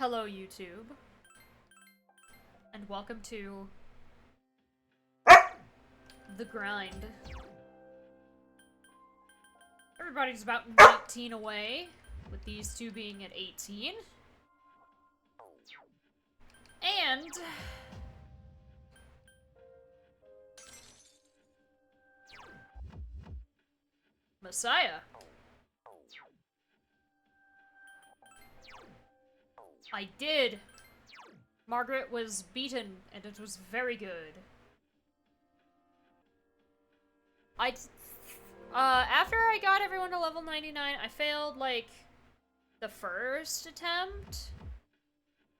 Hello, YouTube. And welcome to the grind. Everybody's about 19 away, with these two being at 18. And Messiah. I did. Margaret was beaten, and it was very good. After I got everyone to level 99, I failed, like, the first attempt.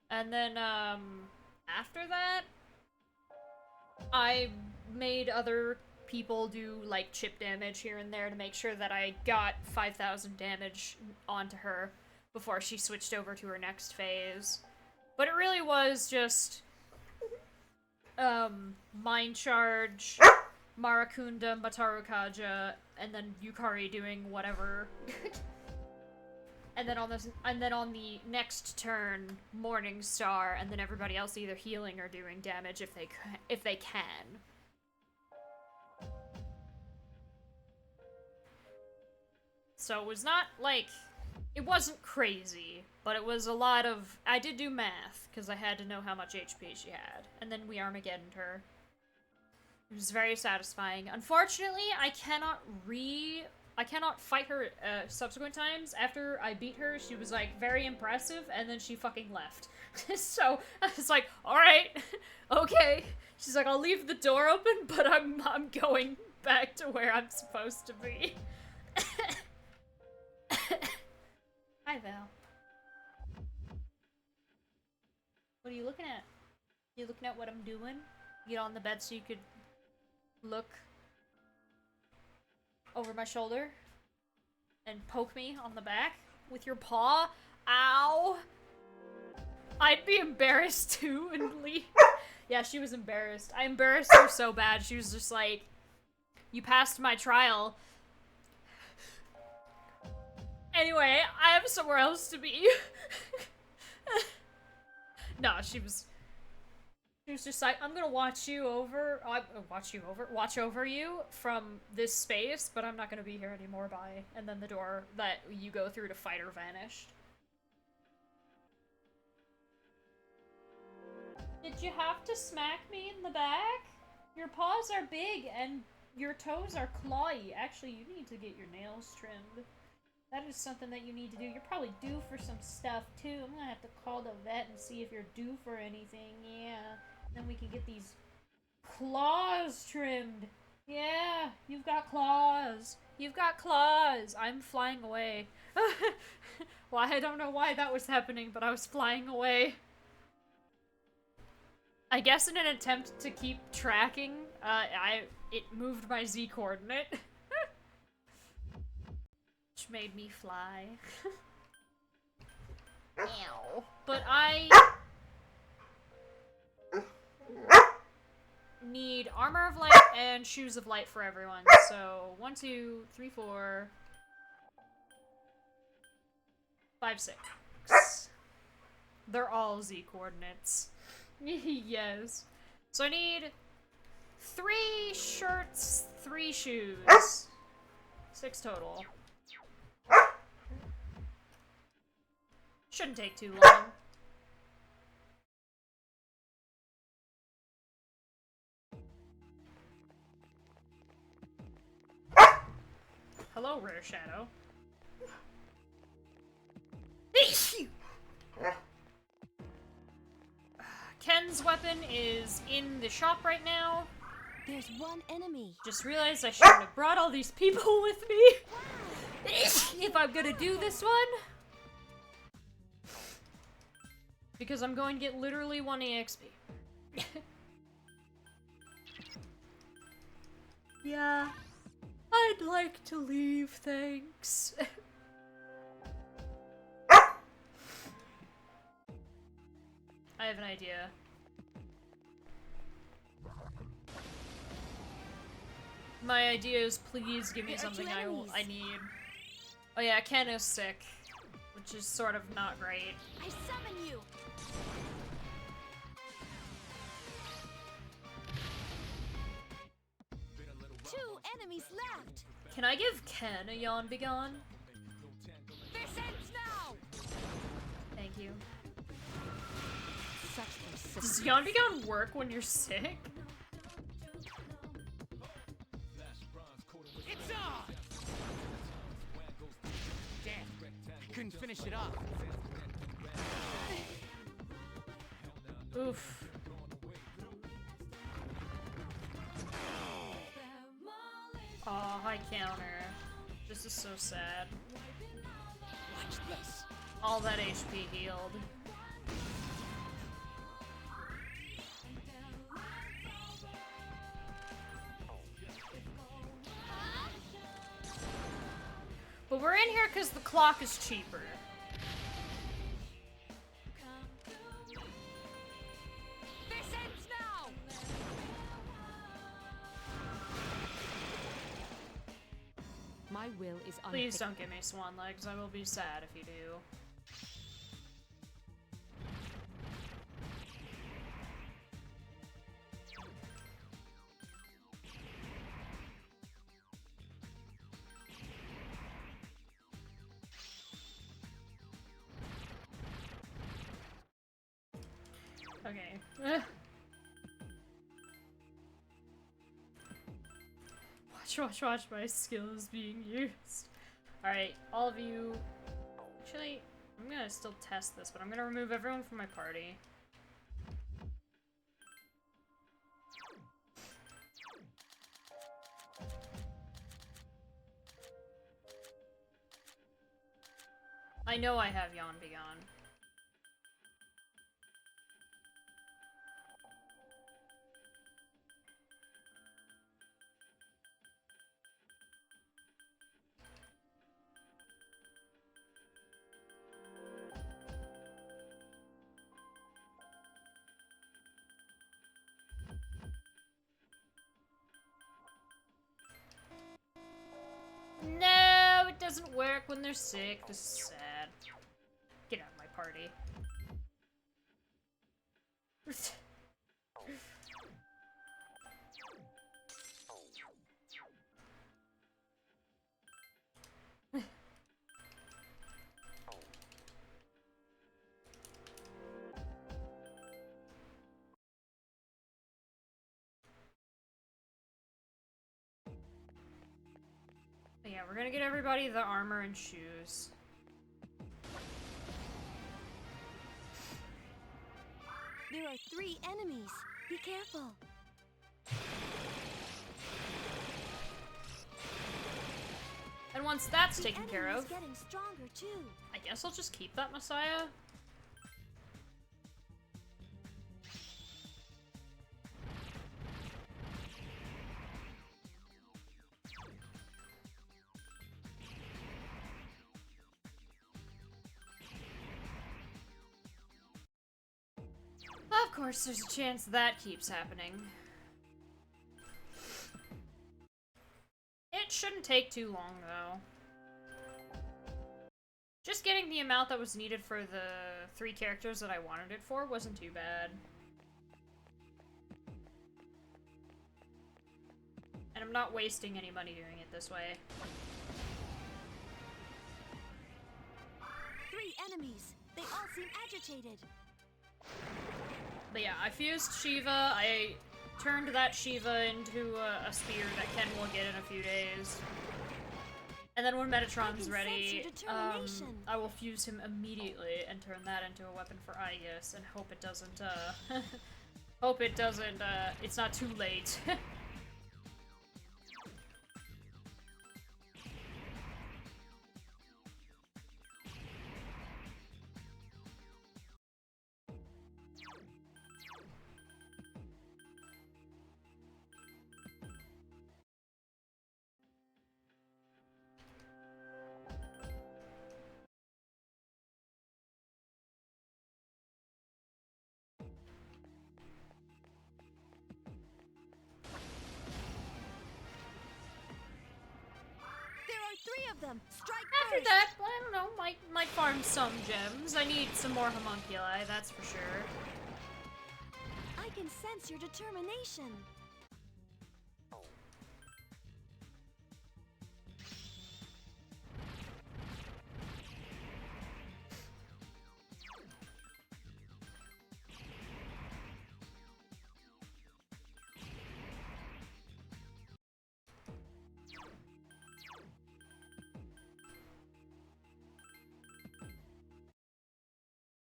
And then, after that, I made other people do, like, chip damage here and there to make sure that I got 5,000 damage onto her before she switched over to her next phase. But it really was just, Mind Charge, Marakunda, Matarukaja, and then Yukari doing whatever. and then on the next turn, Morning Star, and then everybody else either healing or doing damage if they can. So it was not like, it wasn't crazy, but it was a lot of, I did do math, because I had to know how much HP she had, and then we Armageddoned her. It was very satisfying. Unfortunately, I cannot fight her subsequent times. After I beat her, she was, like, very impressive, and then she fucking left. So, I was like, alright, okay. She's like, I'll leave the door open, but I'm going back to where I'm supposed to be. Hi, Val. What are you looking at? You looking at what I'm doing? Get on the bed so you could look over my shoulder and poke me on the back with your paw. Ow! I'd be embarrassed too and leave. Yeah, she was embarrassed. I embarrassed her so bad. She was just like, you passed my trial. Anyway, I have somewhere else to be. No, she was just like, I'm gonna watch over you from this space, but I'm not gonna be here anymore, bye. And then the door that you go through to fight her vanished. Did you have to smack me in the back? Your paws are big and your toes are clawy. Actually, you need to get your nails trimmed. That is something that you need to do. You're probably due for some stuff, too. I'm gonna have to call the vet and see if you're due for anything. Yeah. Then we can get these claws trimmed. Yeah, you've got claws. You've got claws. I'm flying away. Well, I don't know why that was happening, but I was flying away. I guess in an attempt to keep tracking, it moved my Z coordinate. Which made me fly. Ow. But I need Armor of Light and Shoes of Light for everyone. So 1, 2, 3, 4, 5, 6. They're all Z coordinates. Yes. So I need 3 shirts, 3 shoes. 6 total. Shouldn't take too long. Hello, Rare Shadow. Ken's weapon is in the shop right now. There's one enemy. Just realized I shouldn't have brought all these people with me. If I'm gonna do this one. Because I'm going to get literally 1 EXP. Yeah. I'd like to leave, thanks. I have an idea. My idea is please give me something I need. Oh yeah, Ken is sick. Which is sort of not great. I summon you. enemies left. Can I give Ken a yawn be gone? This ends now. Thank you. Such persistence. Does yawn be gone work when you're sick? It's on! Damn, I couldn't finish it off. Oof. Aw, high counter. This is so sad. Watch this. All that HP healed. But we're in here because the clock is cheaper. This ends now. My will is Please don't give me swan legs. I will be sad if you do. Okay. Watch my skills being used. Alright, all of you... Actually, I'm gonna still test this, but I'm gonna remove everyone from my party. I know I have Yawn Be Gone. No, it doesn't work when they're sick. This is sad. Get out of my party. Yeah, we're gonna get everybody the armor and shoes. There are 3 enemies. Be careful. And once that's The taken care enemy is of, getting stronger too. I guess I'll just keep that Messiah. Of course, there's a chance that keeps happening. It shouldn't take too long, though. Just getting the amount that was needed for the 3 characters that I wanted it for wasn't too bad. And I'm not wasting any money doing it this way. 3 enemies. They all seem agitated. But yeah, I fused Shiva. I turned that Shiva into a spear that Ken will get in a few days. And then when Metatron's ready, I will fuse him immediately and turn that into a weapon for Aegis and hope it doesn't, it's not too late. There are 3 of them. Strike After first. that, I don't know, might farm some gems. I need some more homunculi, that's for sure. I can sense your determination.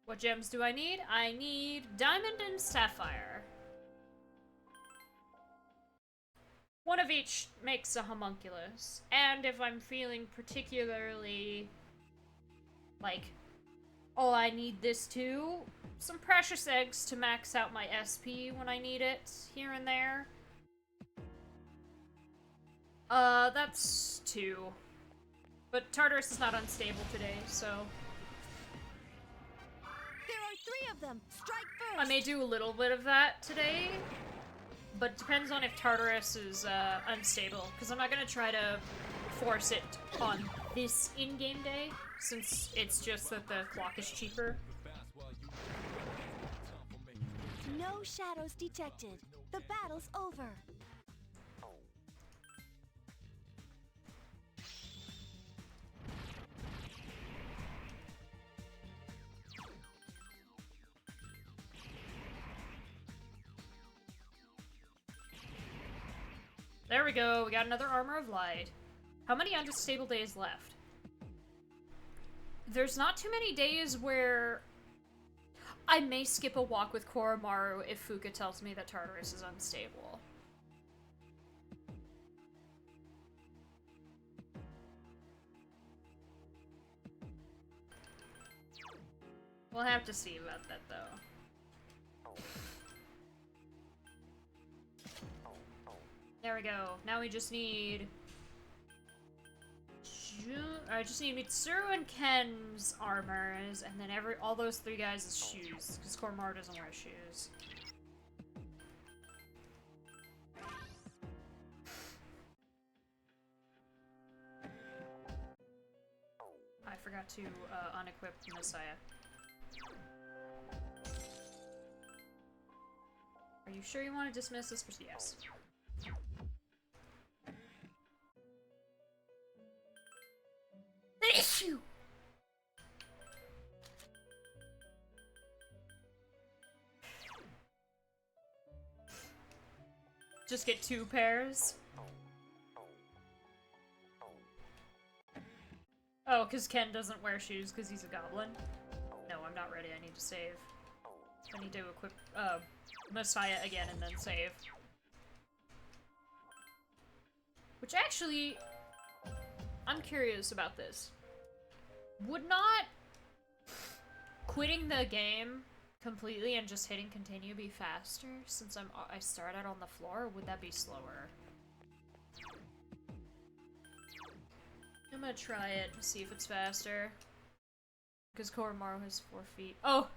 What gems do I need? I need diamond and sapphire. One of each makes a homunculus. And if I'm feeling particularly like, oh, I need this too, some precious eggs to max out my SP when I need it here and there. That's 2. But Tartarus is not unstable today, so There are 3 of them. Strike first. I may do a little bit of that today, but it depends on if Tartarus is unstable, because I'm not gonna try to force it on this in-game day, since it's just that the clock is cheaper. No shadows detected. The battle's over. There we go, we got another Armor of Light. How many unstable days left? There's not too many days where I may skip a walk with Koromaru if Fuka tells me that Tartarus is unstable. We'll have to see about that, though. There we go. Now we just need... I just need Mitsuru and Ken's armors, and then all those 3 guys' shoes, because Koromaru doesn't wear shoes. I forgot to unequip Messiah. Are you sure you want to dismiss this? Yes. Issue. Just get 2 pairs. Oh, because Ken doesn't wear shoes because he's a goblin. No, I'm not ready. I need to save. I need to equip Messiah again and then save. Which actually, I'm curious about this. Would not quitting the game completely and just hitting continue be faster since I start out on the floor, or would that be slower? I'm gonna try it and see if it's faster. Because Koromaru has 4 feet. Oh!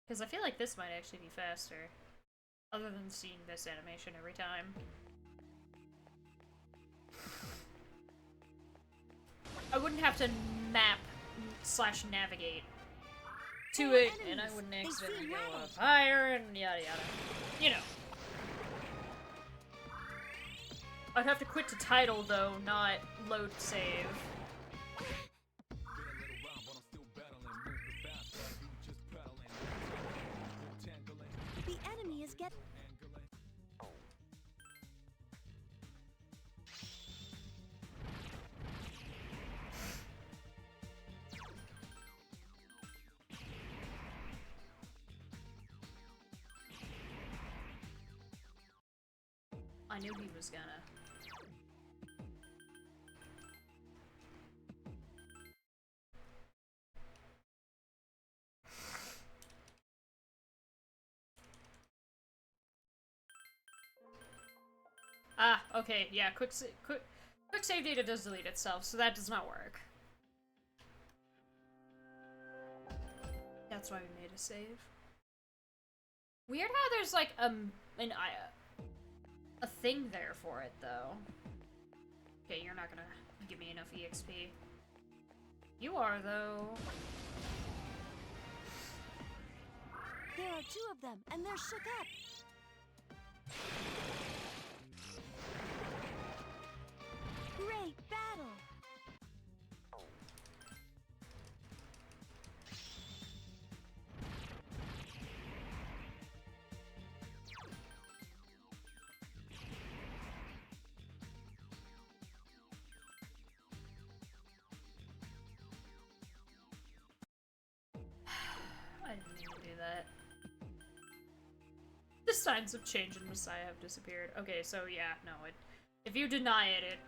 Because I feel like this might actually be faster. Other than seeing this animation every time. I wouldn't have to map/navigate to it, and I wouldn't accidentally go up higher, and yada yada. You know. I'd have to quit to title, though, not load save. The enemy is getting... I knew he was gonna. Ah, okay, yeah, quick save data does delete itself, so that does not work. That's why we made a save. Weird how there's like a thing there for it though. Okay, you're not gonna give me enough EXP. You are though. There are 2 of them, and they're shook up. Great battle! mean to do that. The signs of change in Messiah have disappeared. Okay, so yeah, no, if you deny it,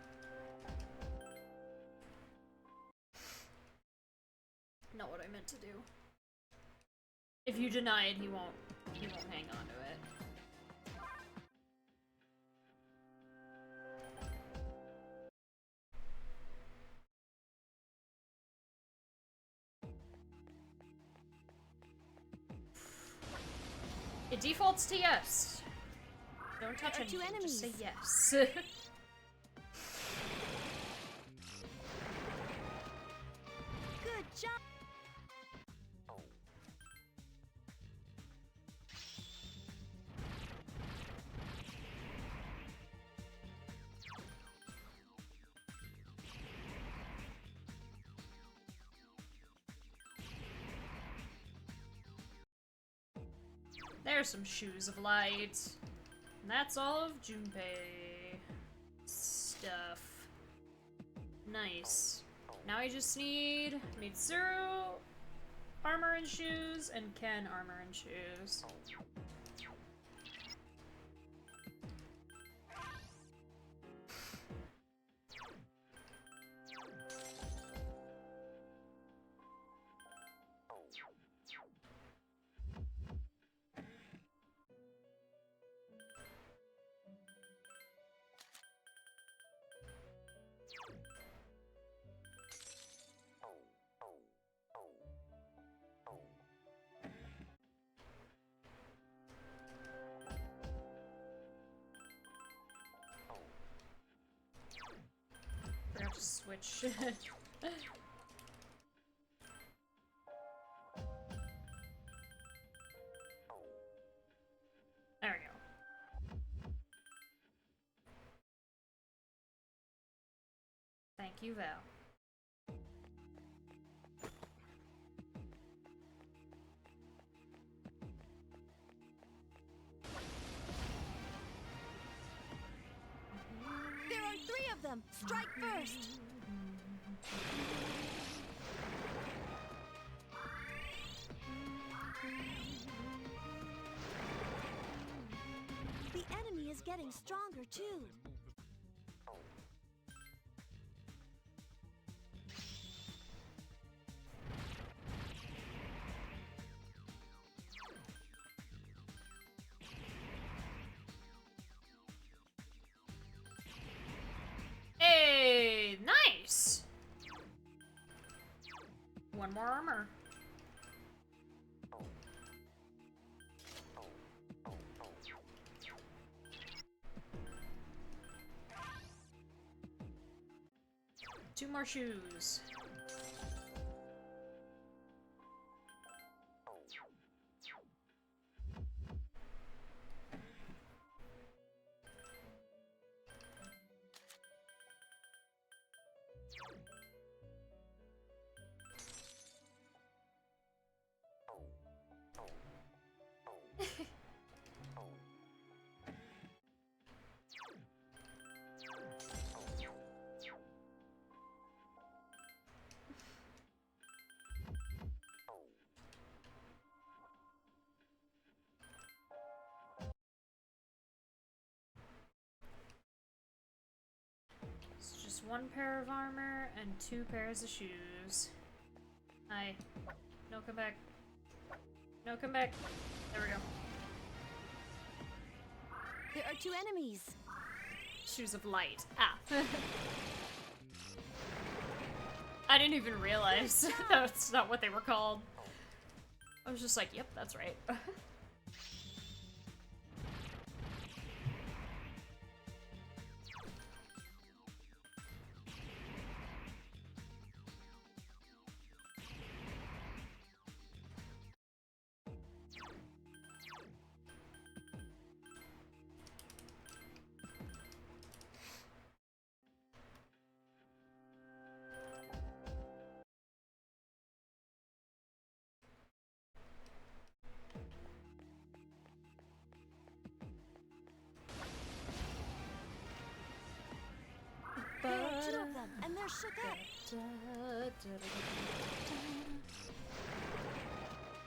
not what I meant to do. If you deny it, he won't hang on to it. It defaults to yes. Don't touch anything, just say yes. Good job. There's some shoes of light. And that's all of Junpei stuff. Nice. Now I just need Mitsuru armor and shoes, and Ken armor and shoes. Forgot to switch. There we go. Thank you, Val. There are 3 of them. Strike first. The enemy is getting stronger too. Hey, nice! One more armor. Two more shoes. It's just one pair of armor and 2 pairs of shoes. Hi. No, come back. No, come back. There we go. There are 2 enemies. Shoes of light. Ah. I didn't even realize that's not what they were called. I was just like, yep, that's right. There are 2 of them, and they're shook up.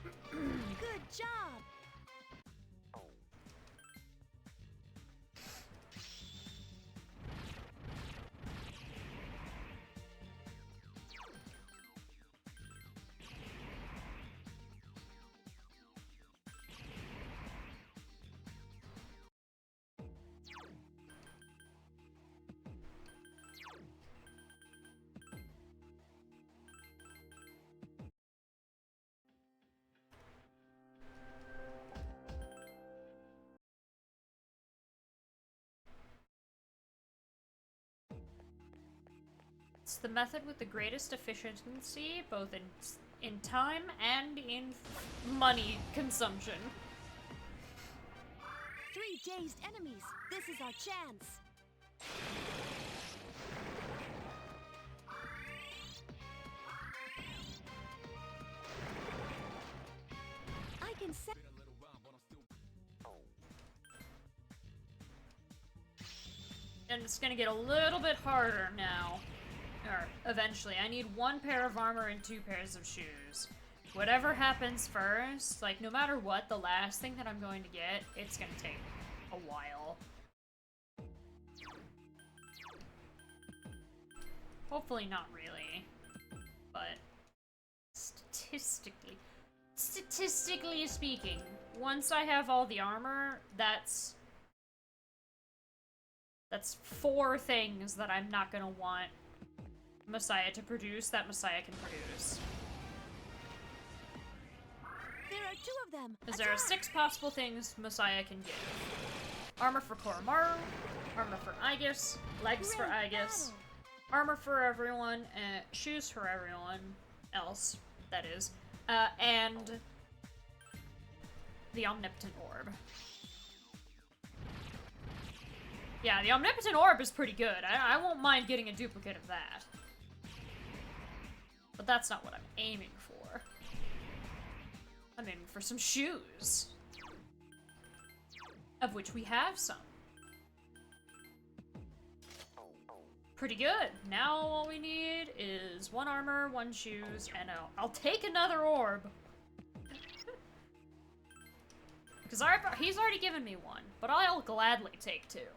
Good job. It's the method with the greatest efficiency, both in time and in money consumption. 3 dazed enemies. This is our chance. I can set. And it's gonna get a little bit harder now. Or, eventually. I need 1 pair of armor and 2 pairs of shoes. Whatever happens first, like, no matter what, the last thing that I'm going to get, it's gonna take a while. Hopefully not really. But, statistically speaking, once I have all the armor, that's 4 things that I'm not gonna want Messiah to produce that Messiah can produce. There are 2 of them. Because there are 6 possible things Messiah can give. Armor for Koromaru, armor for Aegis, legs for Aegis, armor for everyone, shoes for everyone else, that is, and the Omnipotent Orb. Yeah, the Omnipotent Orb is pretty good. I won't mind getting a duplicate of that. But that's not what I'm aiming for. I'm aiming for some shoes. Of which we have some. Pretty good. Now all we need is 1 armor, 1 shoes, and I'll take another orb. Because he's already given me 1, but I'll gladly take 2.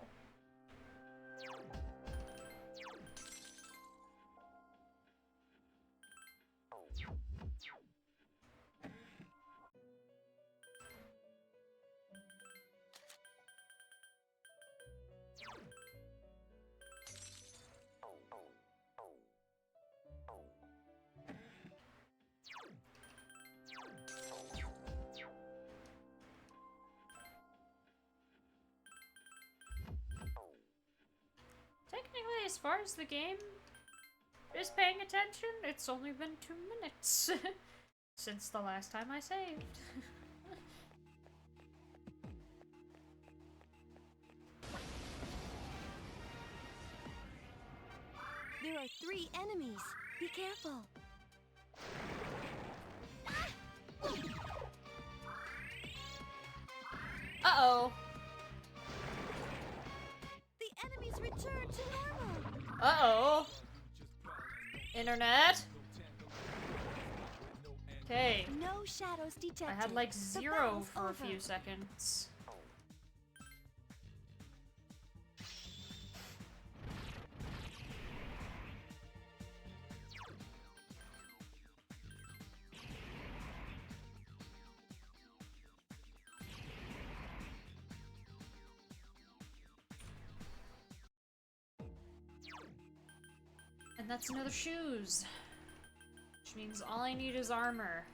Technically, as far as the game is paying attention, it's only been 2 minutes since the last time I saved. There are 3 enemies. Be careful. Uh-oh. The enemies return to normal. Uh-oh. Internet? Okay. No shadows detected. I had like The 0 battle's for a over. few seconds. And that's another shoes. Which means all I need is armor.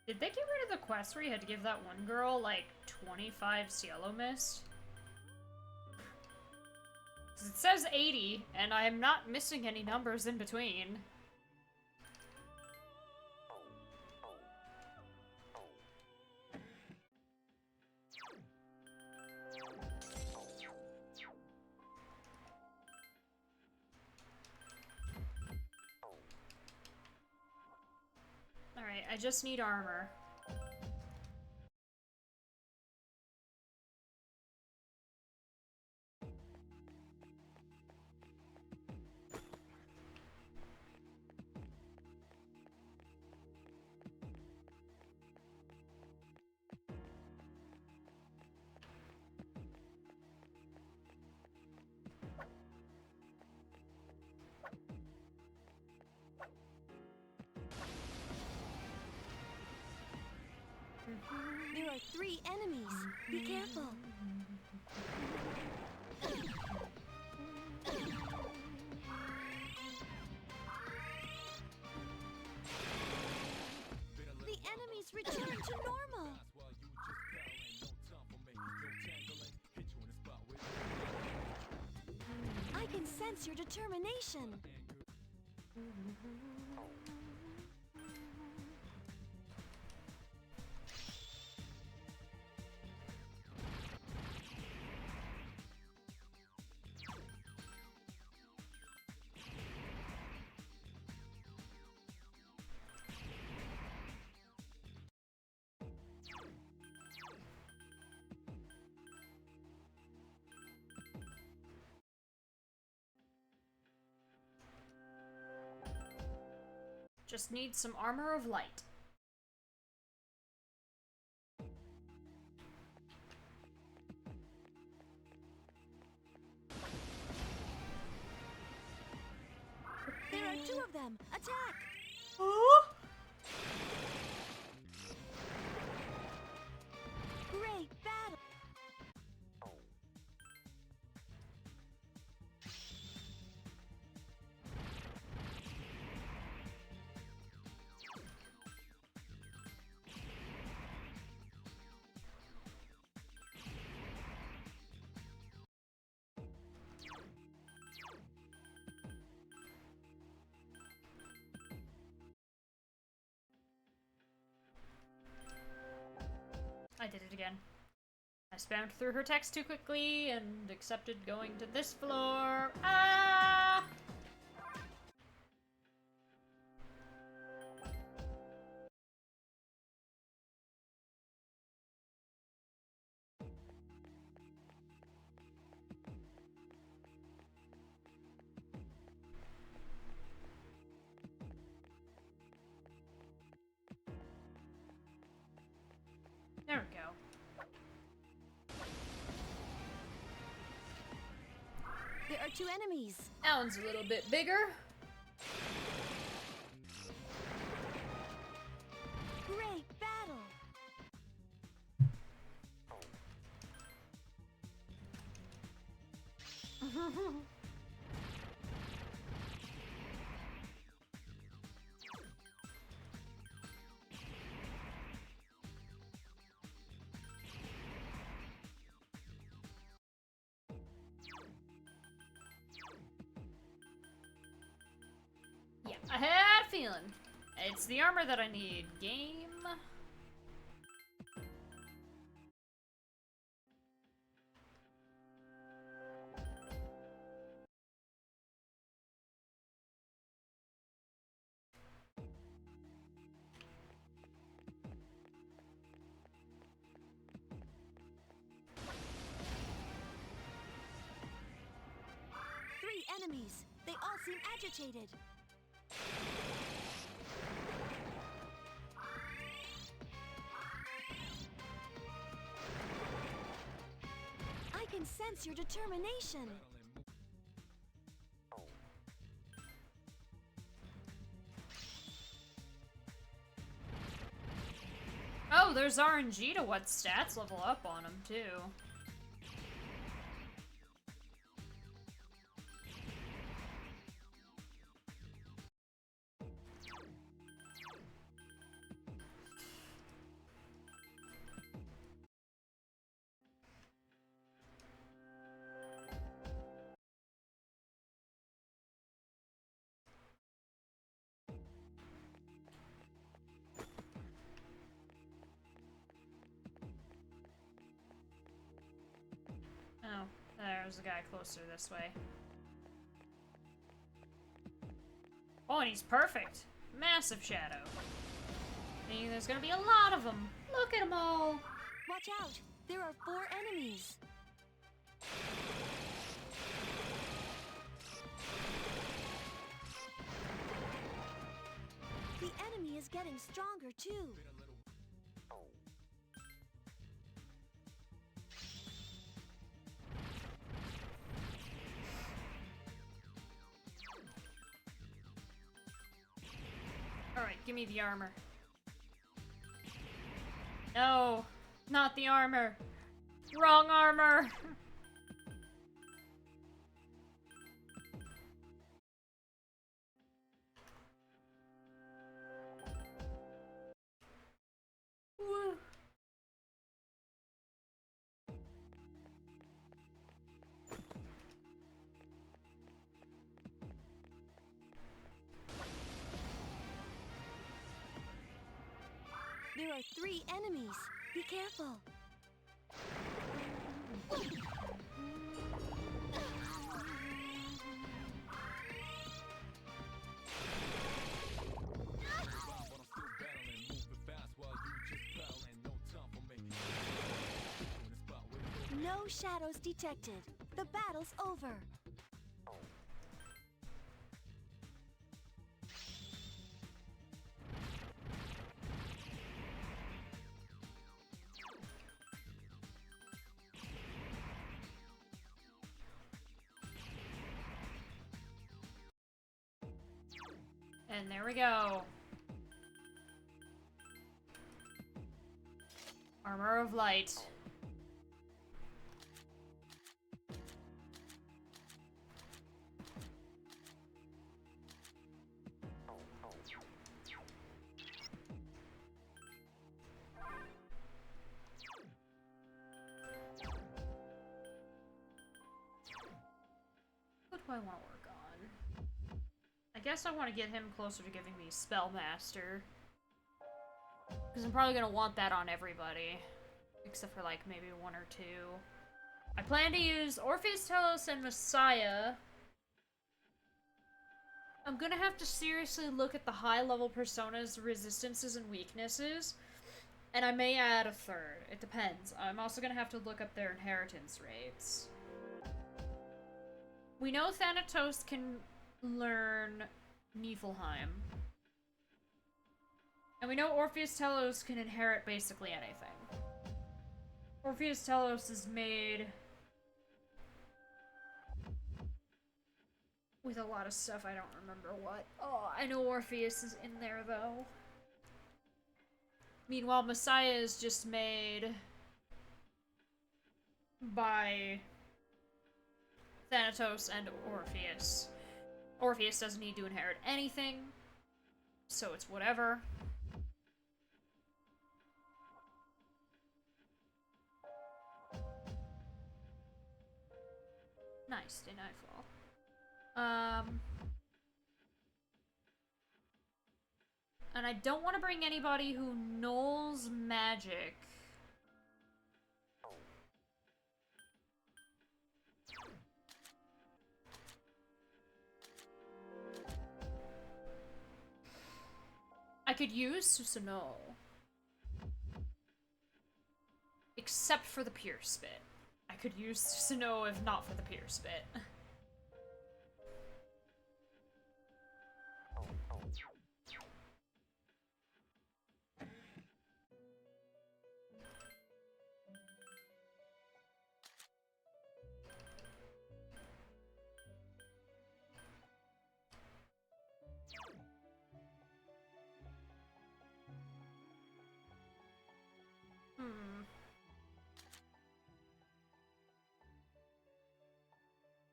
Did they get rid of the quest where you had to give that one girl, like, 25 Cielo Mist? 'Cause it says 80, and I am not missing any numbers in between. Alright, I just need armor. There are 3 enemies. Be careful. The enemies return to normal. I can sense your determination. Just need some armor of light. There are 2 of them. Attack! Great battle! I did it again. I spammed through her text too quickly and accepted going to this floor. Ah! There we go. There are 2 enemies. That one's a little bit bigger. Great battle! Yeah, I had a feeling. It's the armor that I need. Game. Enemies. They all seem agitated. I can sense your determination. Oh, there's RNG to what stats level up on them, too. was the guy closer this way. Oh, and he's perfect. Massive shadow. Meaning there's gonna be a lot of them. Look at them all. Watch out! There are 4 enemies. The enemy is getting stronger too. Alright, give me the armor. No, not the armor. Wrong armor. Woo. There are 3 enemies. Be careful. No shadows detected. The battle's over. And there we go. Armor of light. What do I want to work on? I guess I want to get him closer to giving me Spellmaster. Because I'm probably going to want that on everybody. Except for, like, maybe 1 or 2. I plan to use Orpheus, Telos, and Messiah. I'm gonna have to seriously look at the high-level personas' resistances and weaknesses. And I may add a 3rd. It depends. I'm also gonna have to look up their inheritance rates. We know Thanatos can learn Niflheim. And we know Orpheus Telos can inherit basically anything. Orpheus Telos is made with a lot of stuff, I don't remember what. Oh, I know Orpheus is in there though. Meanwhile, Messiah is just made by Thanatos and Orpheus. Orpheus doesn't need to inherit anything, so it's whatever. Nice, did nightfall. And I don't want to bring anybody who knows magic. I could use Susanoo. Except for the Pierce bit. I could use Susanoo if not for the Pierce bit.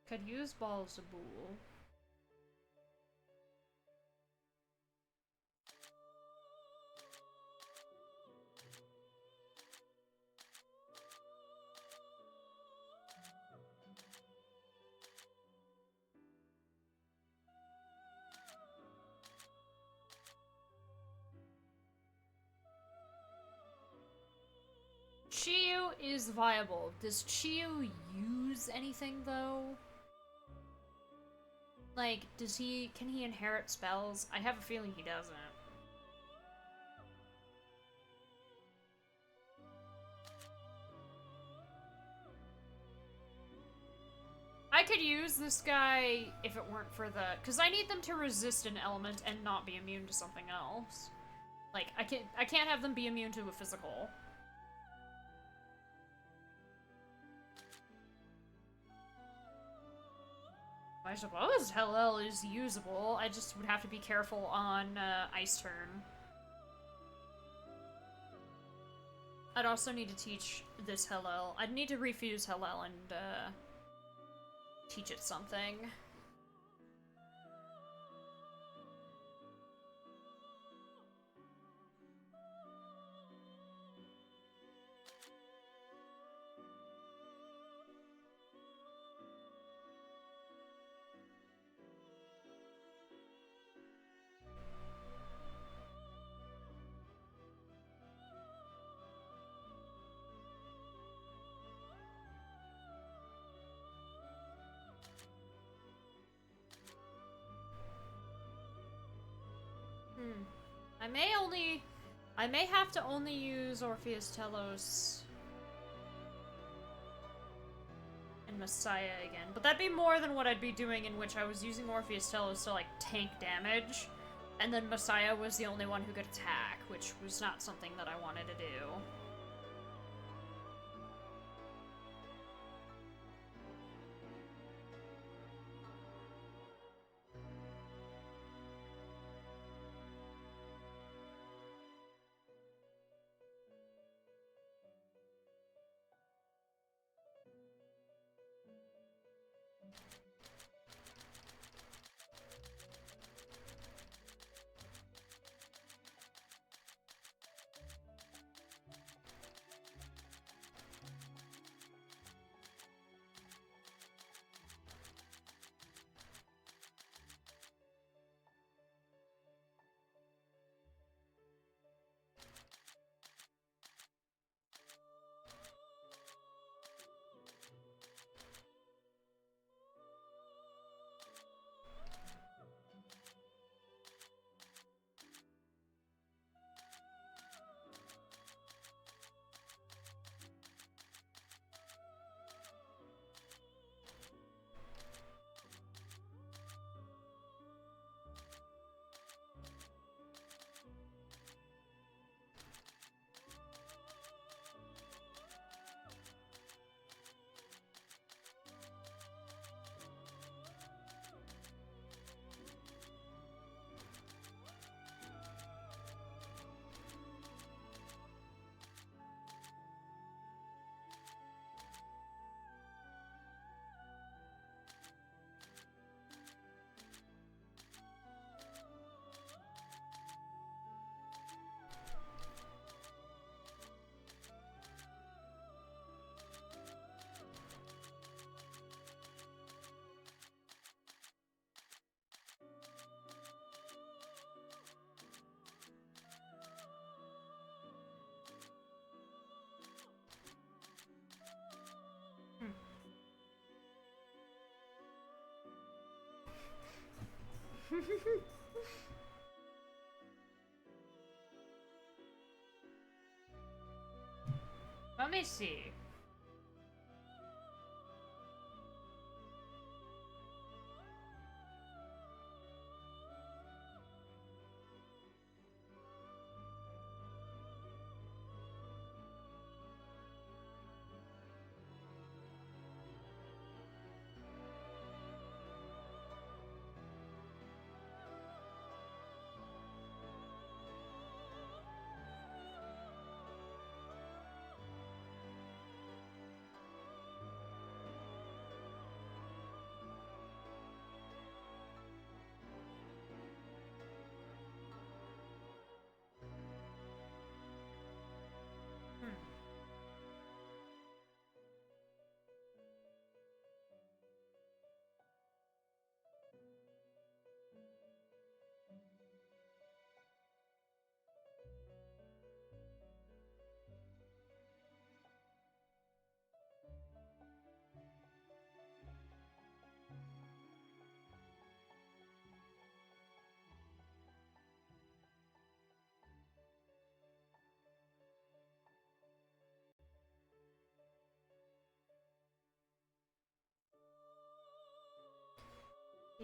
Could use Balls of Bool. Chiyu is viable. Does Chiyu use use anything, though? Like, can he inherit spells? I have a feeling he doesn't. I could use this guy if it weren't for the... Because I need them to resist an element and not be immune to something else. Like, I can't have them be immune to a physical. I suppose Hellel is usable. I just would have to be careful on Ice Turn. I'd also need to teach this Hellel. I'd need to refuse Hellel and teach it something. I may have to only use Orpheus Telos and Messiah again, but that'd be more than what I'd be doing, in which I was using Orpheus Telos to, like, tank damage, and then Messiah was the only one who could attack, which was not something that I wanted to do. Let me see.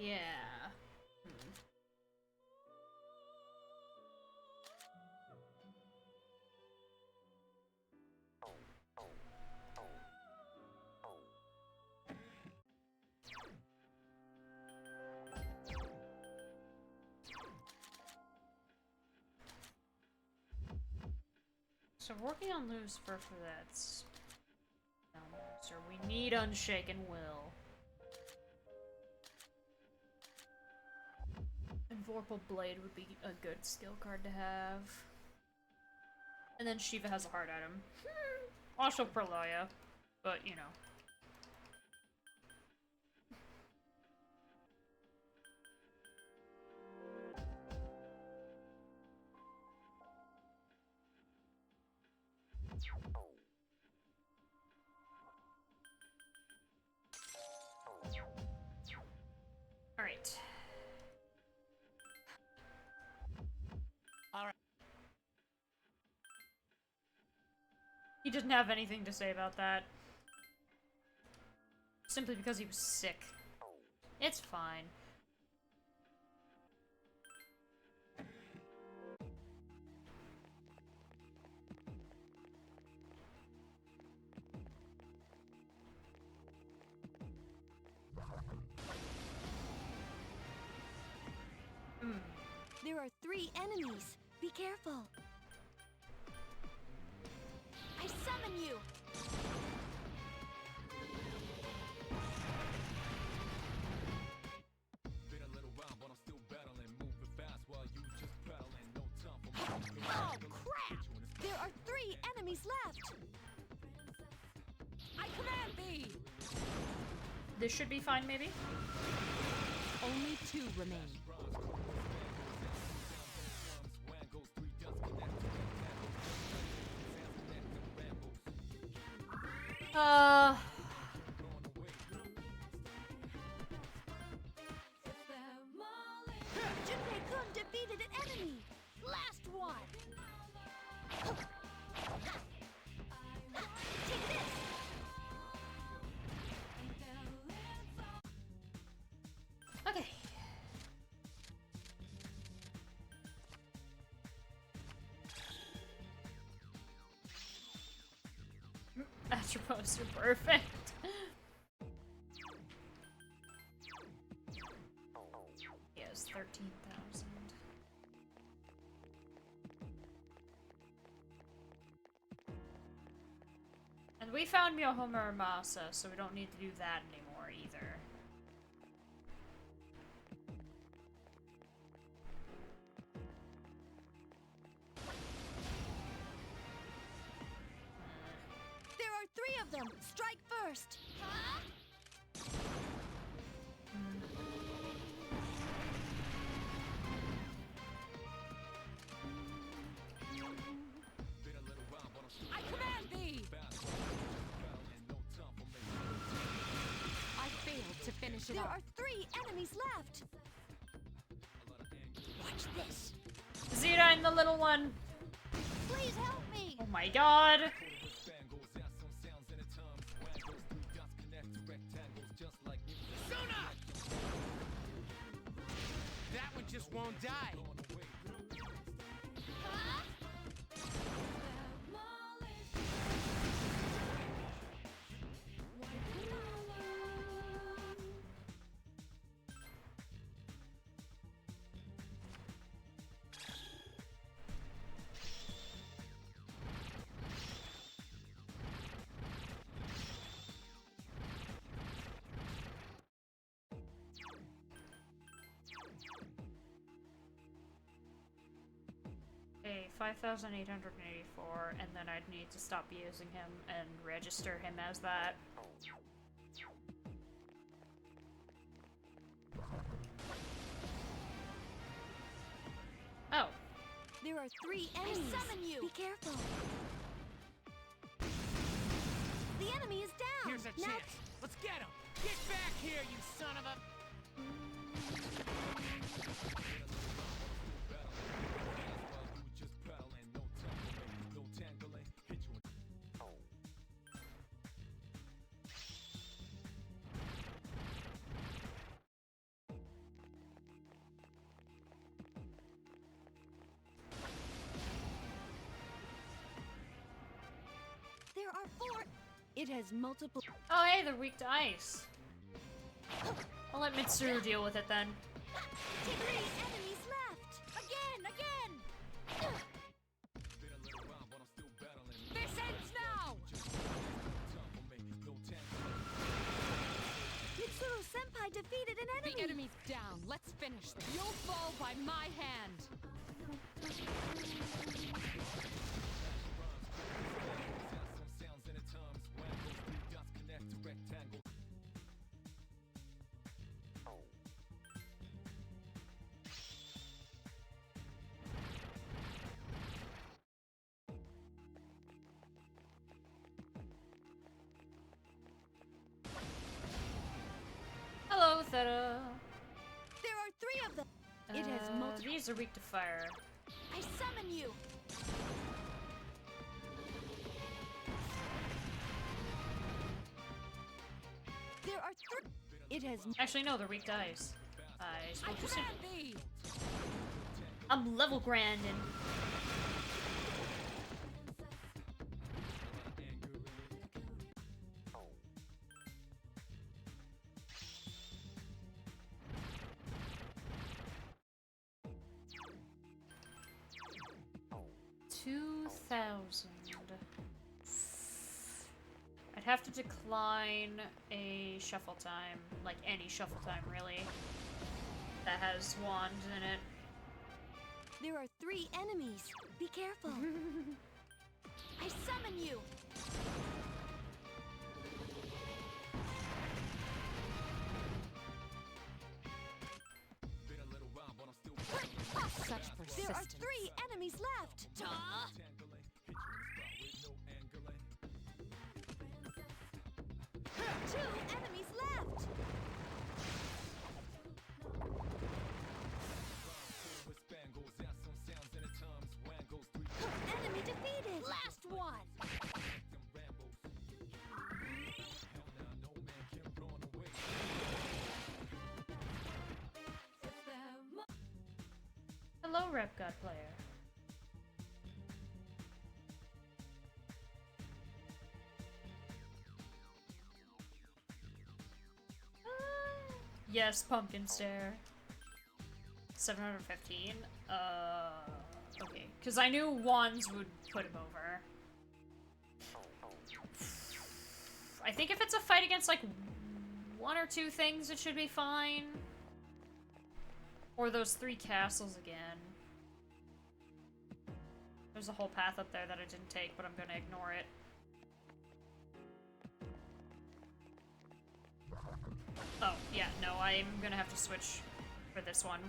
Yeah. Hmm. So working on Lucifer for that. So we need Unshaken Will. And Vorpal Blade would be a good skill card to have. And then Shiva has a hard item. Also Pralaya, but you know. Alright. Alright. He didn't have anything to say about that. Simply because he was sick. It's fine. There are 3 enemies. Be careful. I summon you. Been a little while, but I'm still battling, moving fast while you just battling. No time for me. Oh, crap! There are 3 enemies left. I command thee! This should be fine, maybe? Only 2 remain. Junpei-kun defeated an enemy. Last one. Take this. Okay. Astropose, you're perfect. He has 13,000. And we found Myoho Muramasa, so we don't need to do that anymore either. There are 3 of them. Strike first. Huh? I command thee! I failed to finish it There off. are 3 enemies left. Watch this. Zeta and the little one. Please help me. Oh my god. Sona! That one just won't die. Huh? Okay, 5,884, and then I'd need to stop using him and register him as that. Oh. There are 3 enemies. I summon you. Be careful. The enemy is down. Here's a Now chance. Let's get him. Get back here, you son of a... There are 4. It has multiple. Oh, hey, they're weak to ice. I'll let Mitsuru deal with it then. 3 enemies left. Again. Been a little while, but I'm still battling. This ends now! Time for me, no tangle. Mitsuru Senpai defeated an The enemy. enemy's down. Let's finish this. You'll fall by my hand. Some sounds in the terms. When those 3 dots connect to rectangle. Hello, Theta. There are 3 of them. It has multiple. These are weak to fire. I summon you. There are 3. It has. Actually, no, they're weak to ice. I I spoke too soon. command thee! I'm level grandin'. $2,000. I'd have to decline a shuffle time, like any shuffle time really, that has wands in it. There are 3 enemies. Be careful. I summon you. Been a little while, but I'm still battling. Such There are persistence. 3 enemies left. Tangling. Hit you in the spot with no angling. 2 enemies left. With spangles, got some sounds in the terms. When goes 3 Enemy defeated. Last one. them rambles. Hell nah, no man can run away. Hello, Rep God player. Yes, pumpkin stare. 715. Okay, because I knew wands would put him over. I think if it's a fight against like 1 or 2 things, it should be fine. Or those 3 castles again. There's a whole path up there that I didn't take, but I'm gonna ignore it. Oh, yeah, no, I'm gonna have to switch for this one.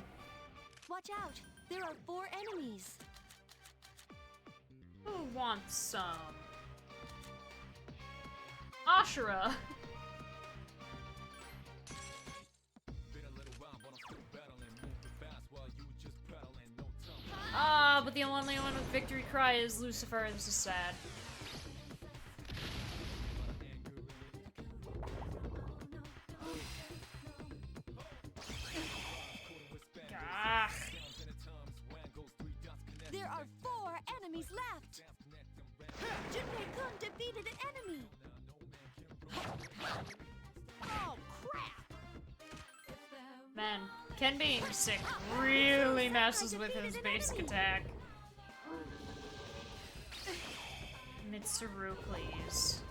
Watch out. There are 4 enemies. Who wants some? Ashura! Been a little while, but I'm still battling. Moving fast while you just pedaling. No time. Ah, but the only one with victory cry is Lucifer. This is sad. Ah. Sounds in the terms. When goes 3 dots connect. There are 4 enemies left. Junpei-kun defeated an enemy. Oh, crap. Man, Ken being sick really messes with his basic attack. Mitsuru, please.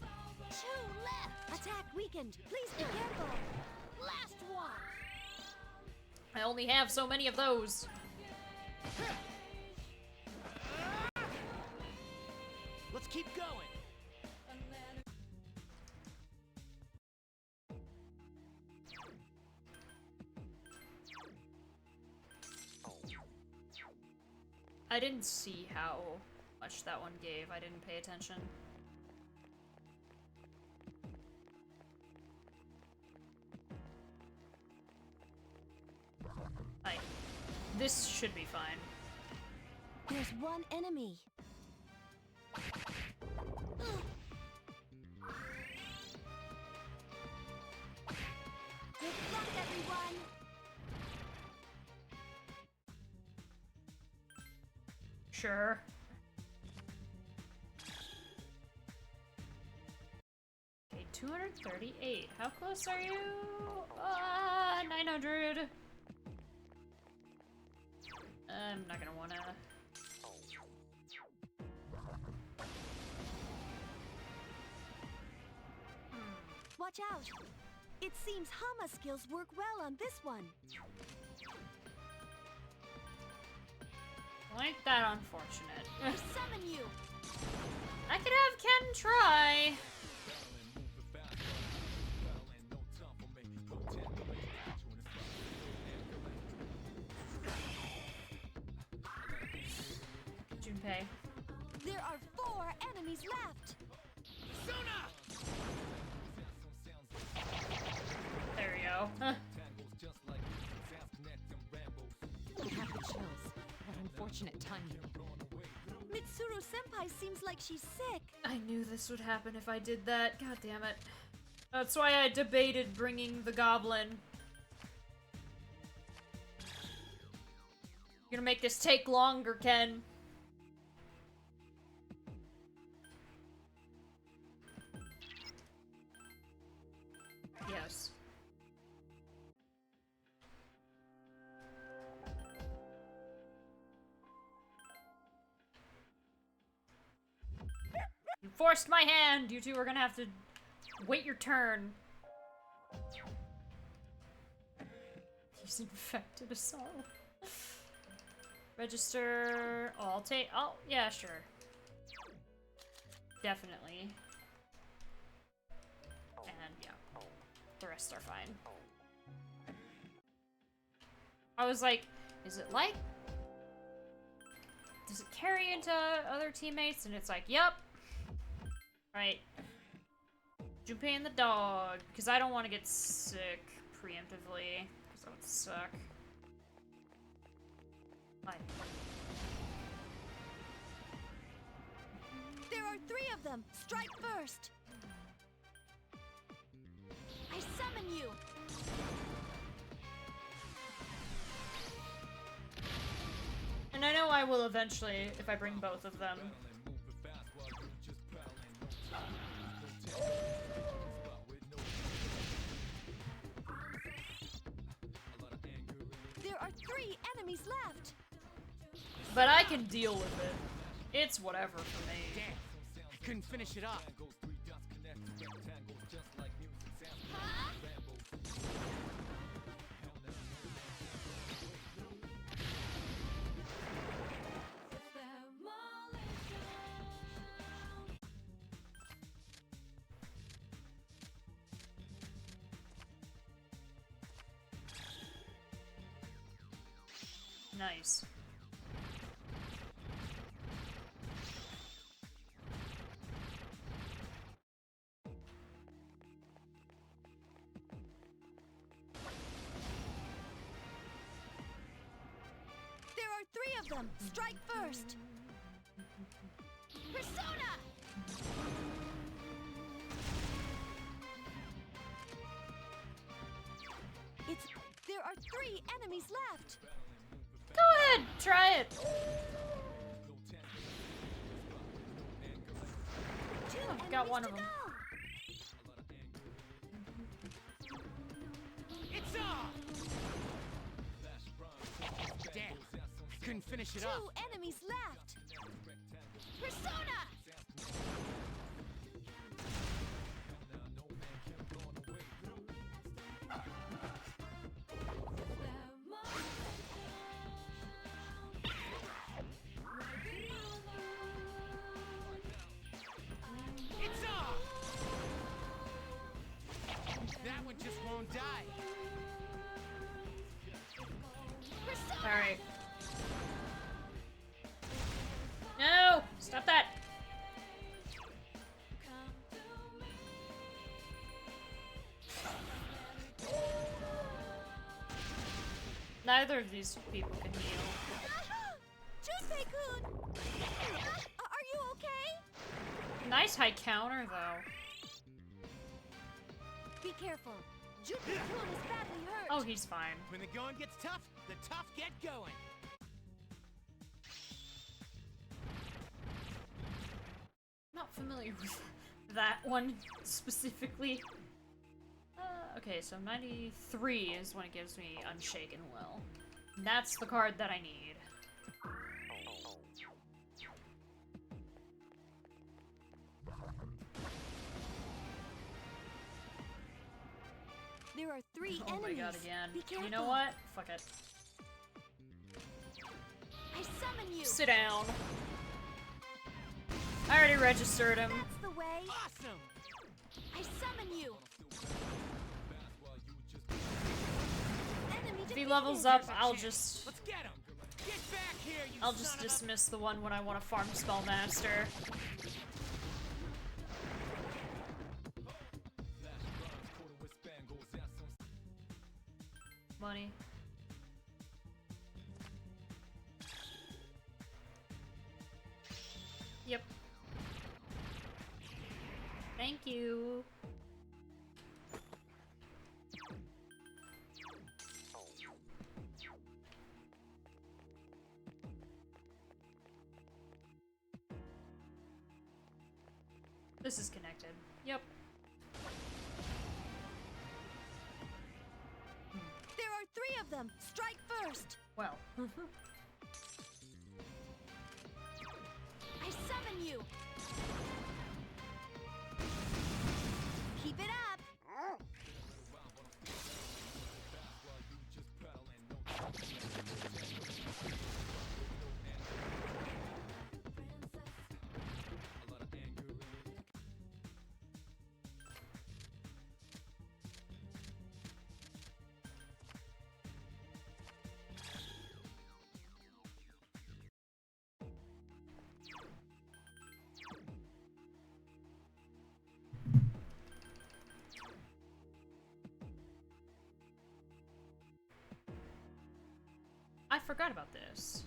2 left. Attack weakened. Please be careful. Last one. I only have so many of those. Let's keep going. I didn't see how much that one gave. I didn't pay attention. This should be fine. There's 1 enemy. Good luck, everyone. Sure. 238. How close are you? 900. I'm not gonna wanna... Watch out! It seems Hama skills work well on this one. Like that unfortunate. I summon you! I could have Ken try. Junpei. There are 4 enemies left! There we go. I have the chills. What unfortunate timing. Mitsuru-senpai seems like she's sick. I knew this would happen if I did that. God damn it. That's why I debated bringing the goblin. You're gonna make this take longer, Ken. Yes. You forced my hand! You two are gonna have to wait your turn. He's infected us all. Register. Oh, I'll take. Oh, yeah, sure. Definitely. And yeah, the rest are fine. I was like, is it like? Does it carry into other teammates? And it's like, yep. Right. Junpei and the dog, because I don't want to get sick preemptively, because that would suck. Hi. There are 3 of them! Strike first! I summon you! And I know I will eventually, if I bring both of them. There are 3 enemies left! But I can deal with it. It's whatever for me. Damn, I couldn't finish it up. Nice. There are 3 of them! Strike first! Persona! There are 3 enemies left! Go ahead, try it. 2 I've got one of enemies them. to go. It's off! Damn, I couldn't finish it 2 up. enemies left! Persona! It's off! That one just won't die. Persona! Alright. No! Stop that! Neither of these people can heal. Junpei-kun! Are you okay? Nice high counter, though. Be careful. Junpei-kun is badly hurt. Oh, he's fine. When the going gets tough, the tough get going. Not familiar with that one specifically. Okay, so 93 is when it gives me Unshaken Will. And that's the card that I need. There are 3 Oh enemies. my god, again. Be careful. You know what? Fuck it. I summon you. Sit down. I already registered him. That's the way. Awesome! I summon you. Enemy If he defeated. levels up, Here's a I'll chance. just... Let's get him! Get back here, you I'll son just of a- dismiss the one when I want to farm Spellmaster. Money. Yep. Thank you. This is connected. Yep. There are 3 of them. Strike first. Well. I summon you. Keep it up. I forgot about this.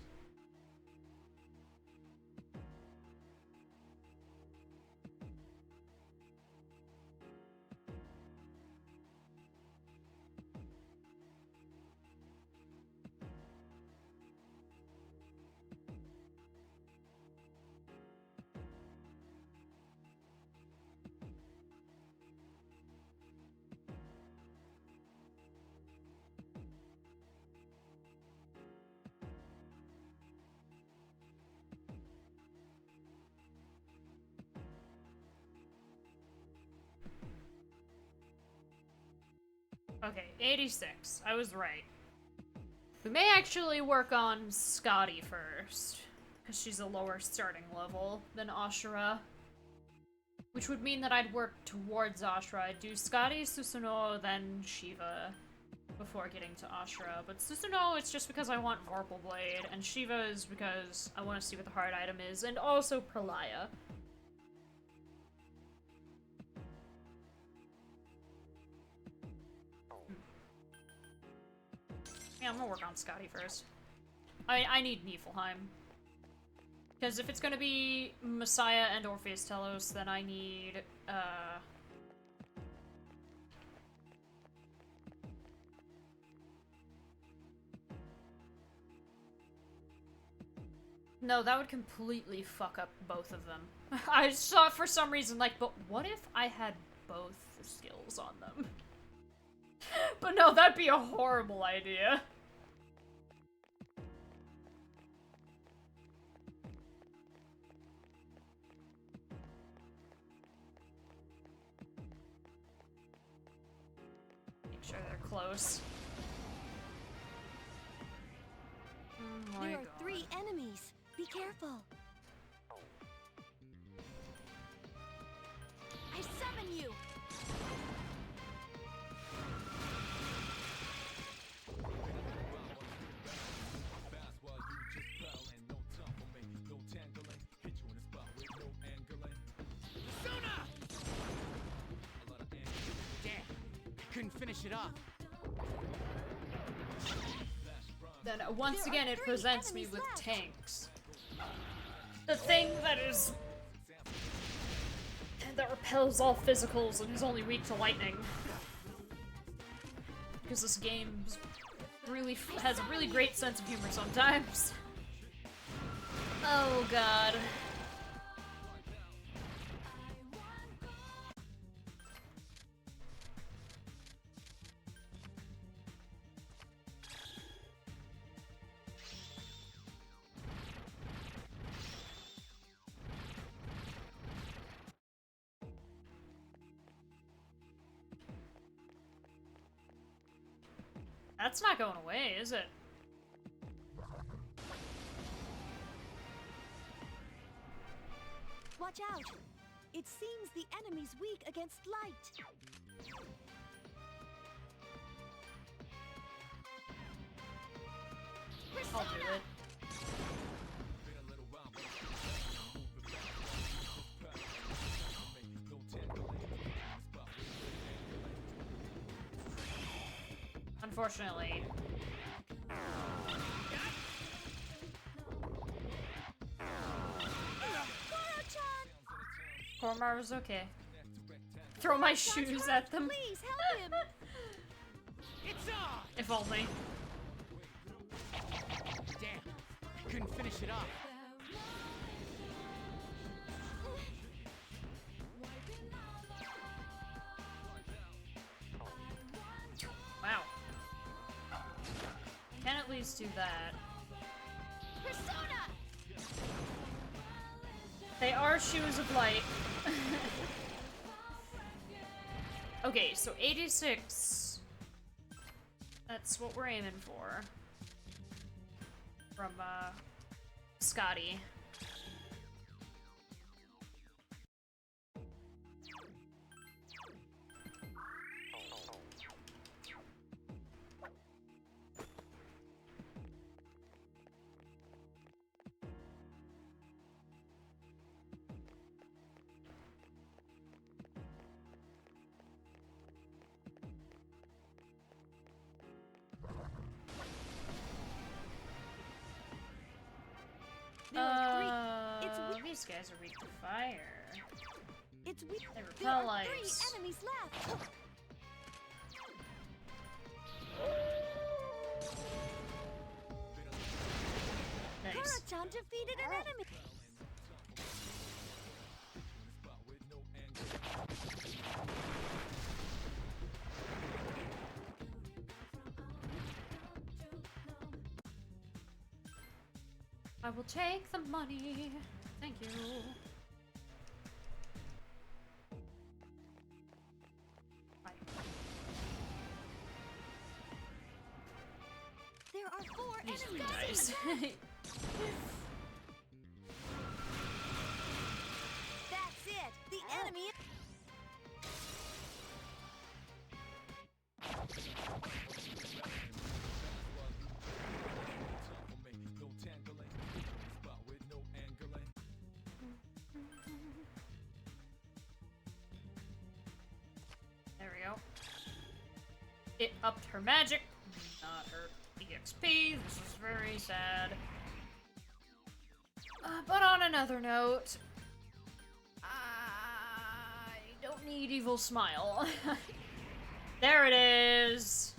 Okay, 86. I was right. We may actually work on Scotty first, because she's a lower starting level than Ashura. Which would mean that I'd work towards Ashura. I'd do Scotty, Susanoo, then Shiva before getting to Ashura. But Susanoo, it's just because I want Vorpal Blade, and Shiva is because I want to see what the hard item is, and also Pralaya. Yeah, I'm gonna work on Scotty first. I need Niflheim. Because if it's gonna be Messiah and Orpheus Telos, then I need, No, that would completely fuck up both of them. I saw for some reason, like, but what if I had both the skills on them? But no, that'd be a horrible idea. Make sure they're close. Oh my There are God. 3 enemies. Be careful. I summon you. Sona! Damn, couldn't finish it off. Then once There again, are it 3 presents me enemies with left. tanks. The thing that is... that repels all physicals and is only weak to lightning. Because this game really has a really great sense of humor sometimes. Oh god. That's not going away, is it? Watch out! It seems the enemy's weak against light. I'll do it. Unfortunately. Koromar was okay. Throw my shoes at them. Please help him! It's on! If only. Damn, I couldn't finish it off. Wow. Can at least do that. Persona! They are shoes of light. Okay, so 86. That's what we're aiming for. From, Scotty. There are three. It's weak. These guys are weak to fire. It's weak. They There repel are 3 ice. enemies left. Nice. Kara-chan defeated an enemy. I will take the money. Thank you. Bye. There are 4 These three enemies. dice. That's it. The enemy. There we go. It upped her magic, not her EXP. This is very sad. But on another note, I don't need Evil Smile. There it is.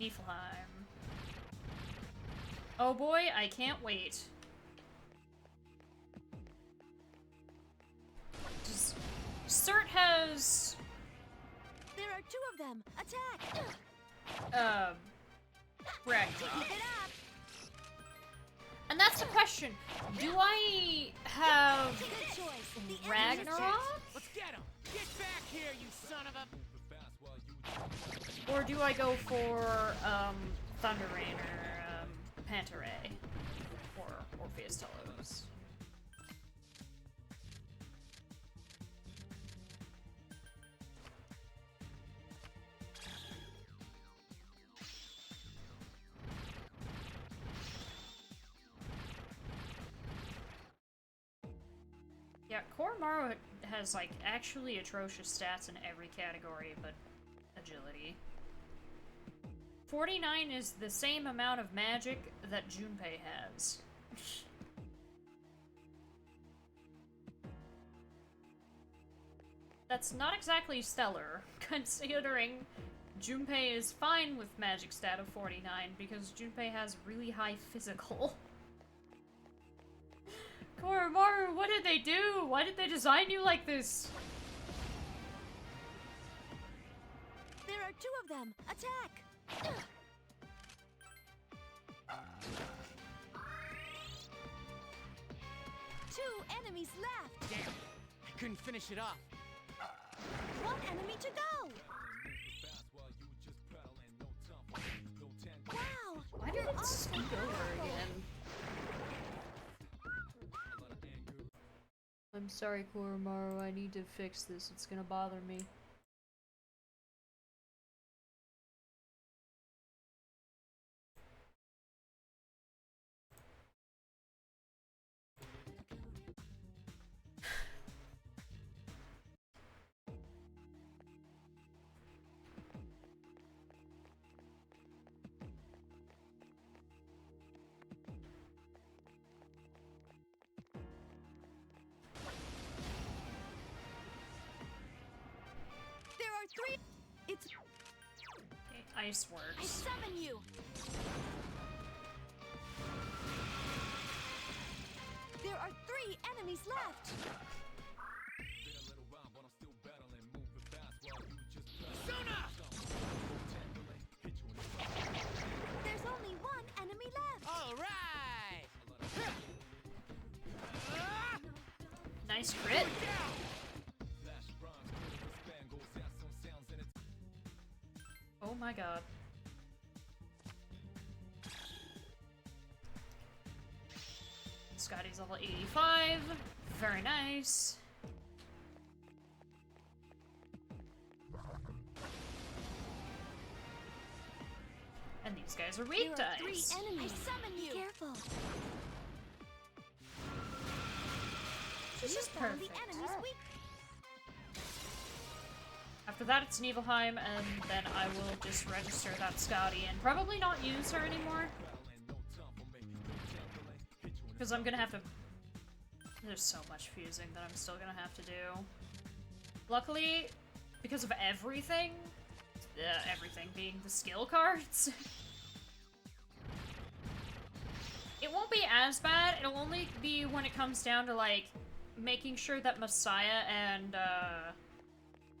Niflheim. Oh boy, I can't wait. Just, Cert has There are 2 of them. Attack. Ragnarok. Keep it up. And that's the question. Do I have Good choice. The Ragnarok? Let's get him! Get back here, you son of a... Or do I go for, Thunder Rain or, Pantaray? Or Orpheus Telos? Yeah, Koromaru has, like, actually atrocious stats in every category, but agility. 49 is the same amount of magic that Junpei has. That's not exactly stellar, considering Junpei is fine with magic stat of 49 because Junpei has really high physical. Koromaru, what did they do? Why did they design you like this? There are 2 of them. Attack. 2 enemies left. Damn, I couldn't finish it off. 1 enemy to go. let's speak over again. I'm sorry, Koromaru, I need to fix this. It's gonna bother me. There are three. It's. Okay, ice I works. summon you. There are 3 enemies left. Been a little while, but I'm still battling, moving fast while you just Sona! hit you in the spot. There's only 1 enemy left. All right. Nice crit. Down. Flash rhymes, wristband goes out, some sounds in it. Oh my god. Scotty's level 85. Very nice. And these guys are weak There are 3 dice. enemies. I summon you. Be careful. This is Found perfect. the enemy's weak. After that, it's Nibelheim, and then I will just register that Scotty and probably not use her anymore. Because I'm gonna have to... There's so much fusing that I'm still gonna have to do. Luckily, because of everything being the skill cards, it won't be as bad. It'll only be when it comes down to, like, making sure that Messiah and,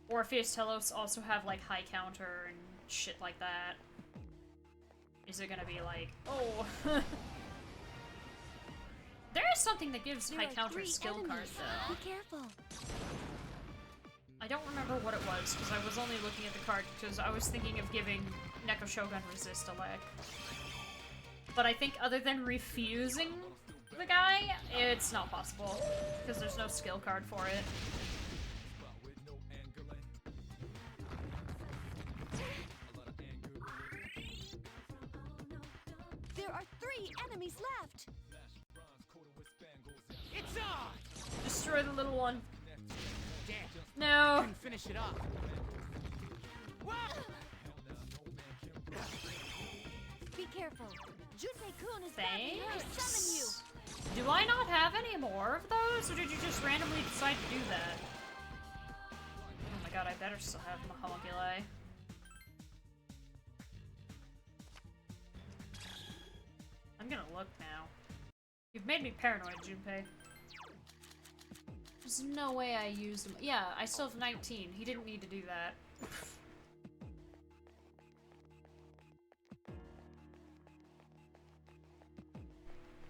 Orpheus Telos also have, like, high counter and shit like that. Is it gonna be like, oh... There is something that gives There high are counter 3 skill enemies. cards, though. Be careful. I don't remember what it was, because I was only looking at the card, because I was thinking of giving Neko Shogun Resist a lick. But I think other than refusing the guy, it's not possible, because there's no skill card for it. There are 3 enemies left. It's on. Destroy the little one. Damn. No! Couldn't finish it off. Whoa! Be careful. Junpei-kun is back behind. I summon Thanks. you. Do I not have any more of those, or did you just randomly decide to do that? Oh my god, I better still have my homunculi. I'm gonna look now. You've made me paranoid, Junpei. There's no way I used them. Yeah, I still have 19. He didn't need to do that.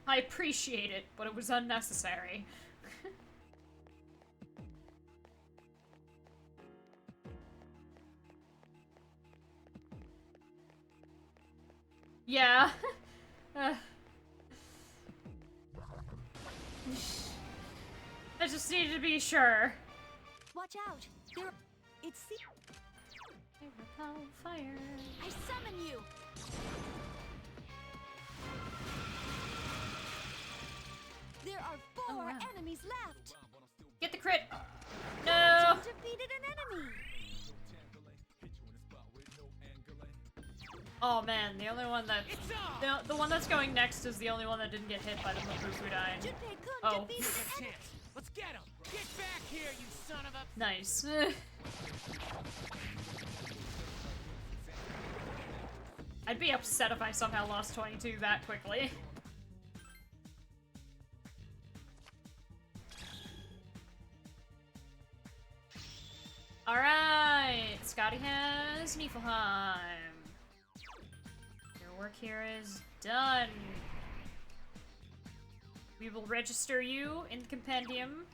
I appreciate it, but it was unnecessary. Yeah. I just needed to be sure. Watch out. There. It's the. I repel fire. I summon you. There are 4 Oh, wow. enemies left. Get the crit! No! Defeated an enemy. Oh man, the only one that... It's on. The one that's going next is the only one that didn't get hit by the Mukuzudai. Junpei-kun Oh. defeated Give an it a enemy. chance. Let's get him. Get back here, you son of a. Nice. I'd be upset if I somehow lost 22 that quickly. Alright, Scotty has Niflheim. Your work here is done. We will register you in the compendium.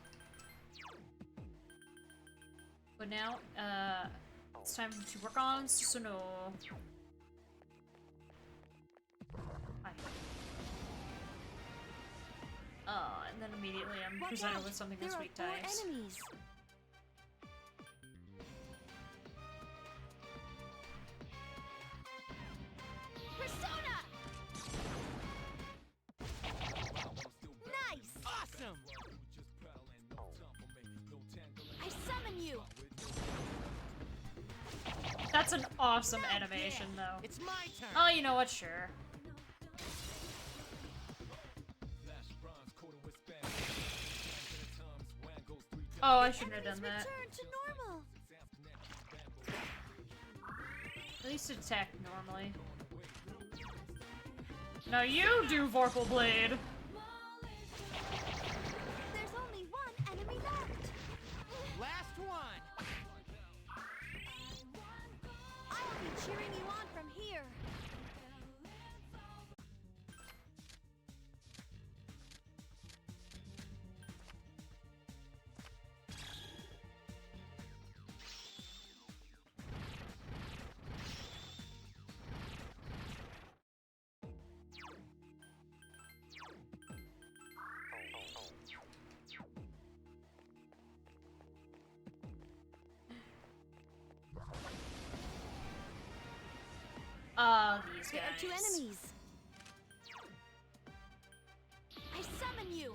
But now, it's time to work on Susanoo. Hi. And then immediately I'm Watch presented out! with something There that's are weak 4 types. enemies. Persona! Nice! Awesome! I summon you! That's an awesome animation, Yeah, though. it's my turn. Oh, you know what? Sure. Oh, I shouldn't have done Enemies that. return to normal! At least attack normally. Now you do Vorpal Blade! There's only 1 enemy left! Last one. I'll be cheering you on from here! These There are 2 guys. enemies! I summon you!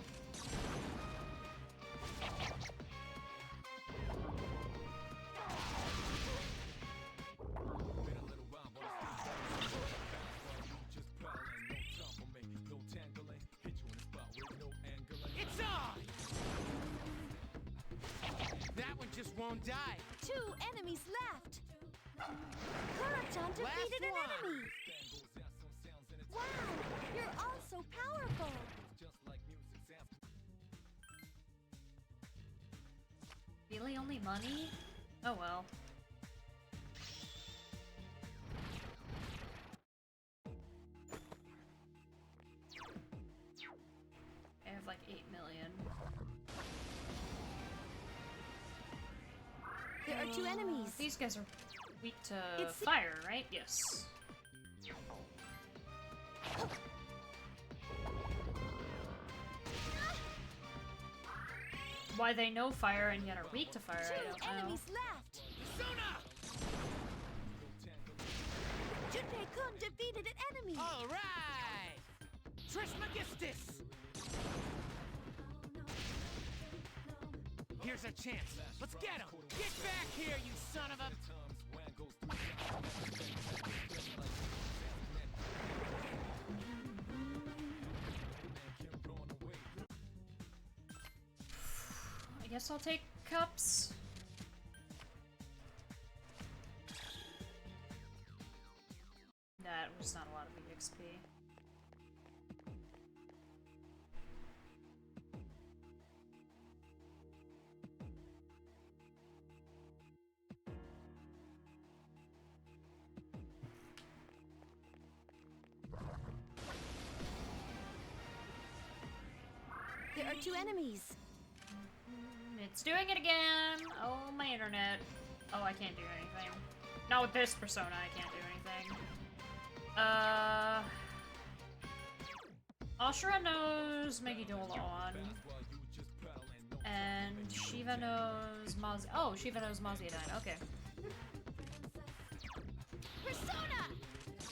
It's on! That one just won't die. 2 enemies left! Kurachan defeated an one. enemy! Wow! You're all so powerful! Really only money? Oh well. I have like 8 million. There are 2 enemies! These guys are weak to It's- fire, right? Yes. Why they know fire and yet are weak to fire, 2 I don't know. enemies left! Persona! Junpei-kun defeated an enemy! All right! Trismegistus! Here's our chance. Let's get him! Get back here, you son of a... I guess I'll take cups. That was not a lot of EXP. There are 2 enemies! It's doing it again! Oh, my internet. Oh, I can't do anything. Not with this persona, I can't do anything. Ashura knows Megidolon. And Shiva knows Maz- Oh, Shiva knows Maziadine, okay. Persona!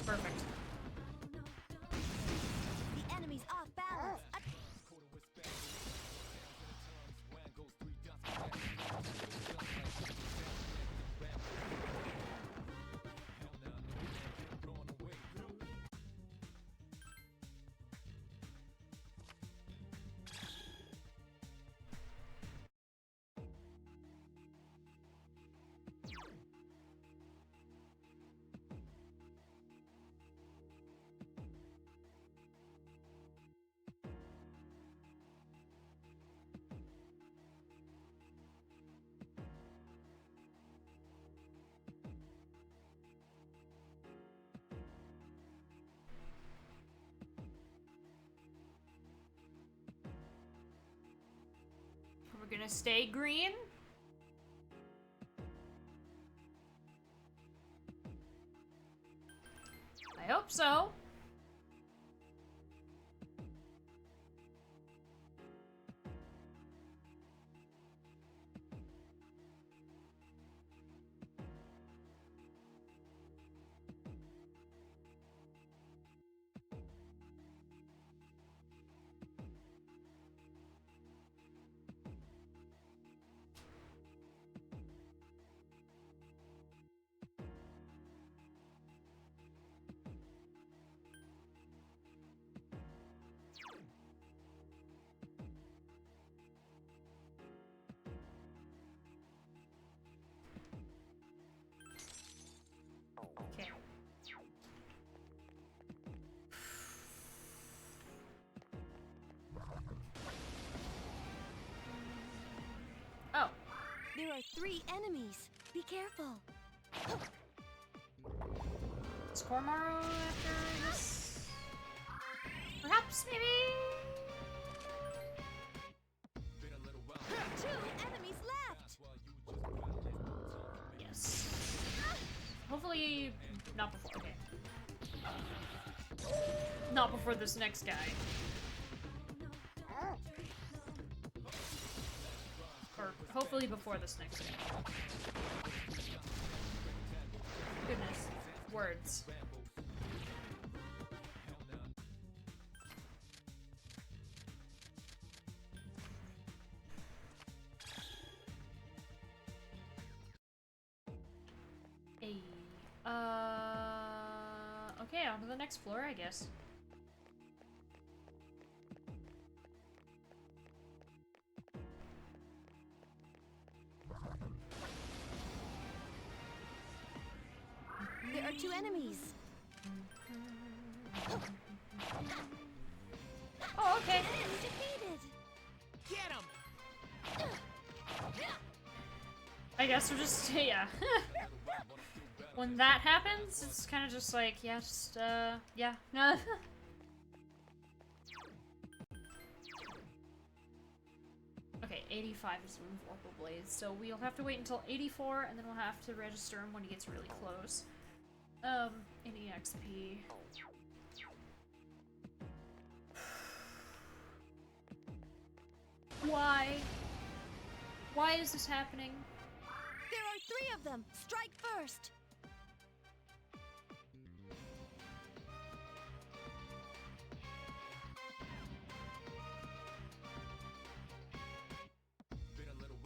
Perfect. The enemy's off balance! We're gonna stay green. I hope so. There are 3 enemies. Be careful. Is Cormaro after this? Perhaps, maybe? 2 enemies left. Yes. Hopefully, not before. Okay. Not before this next guy. Or hopefully before this next guy. Goodness. Words. Hey. Okay, on to the next floor, I guess. There are 2 enemies. Oh, okay. Enemy defeated. Get him! I guess we're just, yeah. When that happens, it's kind of just like, yeah, just, yeah. Okay, 85 is with Vorpal Blades, so we'll have to wait until 84, and then we'll have to register him when he gets really close. Any XP. Why? Why is this happening? There are 3 of them. Strike first.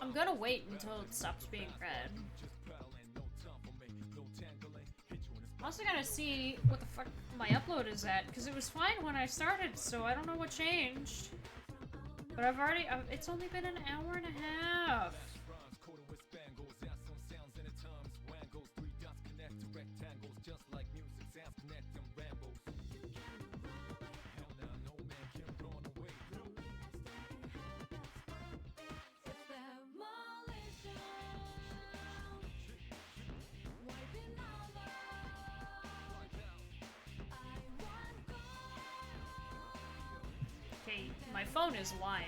I'm gonna wait until it stops being red. I'm also gonna see what the fuck my upload is at, because it was fine when I started, so I don't know what changed. But I've already, it's only been an hour and a half. Okay, my phone is lying.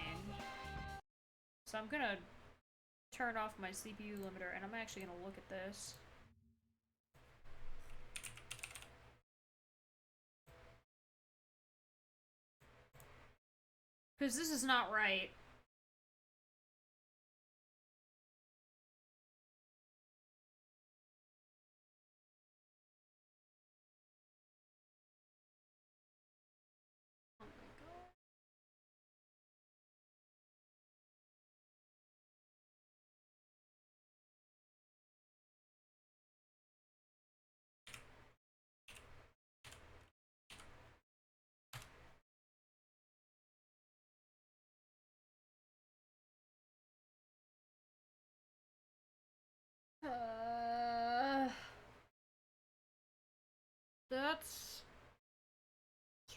So I'm gonna turn off my CPU limiter and I'm actually gonna look at this. Because this is not right. Oh my god. That's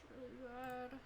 really bad.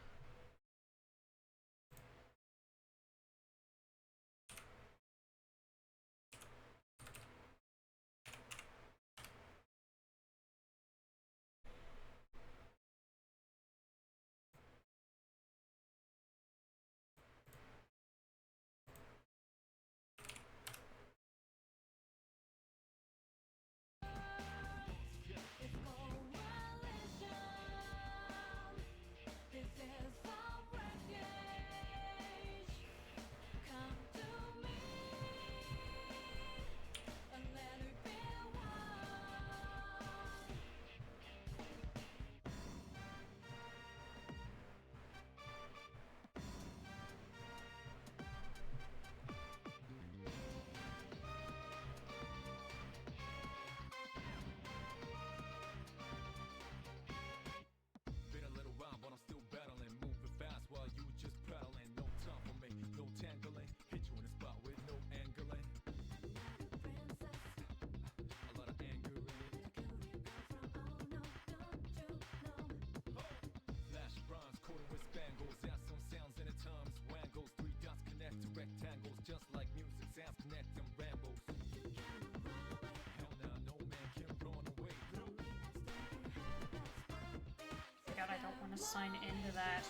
gonna sign into that.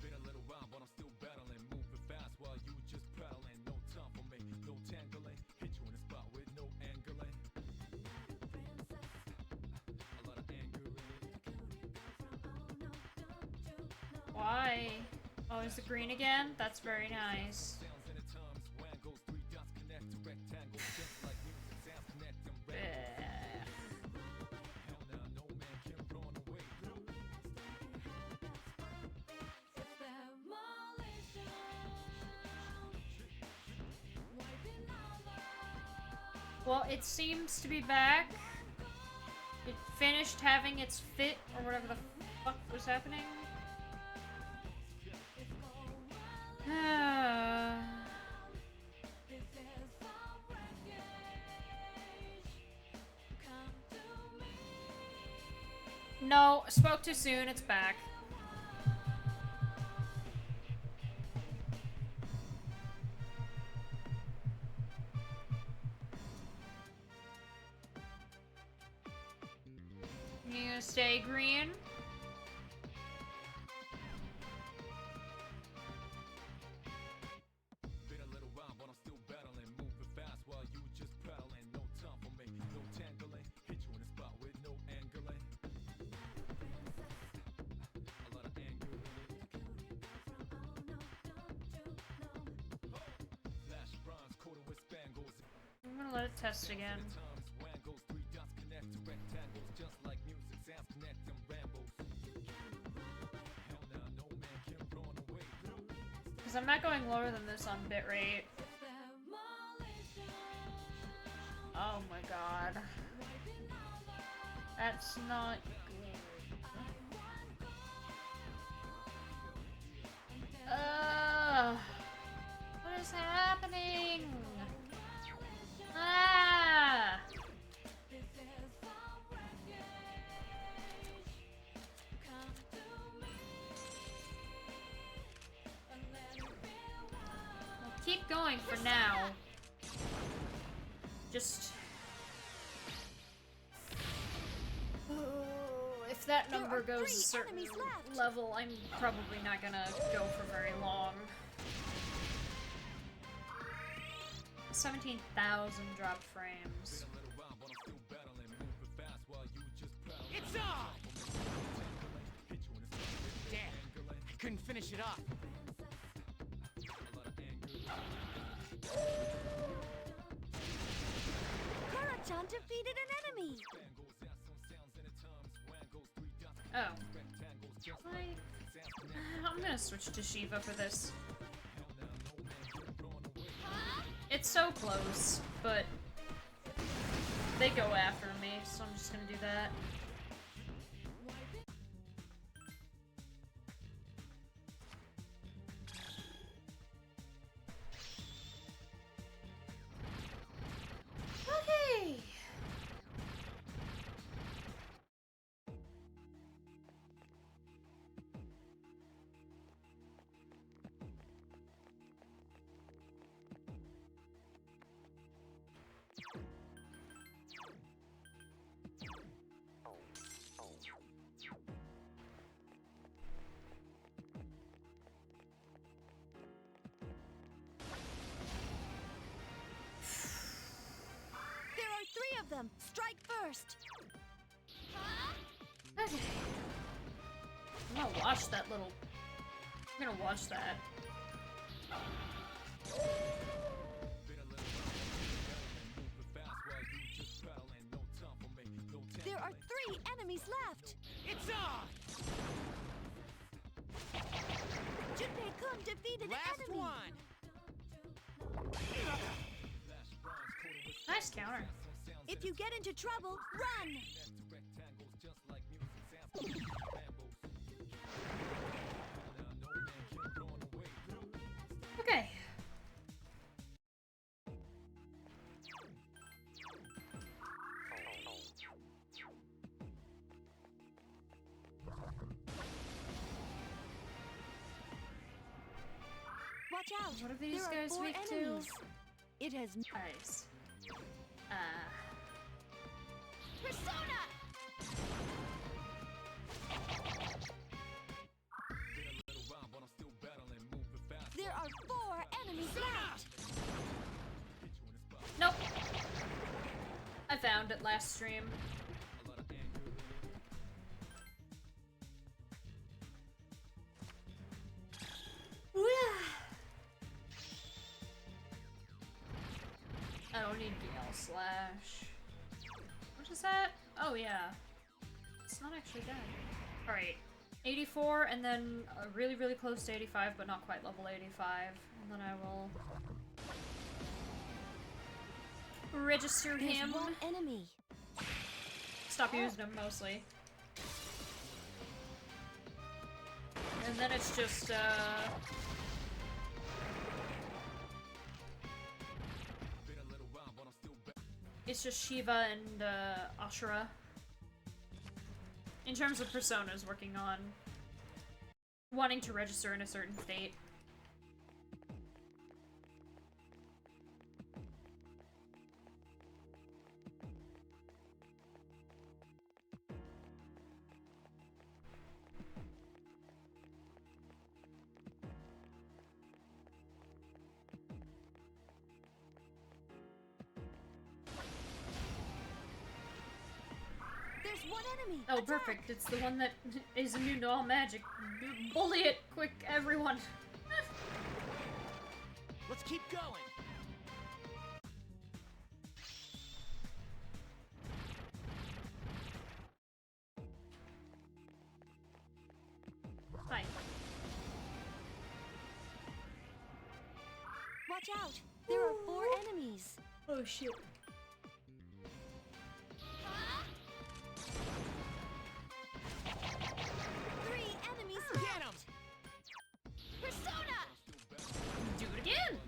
Been a little while, but I'm still battling. Moving fast while you just pedaling. No time for me, no tangling. Hit you in the spot with no angling. A lot of anger in it. Why? Oh, is the green again? That's very nice. Sounds in the times. Wangles, three dots connect to rectangles. Just like music sounds connect them Bleh. Hell now, no man can run away. Well, it seems to be back. It finished having its fit, or whatever the fuck was happening. No, spoke too soon, it's back. You gonna stay green? Been a little while, but I'm still battling. Moving fast while you just pedaling. No time for me, no tangling. Hit you in the spot with no angling. A lot of anger in it. Flash bronze coated with spangles. I'm gonna let it test again. Times wangles, three dots connect to rectangles. Just like music sounds connect them rambles. Hell now, no man can run away. Because I'm not going lower than this on bitrate. Oh my god. That's not good. What is happening? Ah! Well, keep going for now. Just... if that There number are goes a 3 certain enemies left. level, I'm probably not gonna go for very long. 17,000 drop frames. Been a little while, but I'm still battling. Moving fast while you just pedaling. It's off! Hit you in the spot with no Damn, angling. I couldn't finish it off. A lot of anger. Kara-chan defeated an enemy. Spangles out some sounds in the times. Wangles, three dots Oh. rectangles. Just Like, sounds connect. I'm gonna switch to Shiva for this. Hell now, no man can run away. It's so close, but they go after me, so I'm just gonna do that. Okay. There are 3 of them. Strike first. Okay. I'm gonna watch that little... I'm gonna watch that. Been a little while, but I'm still battling. Moving fast while you just pedaling. No time for me, no There are tangling. 3 enemies left. It's on! Junpei-kun defeated Last an enemy. one! Nice counter. If you get into trouble, run. Okay. Watch out. What are these there guys are 4 weak to? enemies. It has Nice. Persona. There are 4 enemies left. Nope. I found it last stream. I don't need Gale Slash. What is that? Oh yeah. It's not actually dead. Alright. 84 and then really, really close to 85, but not quite level 85. And then I will register There's him. 1 enemy. Stop using him mostly. And then it's just it's just Shiva and Ashura. In terms of personas, working on wanting to register in a certain state. There's 1 enemy. Oh, Attack. perfect. It's the one that is immune to all magic. Bully it, quick, everyone. Let's keep going! Fine. Watch out. There are 4 enemies. Oh shit. 3 enemies Get left. 'em! Persona. Do it again.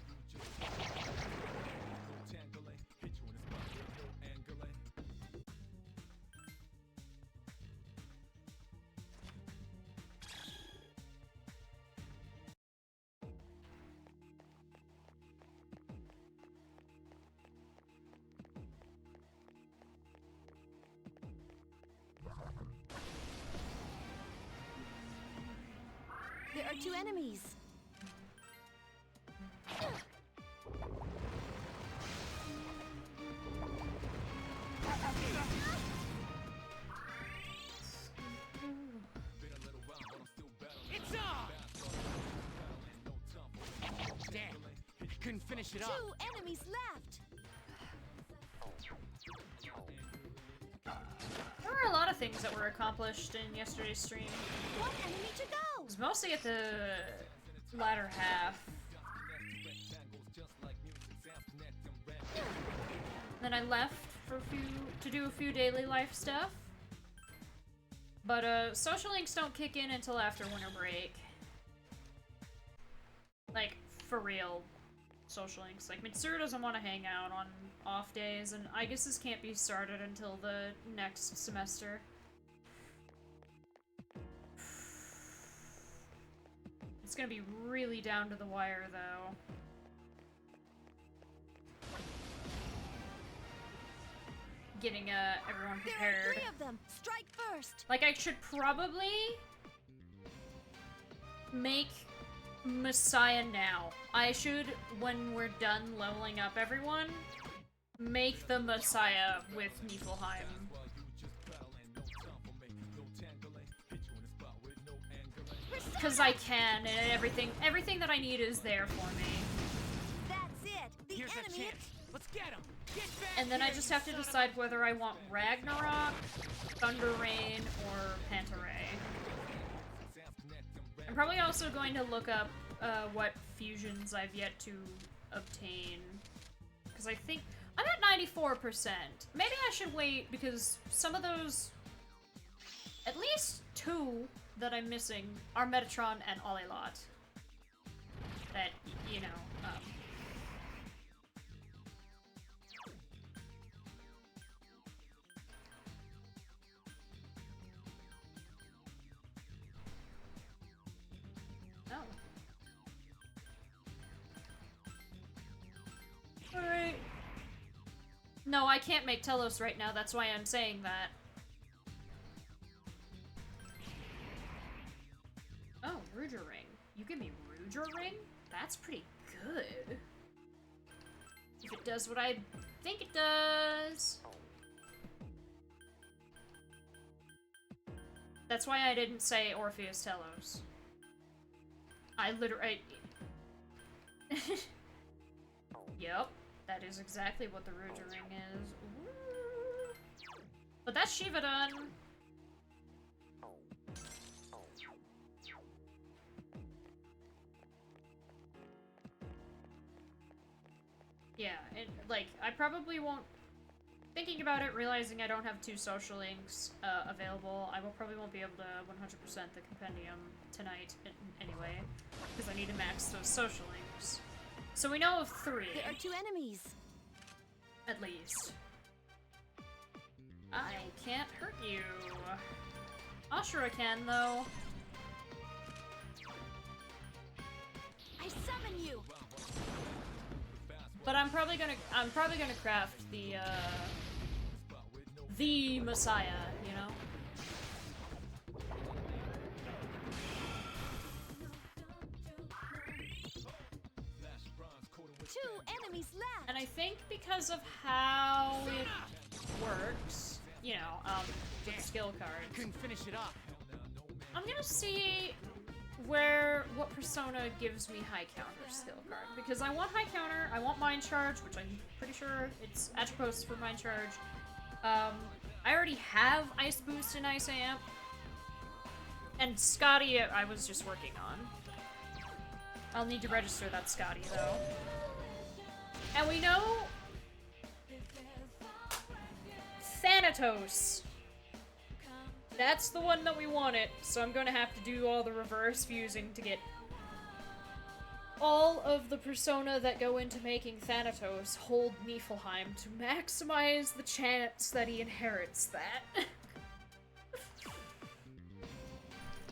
There are 2 enemies. It's on! Damn, I couldn't finish it 2 up. enemies left. There were a lot of things that were accomplished in yesterday's stream. 1 enemy to go. It was mostly at the latter half. Then I left for to do a few daily life stuff. But social links don't kick in until after winter break. Like, for real social links. Like, Mitsuru doesn't want to hang out on off days, and I guess this can't be started until the next semester. It's gonna be really down to the wire, though. Getting everyone There are prepared. 3 of them. Strike first. Like, I should probably make Messiah now. I should, when we're done leveling up everyone, make the Messiah with Niflheim. Because I can, and everything that I need is there for me. That's it. The Here's a enemy. chance. Let's get him! Get back And then I here, just you have to son of a- decide whether I want Ragnarok, Thunder Rain or Pantaray. I'm probably also going to look up what fusions I've yet to obtain. Because I think I'm at 94%. Maybe I should wait because some of those, at least 2 that I'm missing are Metatron and Olilot. That, you know, Oh. Alright. No, I can't make Telos right now, that's why I'm saying that. Oh, Ruger Ring. You give me Ruger Ring? That's pretty good. If it does what I think it does. That's why I didn't say Orpheus Telos. I literally... Yep, that is exactly what the Ruger Ring is. Ooh. But that's Shiva done. Yeah, like, I probably won't... Thinking about it, realizing I don't have 2 social links available, I probably won't be able to 100% the compendium tonight anyway, because I need to max those social links. So we know of 3. There are 2 enemies. At least. I can't hurt you. Ashura can, though. I summon you. But I'm probably gonna craft the Messiah, you know? Two enemies left. And I think because of how it works, you know, with skill cards, Couldn't finish it up. I'm gonna see what persona gives me high counter skill card. Because I want high counter, I want mind charge, which I'm pretty sure it's Atropos for mind charge. I already have ice boost and ice amp. And Scotty I was just working on. I'll need to register that Scotty though. And we know Thanatos. That's the one that we wanted, so I'm gonna have to do all the reverse fusing to get all of the persona that go into making Thanatos hold Niflheim to maximize the chance that he inherits that.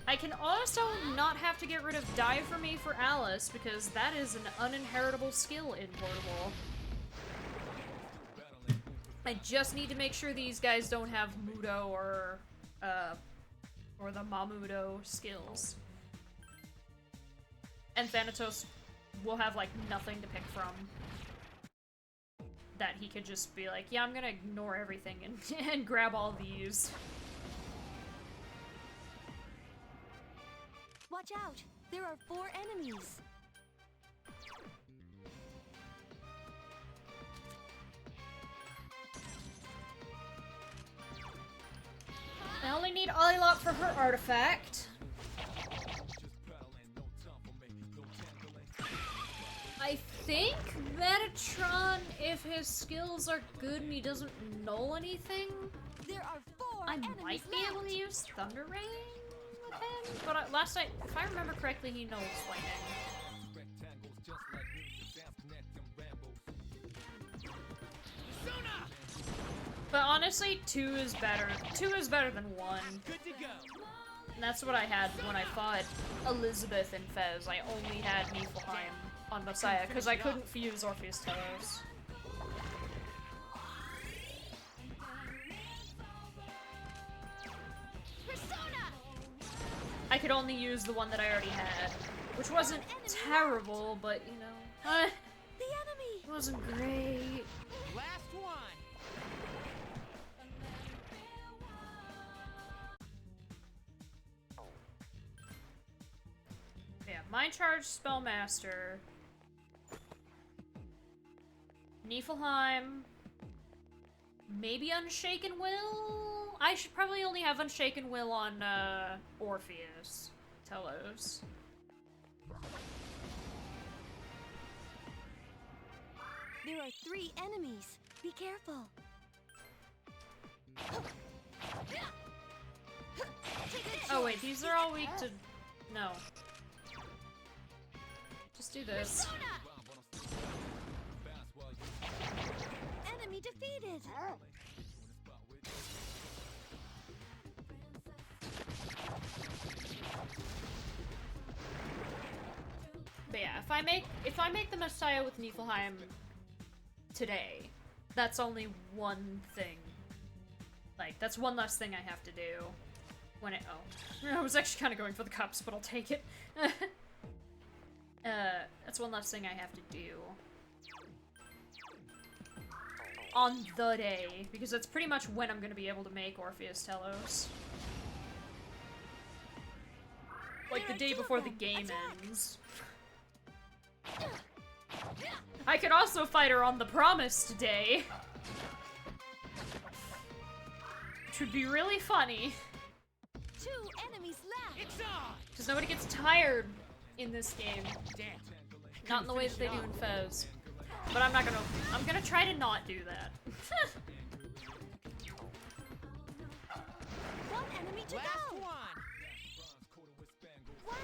I can also not have to get rid of Die For Me for Alice, because that is an uninheritable skill in Portable. I just need to make sure these guys don't have Mudo or the Mamudo skills. And Thanatos will have, like, nothing to pick from. That he could just be like, yeah, I'm gonna ignore everything and grab all these. Watch out! There are 4 enemies. I only need Olilot for her artifact. I think Metatron, if his skills are good and he doesn't null anything, There are 4 I enemies might be able to left. use Thunder Rain with him. But last night, if I remember correctly, he nulls lightning. Rectangles just like music, sounds connect them Rambo. But honestly, 2 is better. 2 is better than 1. Good to go. And that's what I had when I fought Elizabeth and Fez. I only had Niflheim on Messiah, because I couldn't fuse Orpheus Telos. Persona! I could only use the one that I already had, which wasn't terrible, but, you know, The enemy! it wasn't great. Last one. Yeah, Mind Charge, Spellmaster, Niflheim, maybe Unshaken Will? I should probably only have Unshaken Will on, Orpheus. Telos. There are 3 enemies. Be careful. Oh wait, these are all weak to... No. Just do this. Enemy defeated. But yeah, if I make the Messiah with Niflheim today, that's only one thing. Like, that's one less thing I have to do. When it- oh. I was actually kind of going for the cups, but I'll take it. That's one less thing I have to do. On the day, because that's pretty much when I'm gonna be able to make Orpheus Telos. Like the day before the game ends. I could also fight her on the promised day. Which would be really funny. 2 enemies left. It's on! Because nobody gets tired in this game. Damn. Not in the way that they do in Fez. But I'm gonna try to not do that. 1 enemy to Last go. one! Wow,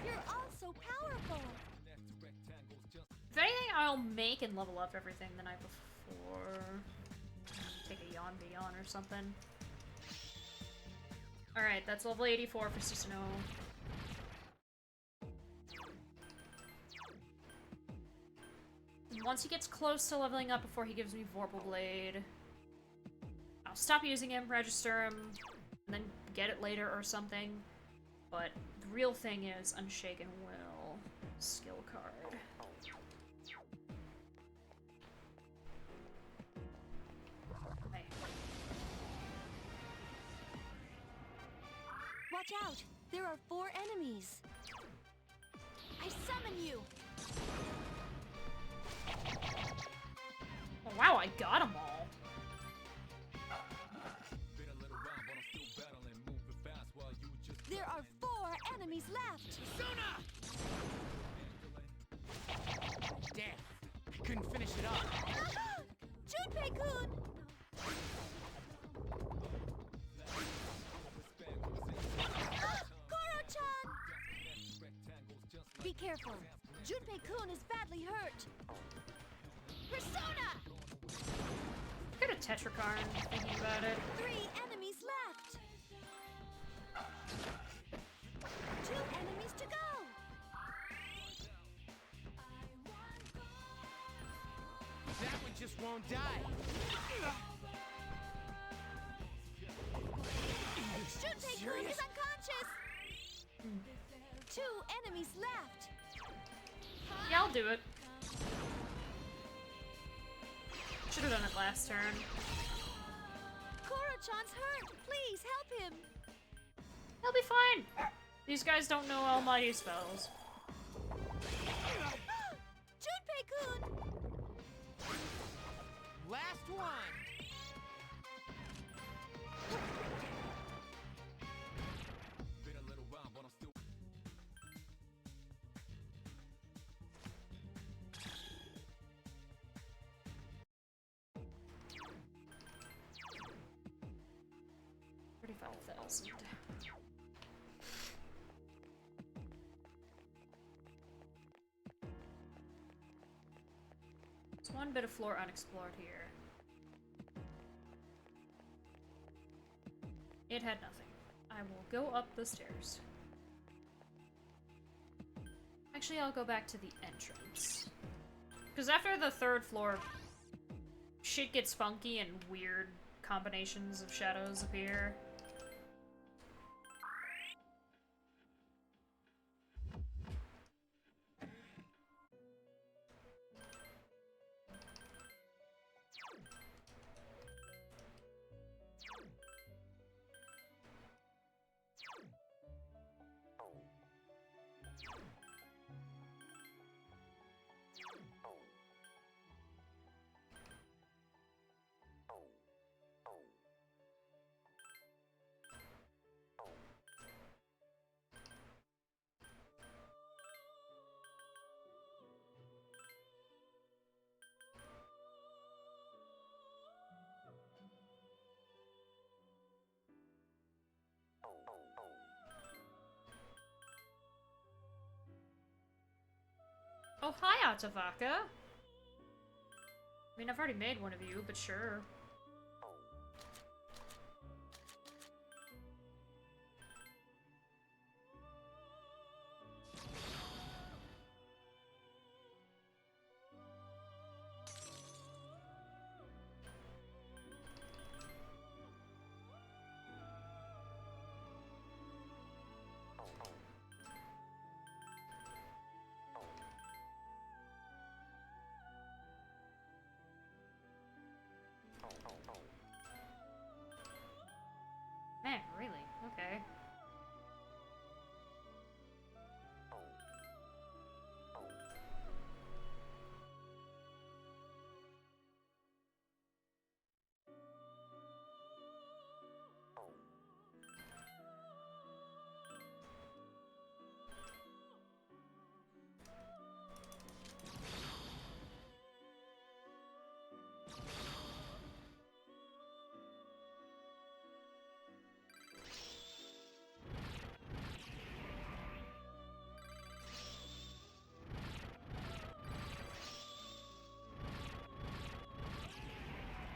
you're all so powerful. If anything, I'll make and level up everything the night before. Take a yawn beyond or something. Alright, that's level 84 for Susanoo. And once he gets close to leveling up before he gives me Vorpal Blade, I'll stop using him, register him, and then get it later or something. But the real thing is Unshaken Will skill card. Hey. Watch out! There are 4 enemies. I summon you. Oh, wow, I got them all. There are 4 enemies left. Sona! Damn. I couldn't finish it up. Junpei-kun! Koro-chan! Be careful. Junpei-kun is badly hurt. Persona! Got a Tetrakarn, thinking about it. 3 enemies left. 2 enemies to go. That one just won't die. Junpei-kun is unconscious. 2 enemies left. Yeah, I'll do it. Should have done it last turn. Koro-chan's hurt. Please help him. He'll be fine. These guys don't know almighty spells. Junpei-kun! Last one! There's one bit of floor unexplored here. It had nothing. I will go up the stairs. Actually, I'll go back to the entrance. Because after the 3rd floor, shit gets funky and weird combinations of shadows appear. Oh, hi, Atavaka. I mean, I've already made one of you, but sure. Man, really? Okay.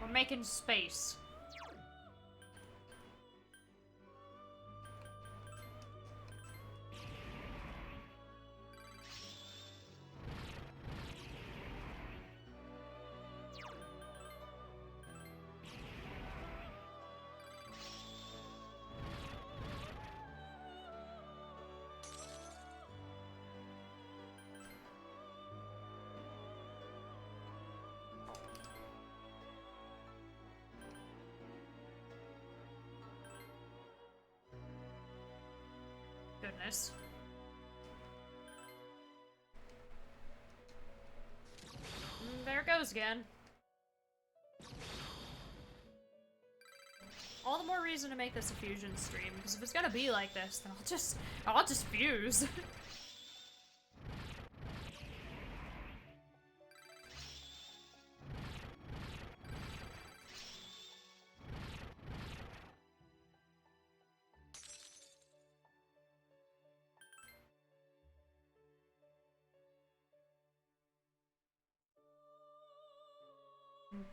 We're making space. Goodness. There it goes again. All the more reason to make this a fusion stream, because if it's gonna be like this, then I'll just fuse.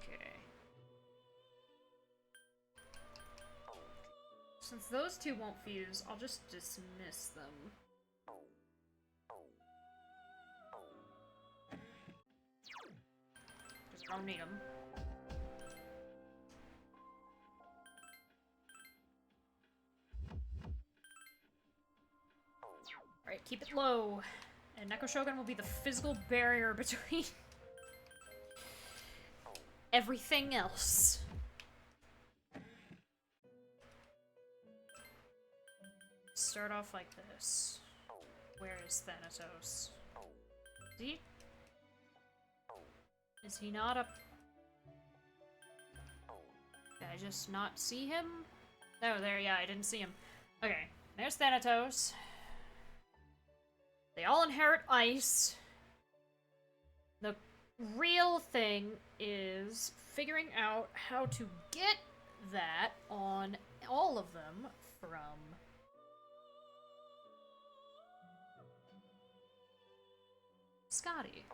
Okay. Since those two won't fuse, I'll just dismiss them. Just don't need them. Alright, keep it low. And Neko Shogun will be the physical barrier between everything else. Start off like this. Where is Thanatos? Is he not up? Did I just not see him? Oh, there, yeah, I didn't see him. Okay, there's Thanatos. They all inherit ice. The real thing is figuring out how to get that on all of them from Scotty.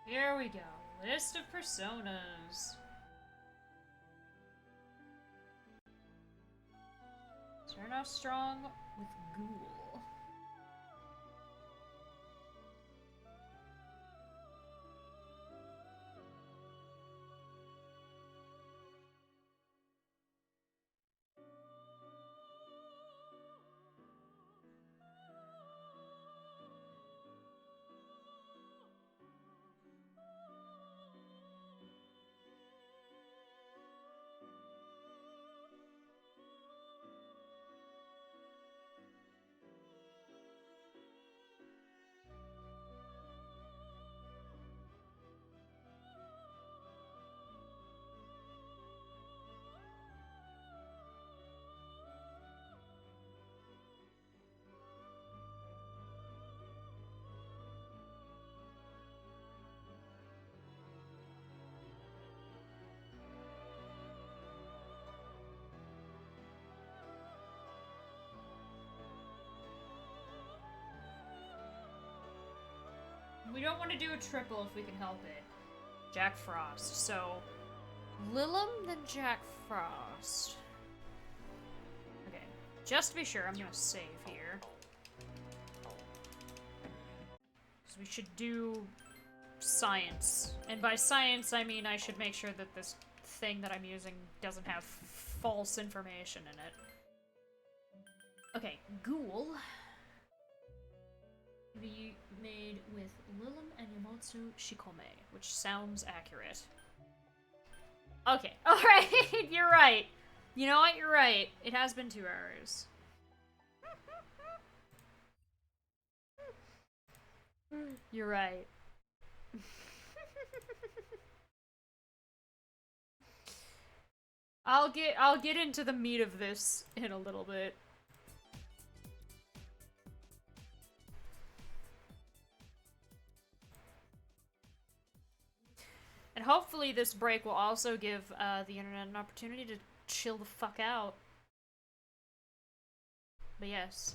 Here we go. List of personas. Start off strong with Ghoul. don't want to do a triple if we can help it. Jack Frost. So, Lilum, then Jack Frost. Okay, just to be sure, I'm gonna save here. So we should do science. And by science, I mean I should make sure that this thing that I'm using doesn't have false information in it. Okay, Ghoul. Be made with Lilum and Yamotsu Shikome, which sounds accurate. Okay, alright, you're right. You know what, you're right. It has been 2 hours. You're right. I'll get into the meat of this in a little bit. And hopefully this break will also give the internet an opportunity to chill the fuck out. But yes.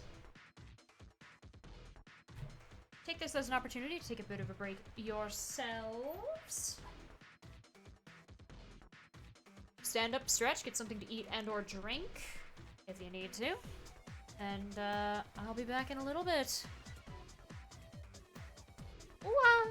Take this as an opportunity to take a bit of a break yourselves. Stand up, stretch, get something to eat and or drink if you need to. And I'll be back in a little bit. Ooh-ah.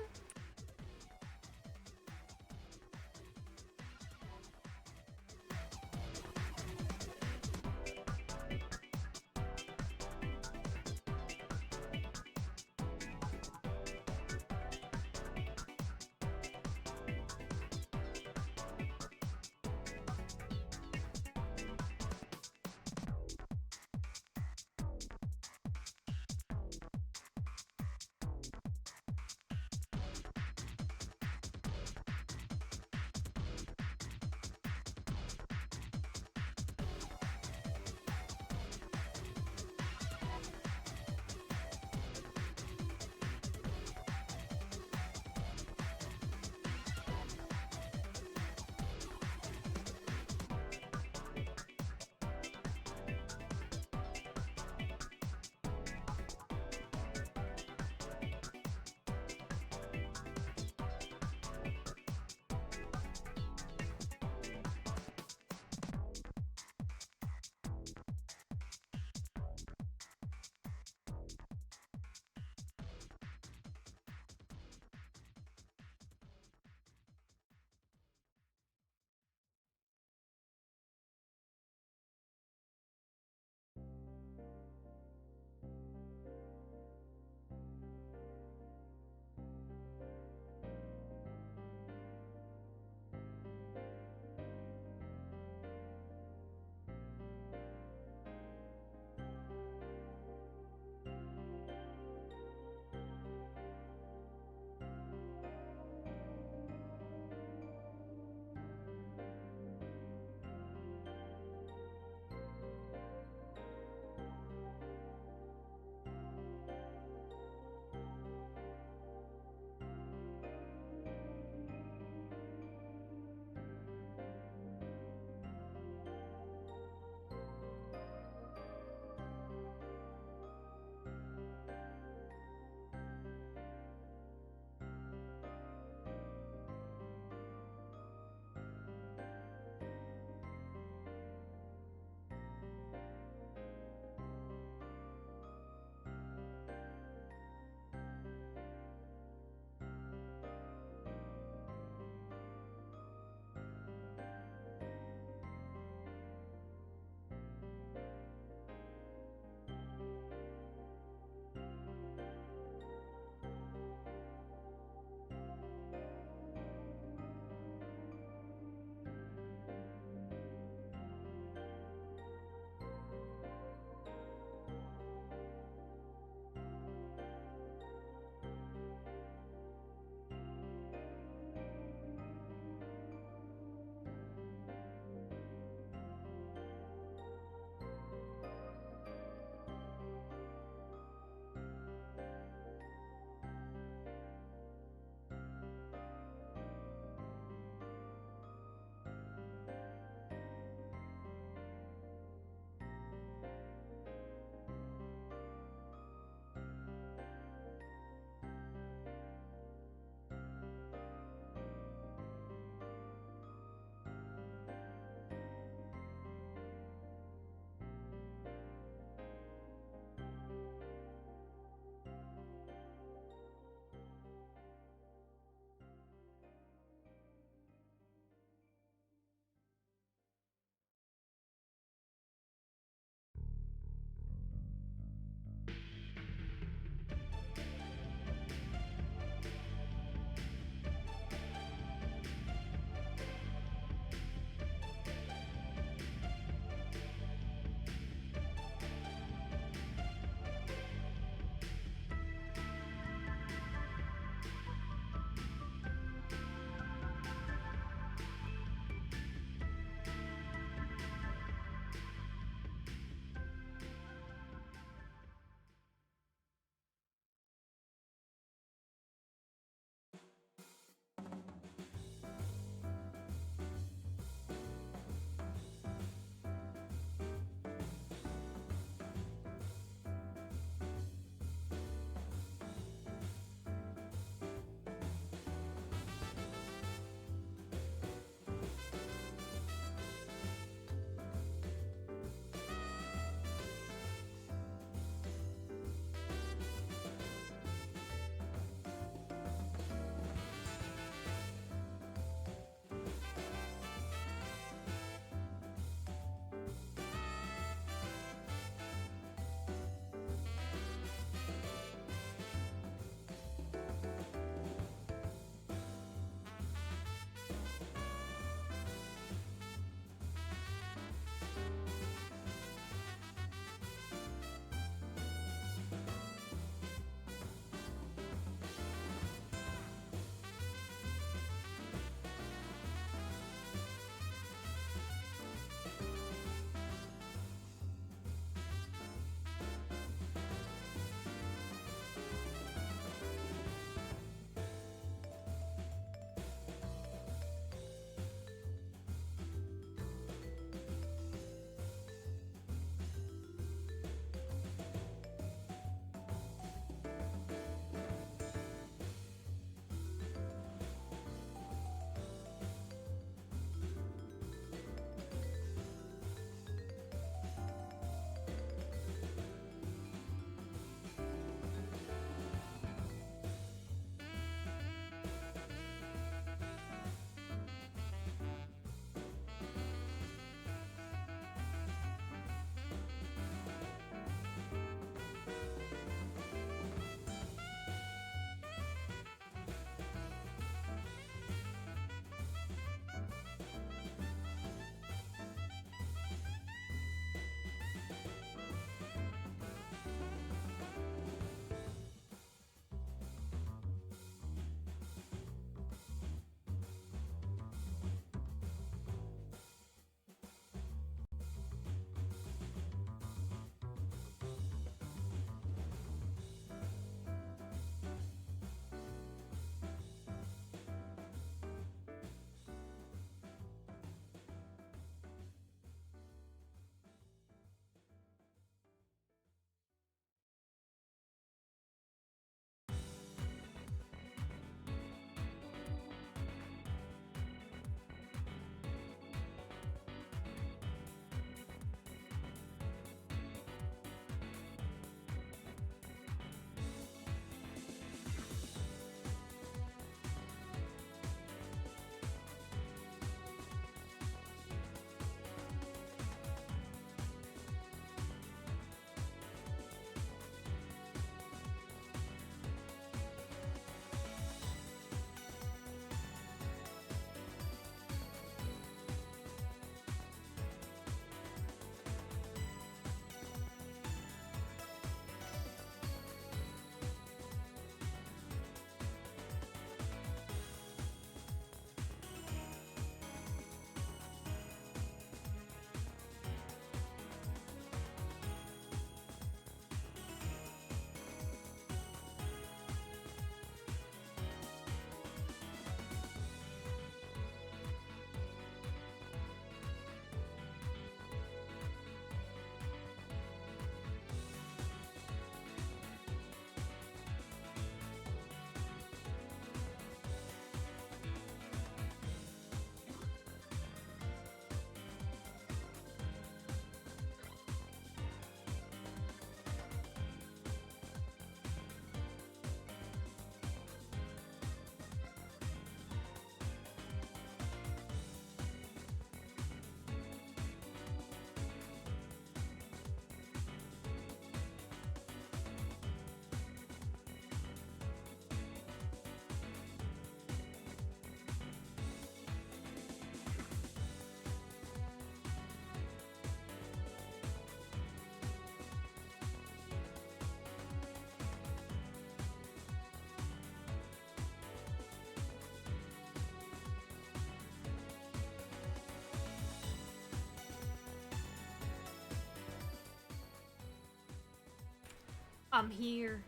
I'm here.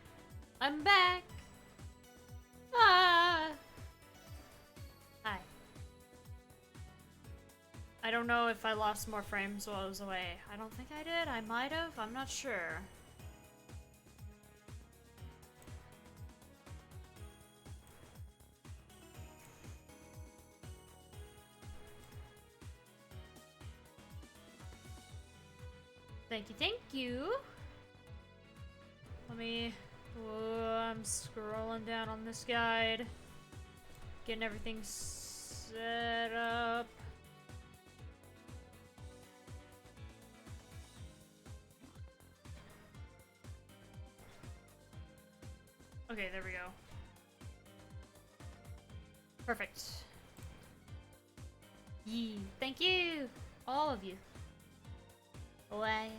I'm back. Ah. Hi. I don't know if I lost more frames while I was away. I don't think I did. I might have. I'm not sure. Thank you, thank you. Let me... Oh, I'm scrolling down on this guide. Getting everything set up. Okay, there we go. Perfect. Yee. Thank you! All of you. Why?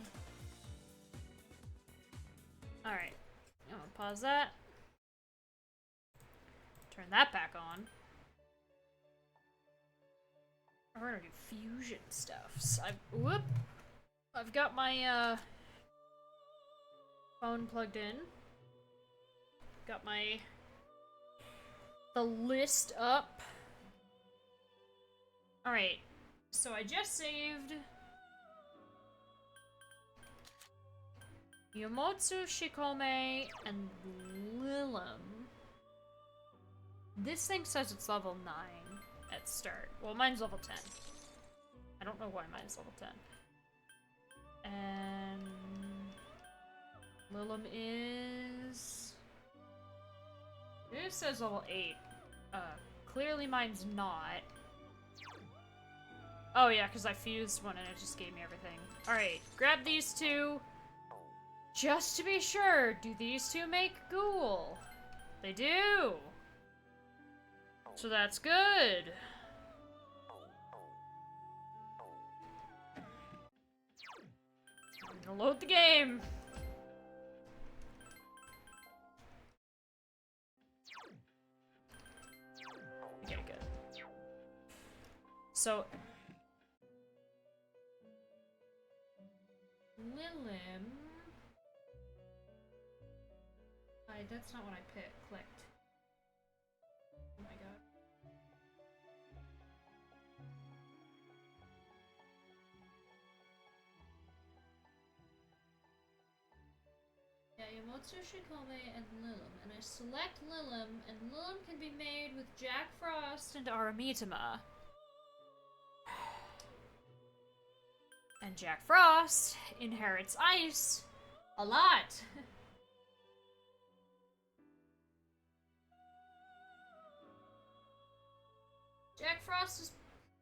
Alright. I'm gonna pause that. Turn that back on. We're gonna do fusion stuffs. I've got my phone plugged in. Got the list up. Alright. So I just saved Yomotsu, Shikome, and Lilum. This thing says it's level 9 at start. Well, mine's level 10. I don't know why mine's level 10. And Lilum is... It says level 8. Clearly mine's not. Oh yeah, because I fused one and it just gave me everything. Alright, grab these two. Just to be sure, do these two make ghoul? They do! So that's good! I'm gonna load the game! Okay, good. So... Lilim... That's not what I clicked. Oh my god. Yeah, Yomotsu, Shikome, and Lilum. And I select Lilum, and Lilum can be made with Jack Frost and Aramitama. And Jack Frost inherits ice a lot. Jack Frost is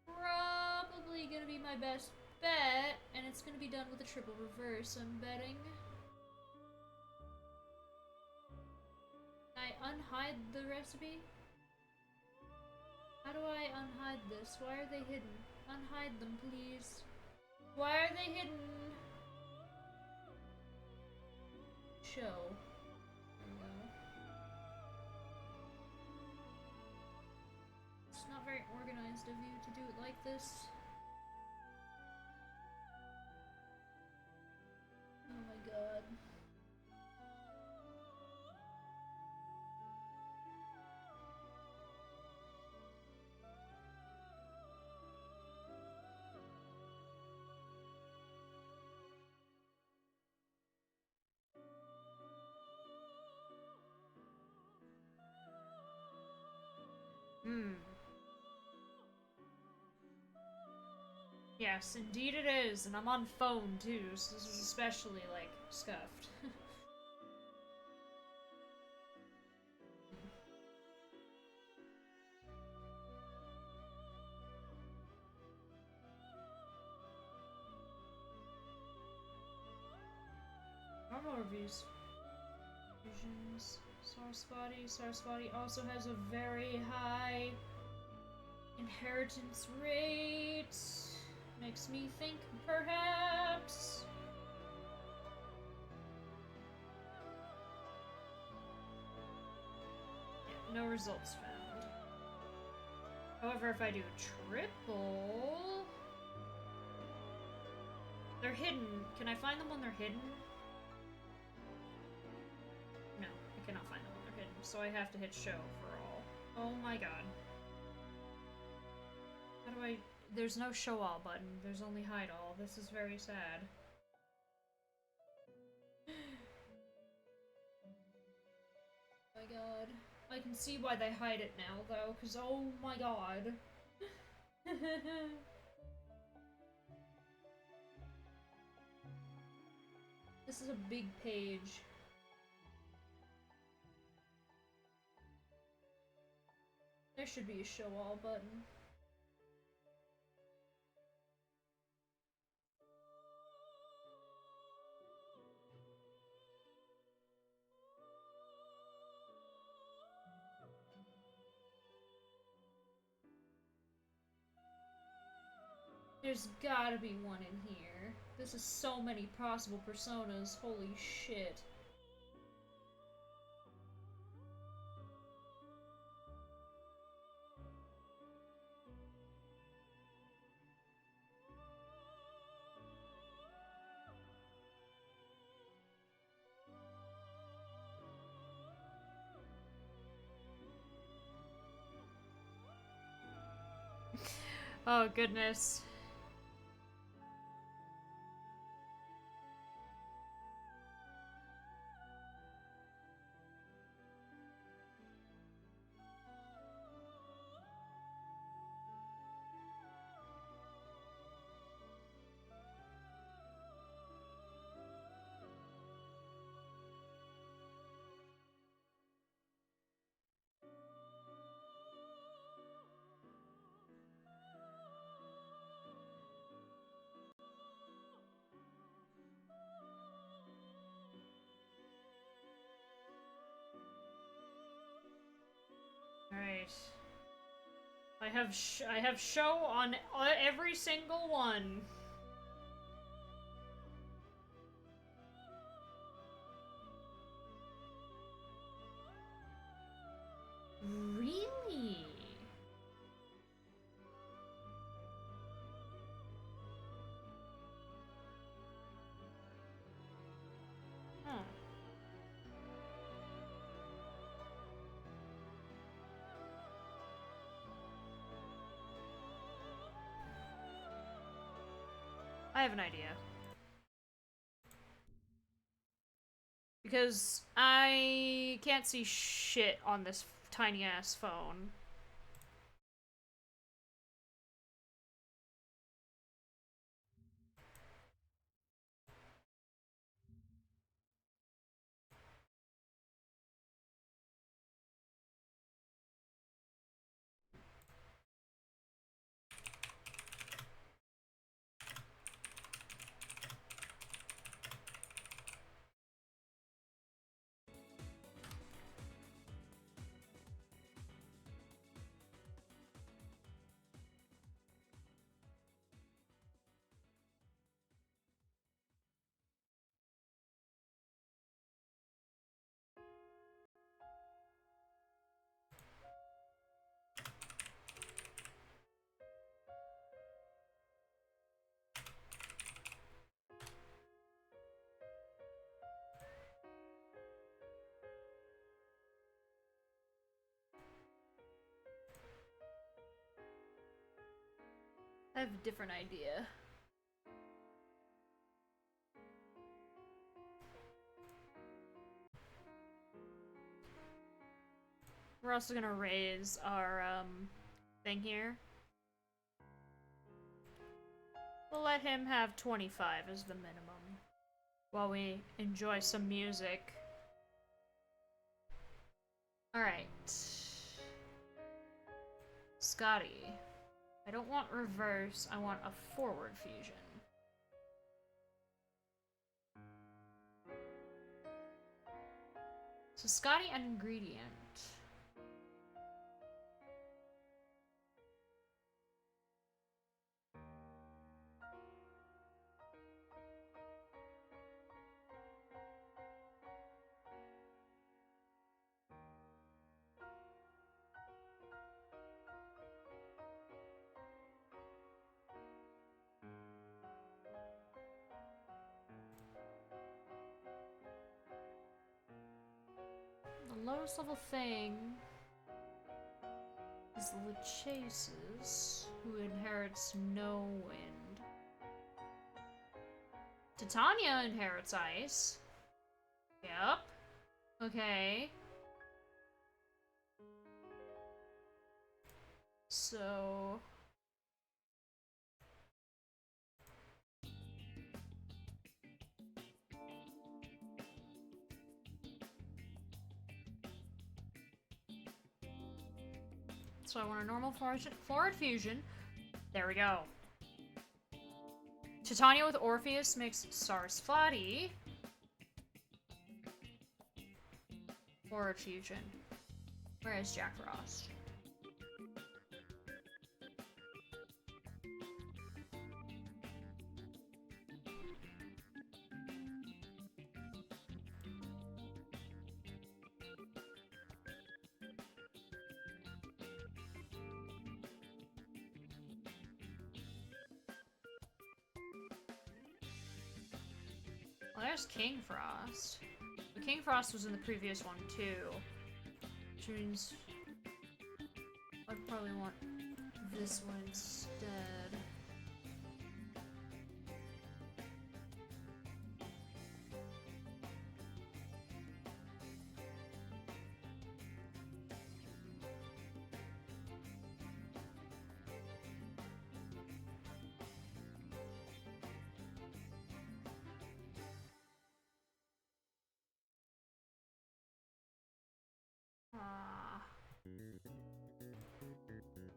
probably gonna be my best bet, and it's gonna be done with a triple reverse, I'm betting. Can I unhide the recipe? How do I unhide this? Why are they hidden? Unhide them, please. Why are they hidden? Show. There we go. It's not very organized of you to do it like this. Oh my god. Yes, indeed it is, and I'm on phone too, so this is especially, like, scuffed. Normal reviews. Fusions. Saraswati also has a very high inheritance rate. Makes me think, perhaps. Yeah, no results found. However, if I do triple... They're hidden. Can I find them when they're hidden? so I have to hit show for all. Oh my god. How do I... There's no show all button, there's only hide all. This is very sad. Oh my god. I can see why they hide it now, though, because oh my god. This is a big page. There should be a show all button. There's gotta be one in here. This is so many possible personas, holy shit. Oh goodness. Alright. I have show on every single one. Really? Huh. I have an idea. Because I can't see shit on this tiny ass phone. I have a different idea. We're also gonna raise our, thing here. We'll let him have 25 as the minimum. While we enjoy some music. Alright. Scotty. I don't want reverse, I want a forward fusion. So Scotty and ingredient. lowest level thing is Lachesis, who inherits no wind. Titania inherits ice. Yep. Okay. So... So I want a normal florid fusion. There we go. Titania with Orpheus makes Sarasvati. Florid fusion. Where is Jack Frost? Well, there's King Frost. But King Frost was in the previous one too. Which means I'd probably want this one instead.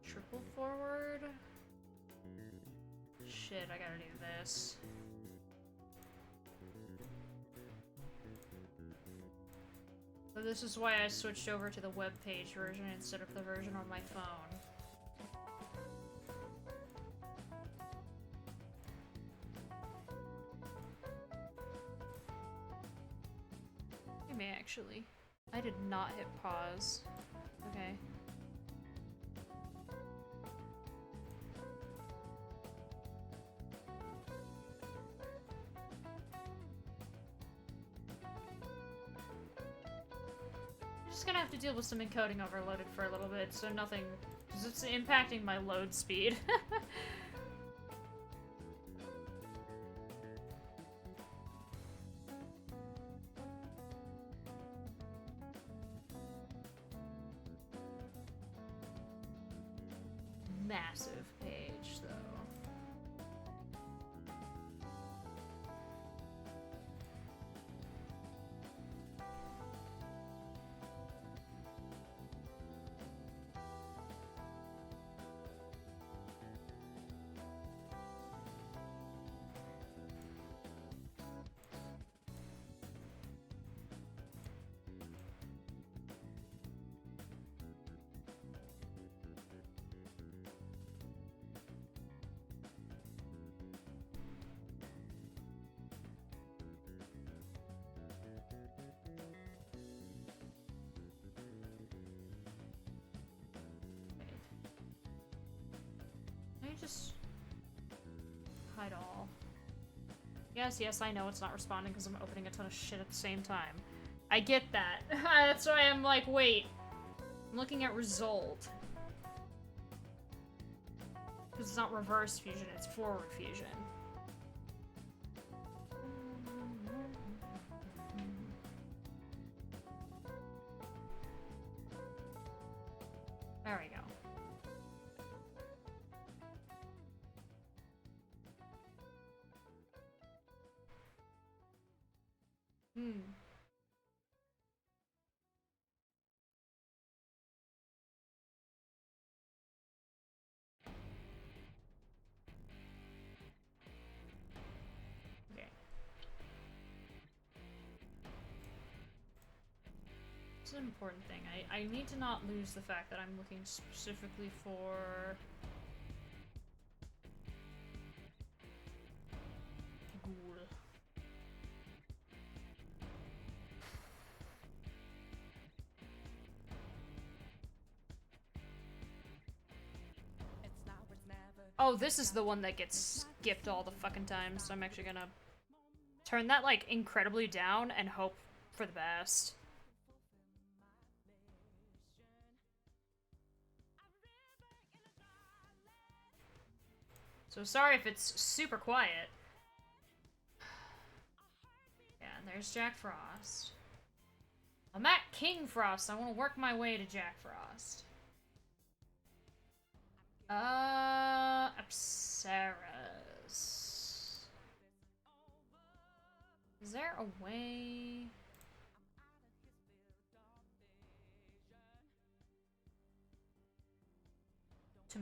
Triple forward? Shit, I gotta do this. So this is why I switched over to the web page version instead of the version on my phone. I may actually. I did not hit pause. Okay. Just gonna have to deal with some encoding overloaded for a little bit, so nothing, because it's impacting my load speed. Massive page, though. Just hide all. Yes, I know it's not responding because I'm opening a ton of shit at the same time. I get that. That's why I'm like, wait. I'm looking at result. Because it's not reverse fusion, it's forward fusion. There we go. Okay. It's an important thing. I need to not lose the fact that I'm looking specifically for ghoul. Oh, this is the one that gets skipped all the fucking time, so I'm actually gonna turn that, like, incredibly down and hope for the best. So sorry if it's super quiet. Yeah, and there's Jack Frost. I'm at King Frost. I want to work my way to Jack Frost. Apsaras. Is there a way? To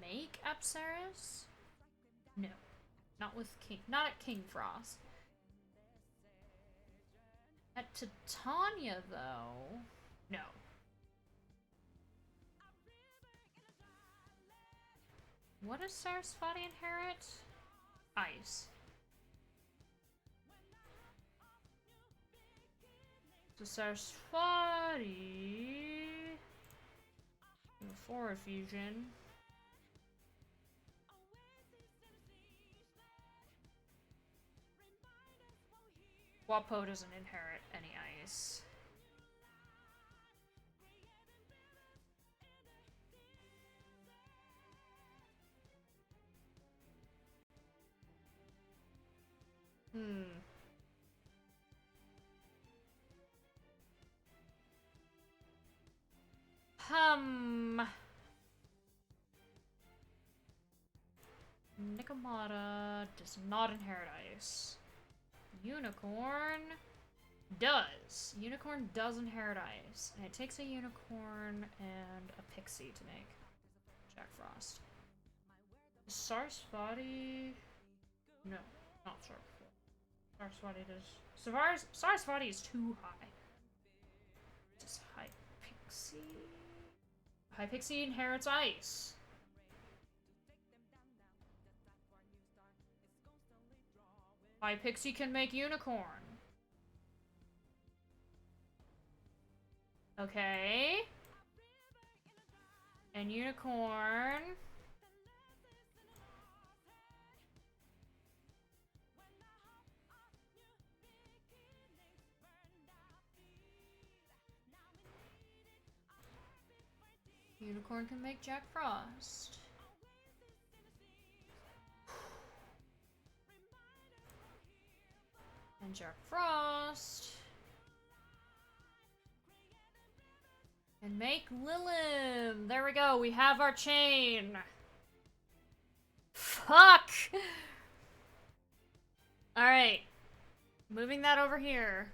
make Apsaras? No. Not with King. Not at King Frost. At Titania, though. No. What does Sarasvati inherit? Ice. So Sarasvati... Before fusion. Wapo doesn't inherit any ice. Nikomata does not inherit ice. Unicorn does. Unicorn does inherit ice. And it takes a unicorn and a pixie to make Jack Frost. Sarasvati... No, not Sarasvati. Sarasvati does... Sarasvati is too high. Just High Pixie... High Pixie inherits ice. High Pixie can make unicorn. Okay. And unicorn. Unicorn can make Jack Frost. And Jack Frost. And make Lilim. There we go. We have our chain. Fuck! Alright. Moving that over here.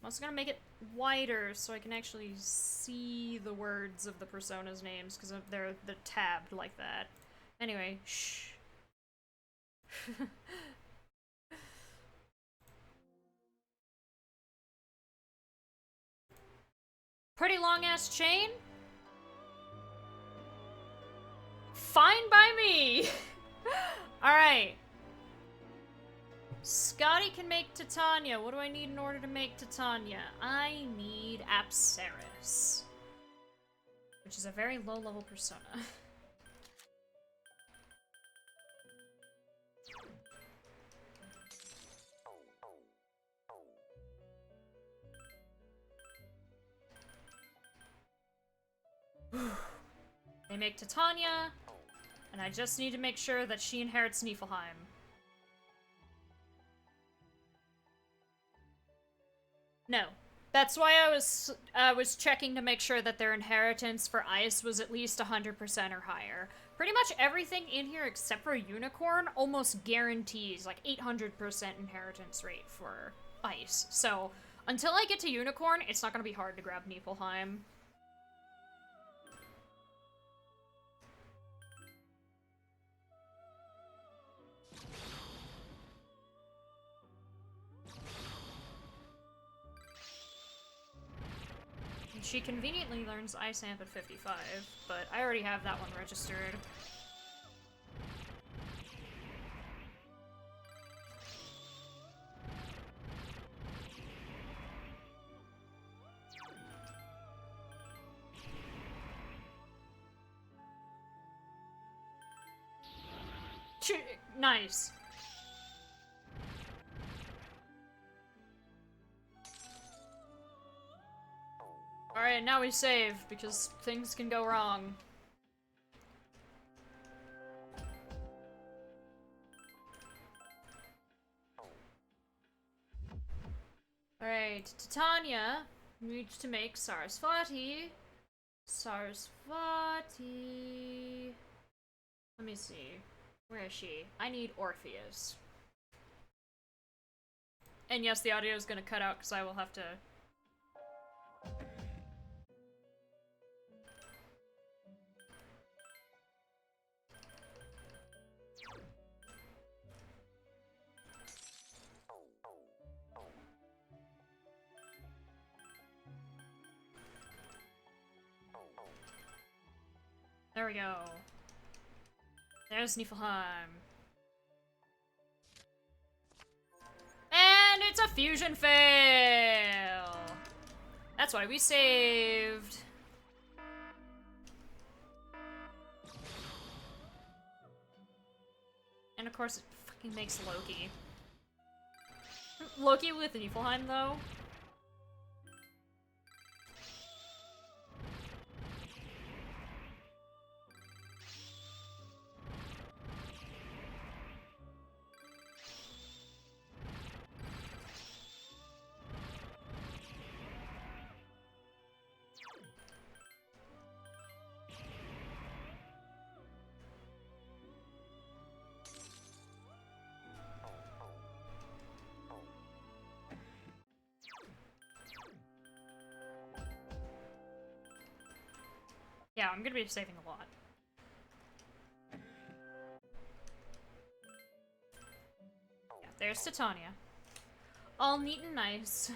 I'm also gonna make it wider so I can actually see the words of the personas' names because they're tabbed like that. Anyway, shh. Pretty long-ass chain? Fine by me! Alright. Scotty can make Titania. What do I need in order to make Titania? I need Apsaras. Which is a very low-level persona. They make Titania, and I just need to make sure that she inherits Niflheim. No. That's why I was checking to make sure that their inheritance for ice was at least 100% or higher. Pretty much everything in here except for Unicorn almost guarantees like 800% inheritance rate for ice. So until I get to Unicorn, it's not gonna be hard to grab Niflheim. She conveniently learns Ice Amp at 55, but I already have that one registered. Nice. Alright, now we save, because things can go wrong. Alright, Titania needs to make Sarasvati. Sarasvati. Let me see. Where is she? I need Orpheus. And yes, the audio is gonna cut out because I will have to. There we go. There's Niflheim. And it's a fusion fail! That's why we saved. And of course it fucking makes Loki. Loki with Niflheim though? Yeah, I'm gonna be saving a lot. Yeah, there's Titania. All neat and nice.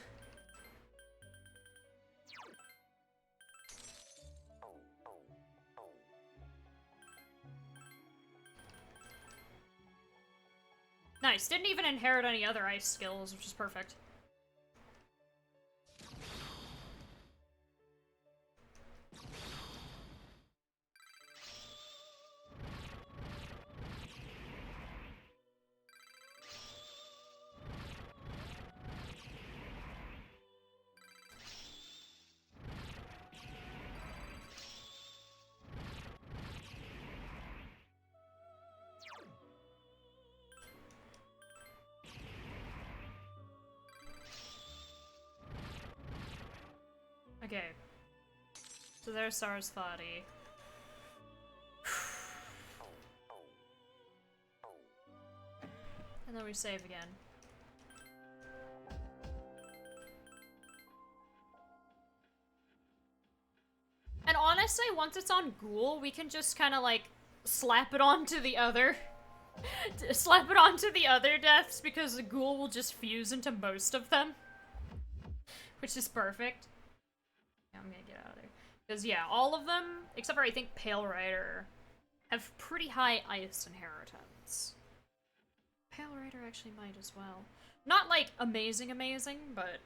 Nice, didn't even inherit any other ice skills, which is perfect. Okay. So there's Sarasvati. And then we save again. And honestly, once it's on Ghoul, we can just kind of like slap it onto the other. Slap it onto the other deaths because the Ghoul will just fuse into most of them. Which is perfect. I'm gonna get out of there. Because, yeah, all of them, except for I think Pale Rider, have pretty high ice inheritance. Pale Rider actually might as well. Not, like, amazing, but,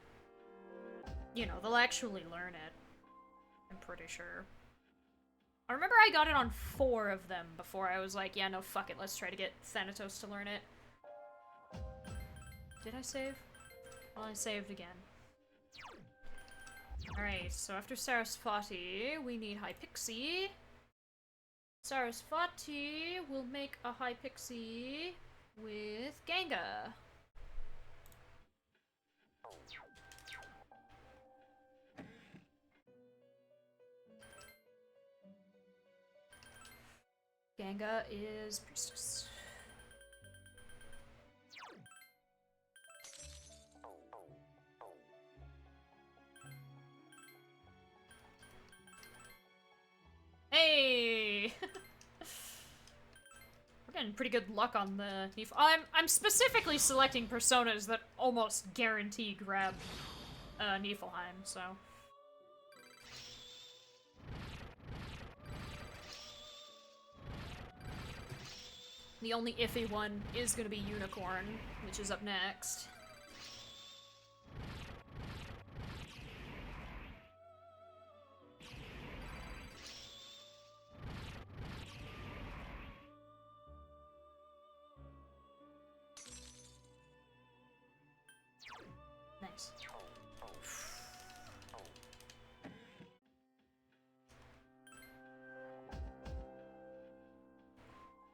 you know, they'll actually learn it. I'm pretty sure. I remember I got it on 4 of them before I was like, yeah, no, fuck it, let's try to get Thanatos to learn it. Did I save? Well, I saved again. Alright, so after Sarasvati, we need Hypixie. Sarasvati will make a Hypixie with Ganga. Ganga is Priestess. Hey! We're getting pretty good luck on the I'm specifically selecting personas that almost guarantee grab Niflheim, so. The only iffy one is gonna be Unicorn, which is up next. Nice.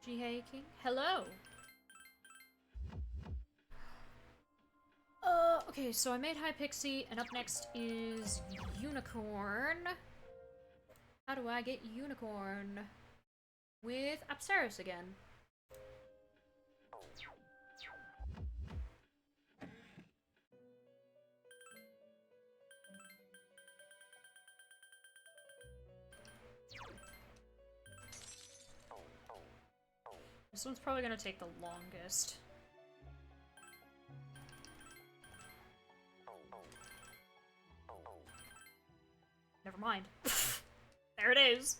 Jihei King, hello. Okay, so I made High Pixie, and up next is Unicorn. How do I get Unicorn? With Upstairs again. This one's probably gonna take the longest. Never mind. There it is.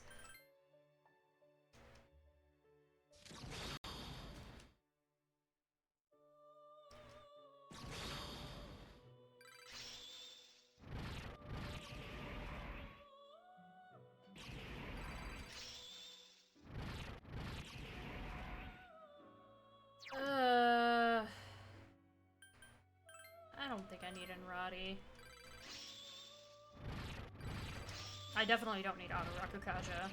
I don't think I need Enrati. I definitely don't need Auto Rakukaja.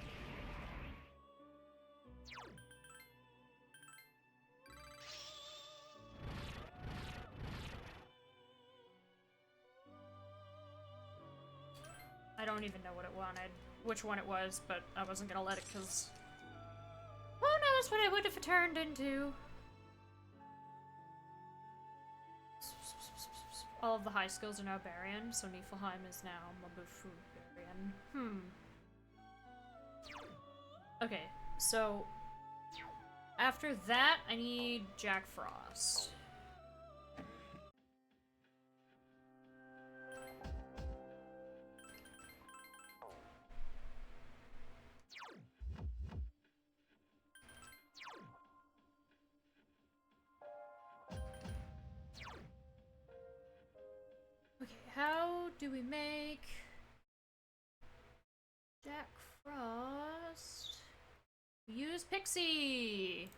I don't even know what it wanted, which one it was, but I wasn't gonna let it because who knows what it would have turned into. All of the high skills are now Barian, so Niflheim is now Mabufu Barian. Okay, so after that, I need Jack Frost. Okay, how do we make Jack Frost? Use Pixie!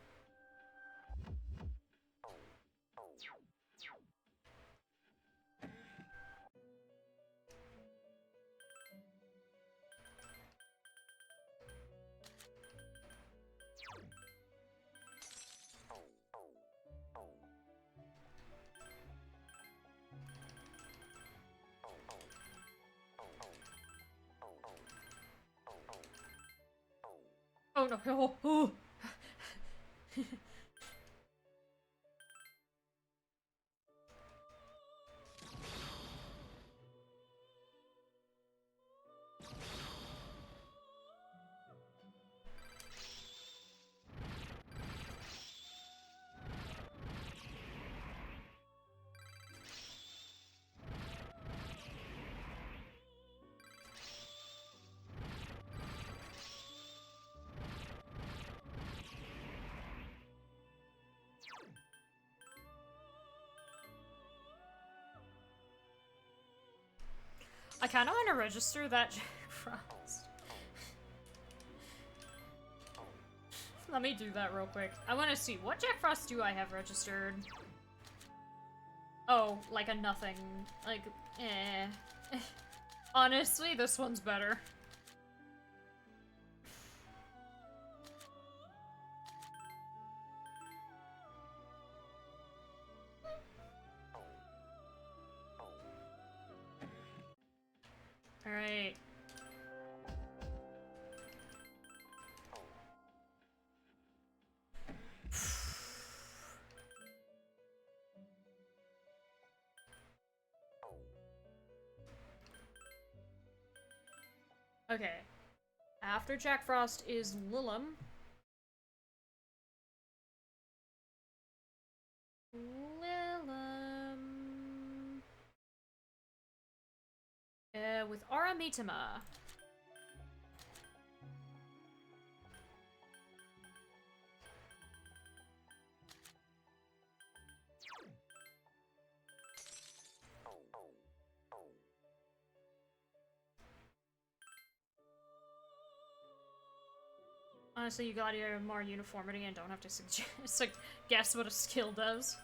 Oh no, oh. I kind of want to register that Jack Frost. Let me do that real quick. I want to see, what Jack Frost do I have registered? Oh, like a nothing. Like, eh. Honestly, this one's better. Alright. Okay. After Jack Frost is Lilum. With Aramitama. Honestly, you got more uniformity and don't have to suggest, like, guess what a skill does.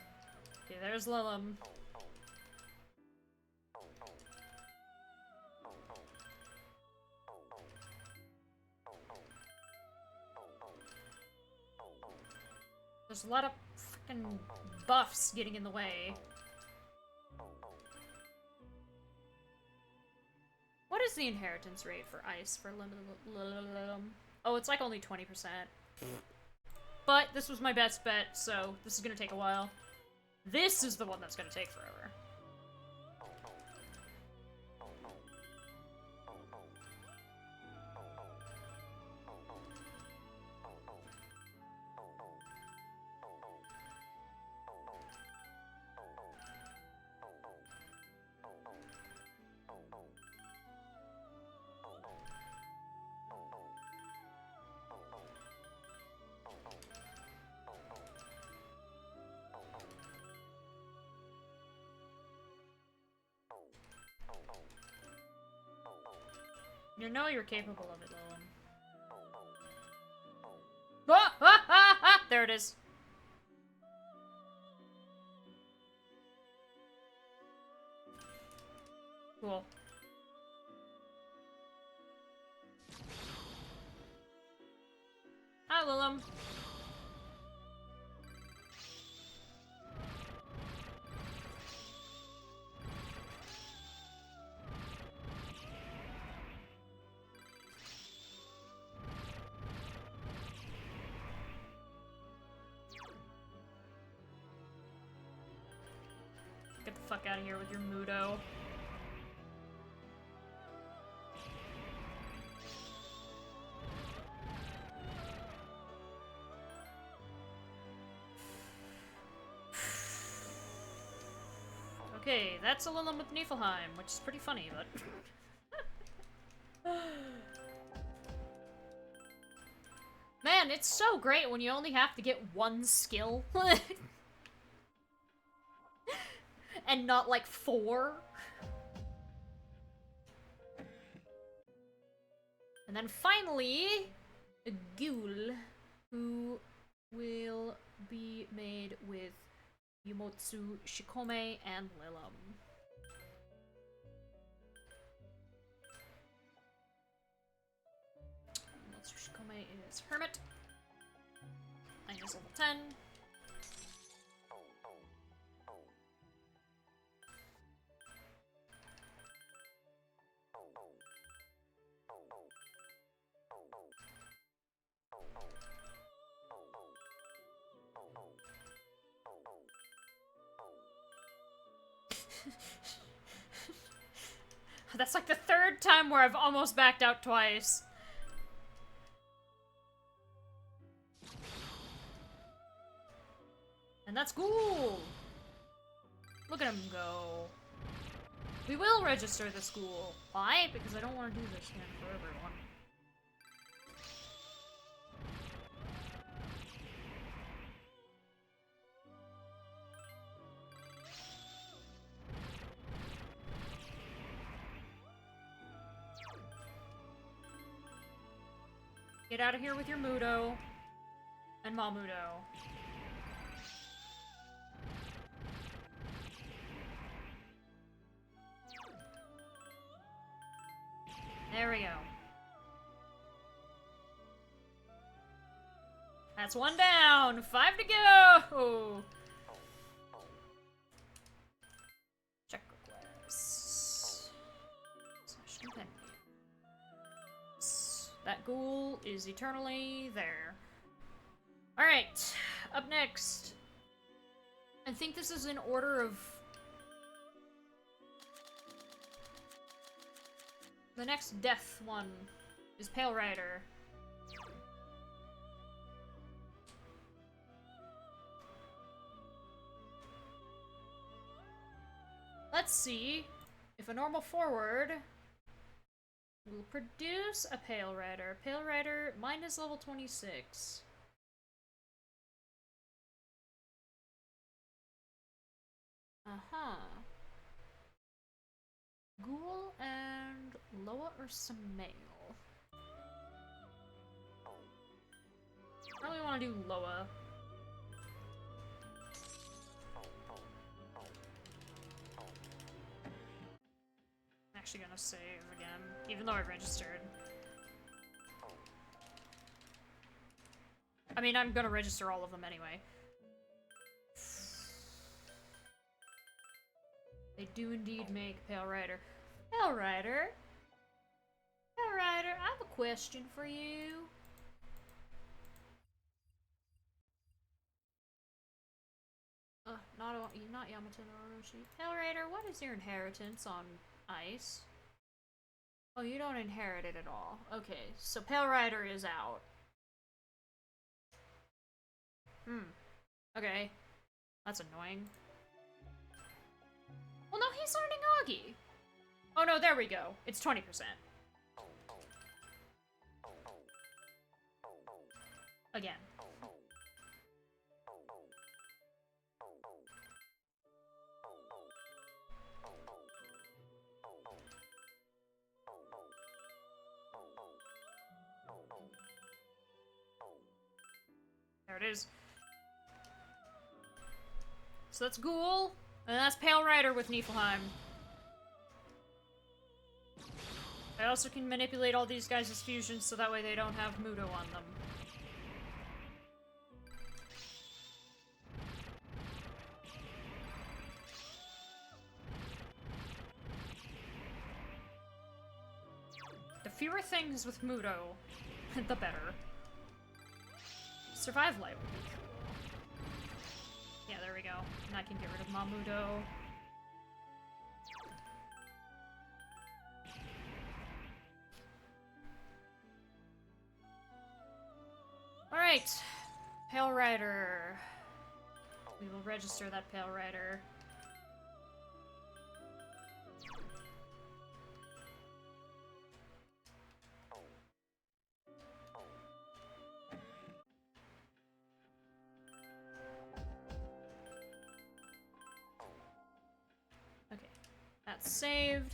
Okay, there's Lilum. There's a lot of freaking buffs getting in the way. is the inheritance rate for ice for Oh, it's like only 20%. But this was my best bet, so this is gonna take a while. This is the one that's gonna take forever. You know you're capable of it, Lilum. Ah, ah, ah, ah! There it is. Cool. Hi, Lilum. Get the fuck out of here with your Mudo. Okay, that's a Lilum with Niflheim, which is pretty funny, but... Man, it's so great when you only have to get one skill. And not like 4. And then finally, a ghoul who will be made with Yumotsu, Shikome, and Lilum. Yumotsu Shikome is Hermit. Minus level 10. That's like the 3rd time where I've almost backed out twice. And that's cool. Look at him go. We will register the school. Why? Because I don't want to do this again for everyone. Get out of here with your Mudo. And Mamudo. There we go. That's 1 down! 5 to go! Check requests. Slash companion. That ghoul is eternally there. Alright, up next. I think this is in order of... The next death one is Pale Rider. Let's see if a normal forward will produce a Pale Rider. Pale Rider minus level 26. Uh-huh. Ghoul and Loa or Samael? Probably want to do Loa. I'm actually gonna save again, even though I registered. I mean, I'm gonna register all of them anyway. They do indeed make Pale Rider. Pale Rider Pale Rider, I have a question for you. Not Yamato no Orochi. Pale Rider, what is your inheritance on ice? Oh, you don't inherit it at all. Okay, so Pale Rider is out. Okay. That's annoying. Well, no, he's learning Augie. Oh no, there we go. It's 20%. Again. There it is. So that's Ghoul, and that's Pale Rider with Niflheim. I also can manipulate all these guys' fusions so that way they don't have Mudo on them. The fewer things with Mudo, the better. Survive Light would be cool. Yeah, there we go. And I can get rid of Mamudo. Alright. Pale Rider. We will register that Pale Rider. Okay. That's saved.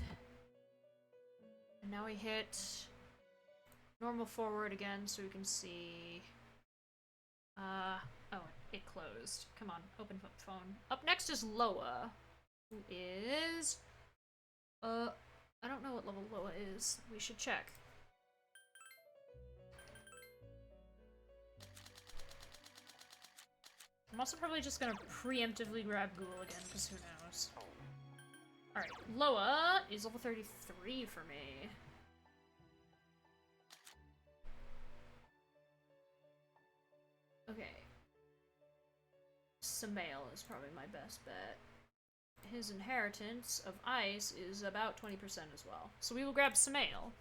And now we hit normal forward again so we can see. Oh, it closed. Come on, open phone. Up next is Loa, who is, I don't know what level Loa is. We should check. I'm also probably just gonna preemptively grab Ghoul again, because who knows. Alright, Loa is level 33 for me. Okay. Samael is probably my best bet. His inheritance of ice is about 20% as well. So we will grab Samael.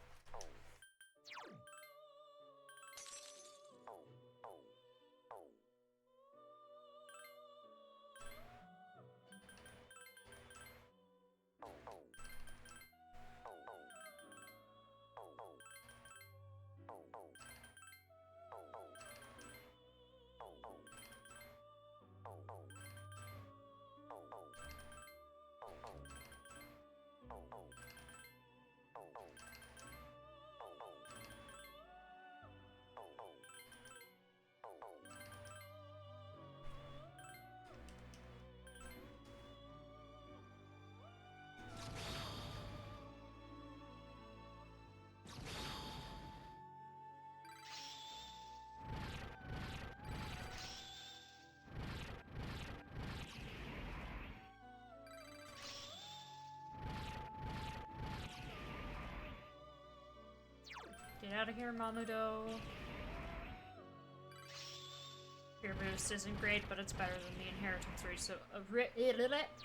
Get out of here, Mamudo. Fear boost isn't great, but it's better than the inheritance rate. So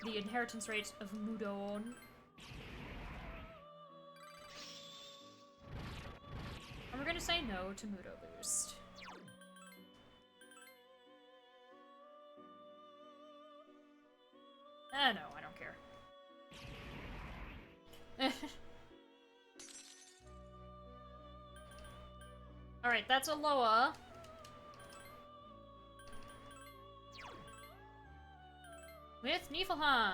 the inheritance rate of Mudon. And we're gonna say no to Mudo boost. No, I don't care. Alright, that's a Loa. With Niflheim.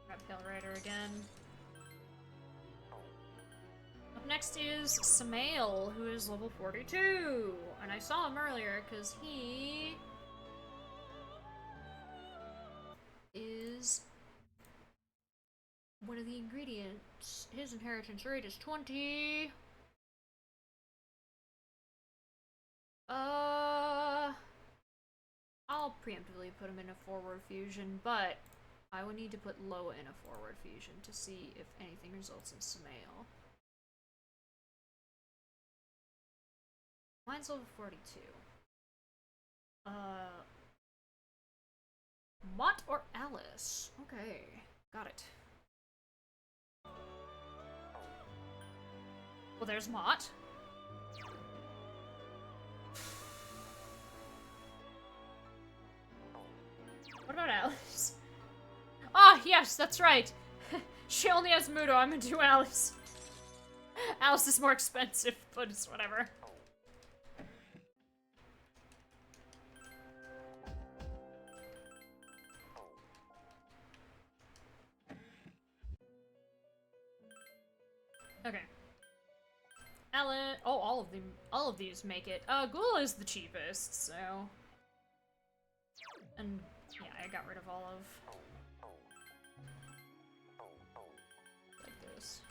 Grab Pale Rider again. Up next is Samael, who is level 42. And I saw him earlier because he is one of the ingredients. His inheritance rate is 20. I'll preemptively put him in a forward fusion, but I would need to put Loa in a forward fusion to see if anything results in Samael. Mine's level 42. Mott or Alice? Okay, got it. Well, there's Mott. What about Alice? Ah, yes, that's right. She only has Mudo. I'm gonna do Alice. Alice is more expensive, but it's whatever. Okay. Alice. Oh, all of these make it. Ghoul is the cheapest, so. And yeah, I got rid of all of. Like this.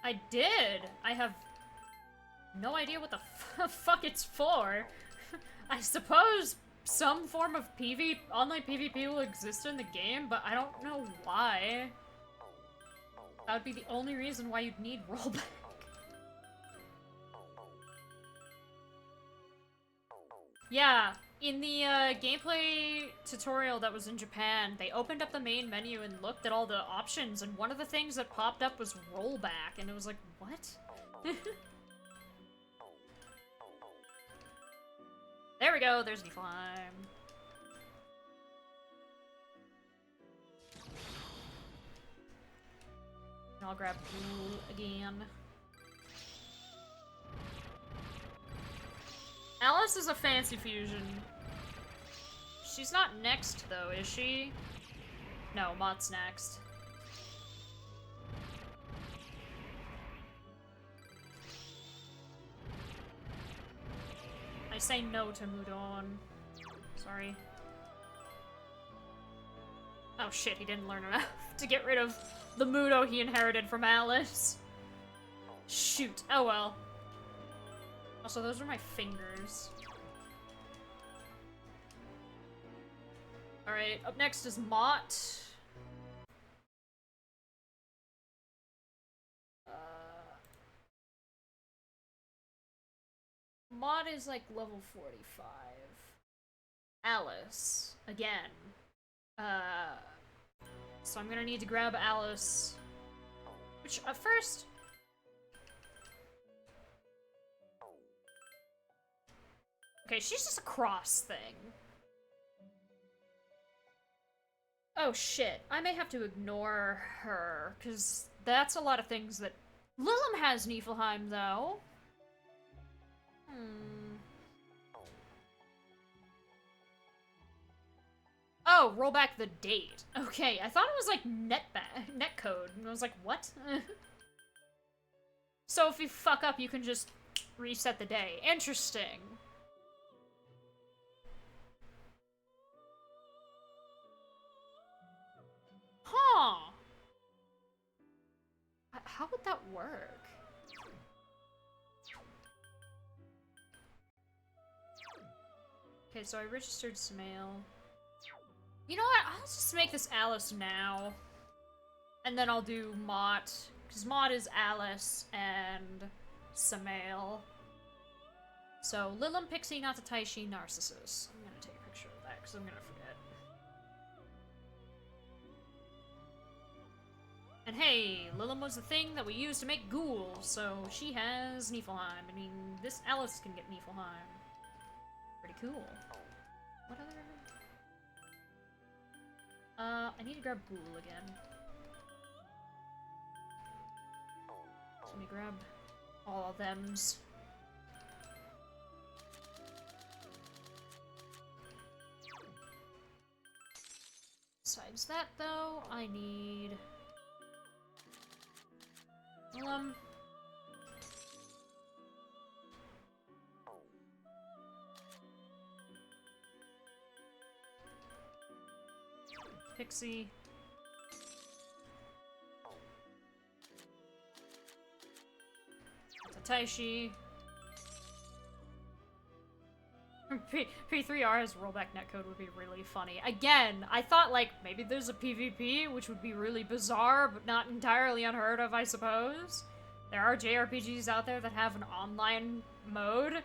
I did! I have no idea what the fuck it's for. I suppose some form of online PvP will exist in the game, but I don't know why. That would be the only reason why you'd need rollback. Yeah, in the gameplay tutorial that was in Japan, they opened up the main menu and looked at all the options, and one of the things that popped up was rollback, and it was like, what? There we go, there's Niflheim. And I'll grab Ghoul again. Alice is a fancy fusion. She's not next, though, is she? No, Mott's next. I say no to Mudon. Sorry. Oh shit, he didn't learn enough to get rid of the Mudo he inherited from Alice. Shoot. Oh well. Also, those are my fingers. Alright, up next is Mott. Mott is like level 45. Alice, again. So I'm gonna need to grab Alice. Which, at first... Okay, she's just a cross thing. Oh shit, I may have to ignore her, because that's a lot of things that... Lilim has Niflheim, though. Oh, roll back the date. Okay, I thought it was like netcode, and I was like, what? So if you fuck up, you can just reset the day. Interesting. Huh. How would that work? Okay, so I registered Samael. You know what? I'll just make this Alice now. And then I'll do Mott. Because Mott is Alice and Samael. So, Lilim, Pixie, Natataishi, Narcissus. I'm gonna take a picture of that because I'm gonna forget. And hey, Lilum was the thing that we used to make ghouls, so she has Niflheim. I mean, this Alice can get Niflheim. Pretty cool. What other... I need to grab Ghoul again. So let me grab all of thems. Besides that, though, I need... Pixie. Tataishi. P3R's rollback netcode would be really funny. Again, I thought, like, maybe there's a PvP, which would be really bizarre, but not entirely unheard of, I suppose. There are JRPGs out there that have an online mode.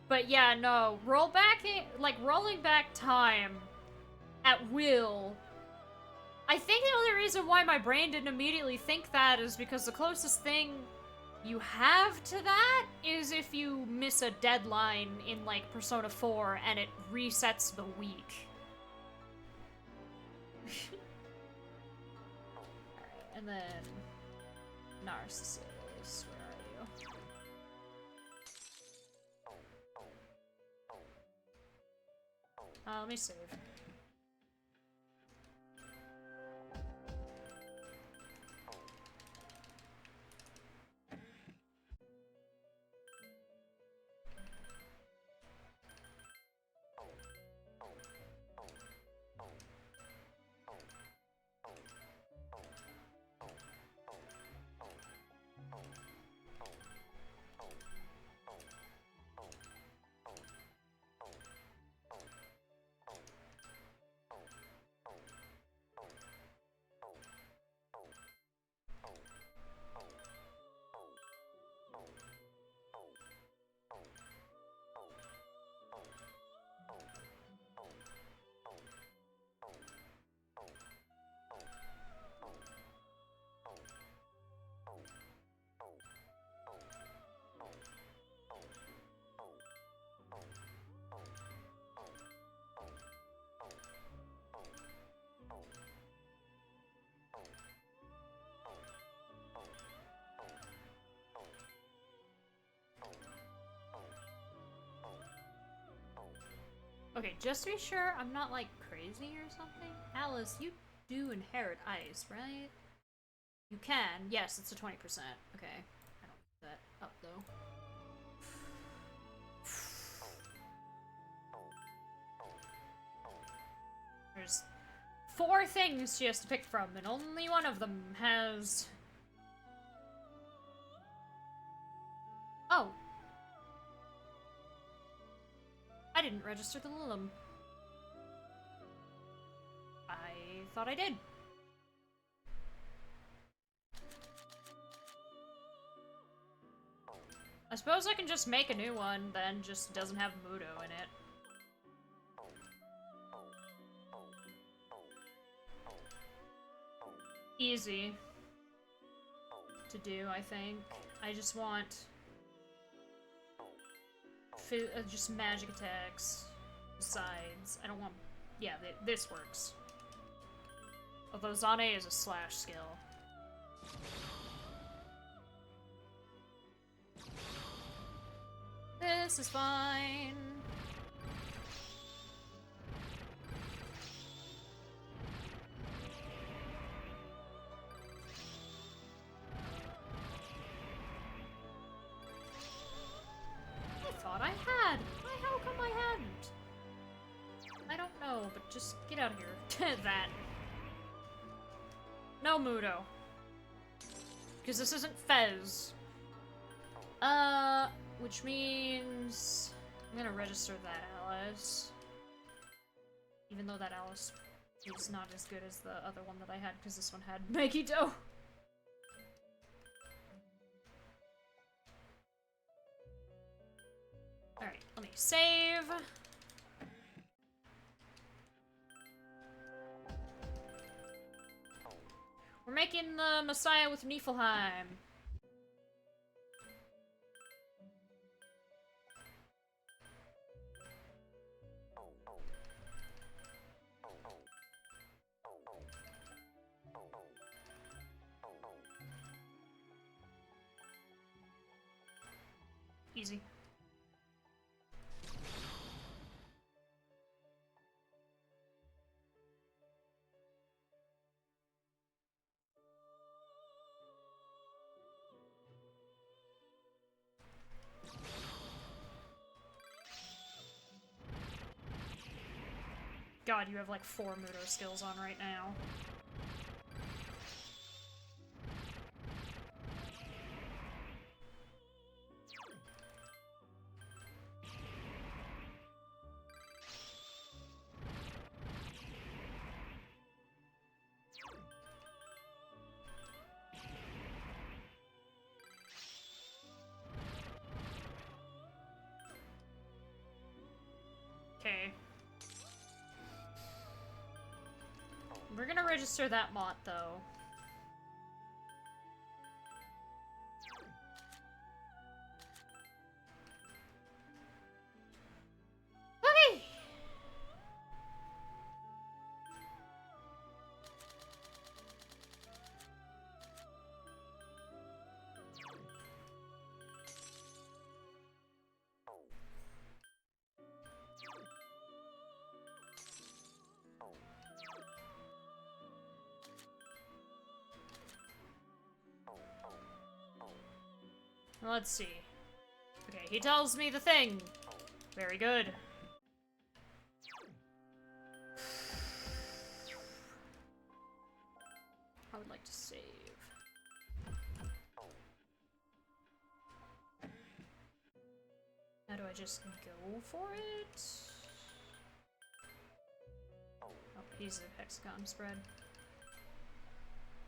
But yeah, no. Rolling back time at will. I think the only reason why my brain didn't immediately think that is because the closest thing you have to that is if you miss a deadline in, like, Persona 4 and it resets the week. Alright, and then... Narcissus, where are you? Let me save. Okay, just to be sure I'm not, like, crazy or something. Alice, you do inherit ice, right? You can. Yes, it's a 20%. Okay. I don't put that up, though. There's 4 things she has to pick from, and only one of them has... Oh. I didn't register the Lilum. I thought I did. I suppose I can just make a new one, then just doesn't have Mudo in it. Easy to do, I think. I just want just magic attacks besides. I don't want... Yeah, this works. Although Zane is a slash skill. This is fine. I had. How come I hadn't? I don't know, but just get out of here. That. No Mudo. Because this isn't Fez. Which means I'm gonna register that Alice. Even though that Alice is not as good as the other one that I had, because this one had Megiddo. Alright, let me save. We're making the Messiah with Niflheim. Easy. God, you have like 4 Muto skills on right now. Okay. We're gonna register that mot, though. Okay! Let's see. Okay, he tells me the thing. Very good. I would like to save. How do I just go for it? Oh, he's a hexagon spread.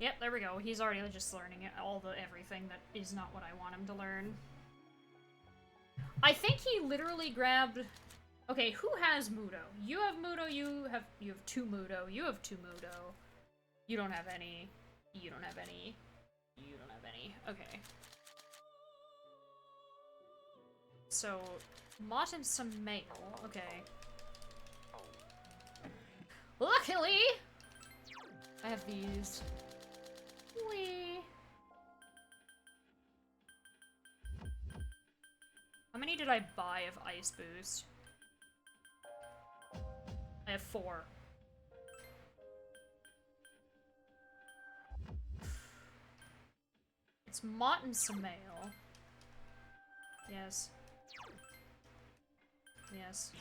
Yep, there we go. He's already just learning everything that is not what I want him to learn. I think he literally grabbed... Okay, who has Muto? You have Muto, you have 2 Muto, you have 2 Muto. You don't have any. You don't have any. You don't have any. Okay. So, Mott and some mail. Okay. Luckily, I have these. Whee! How many did I buy of Ice Boost? I have 4. It's Mott and Samael. Yes. Yes.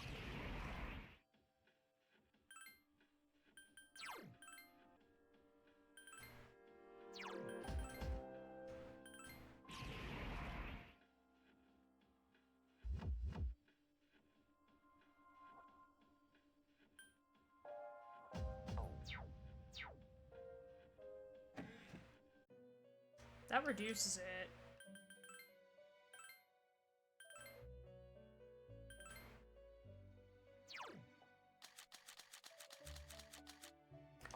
That reduces it.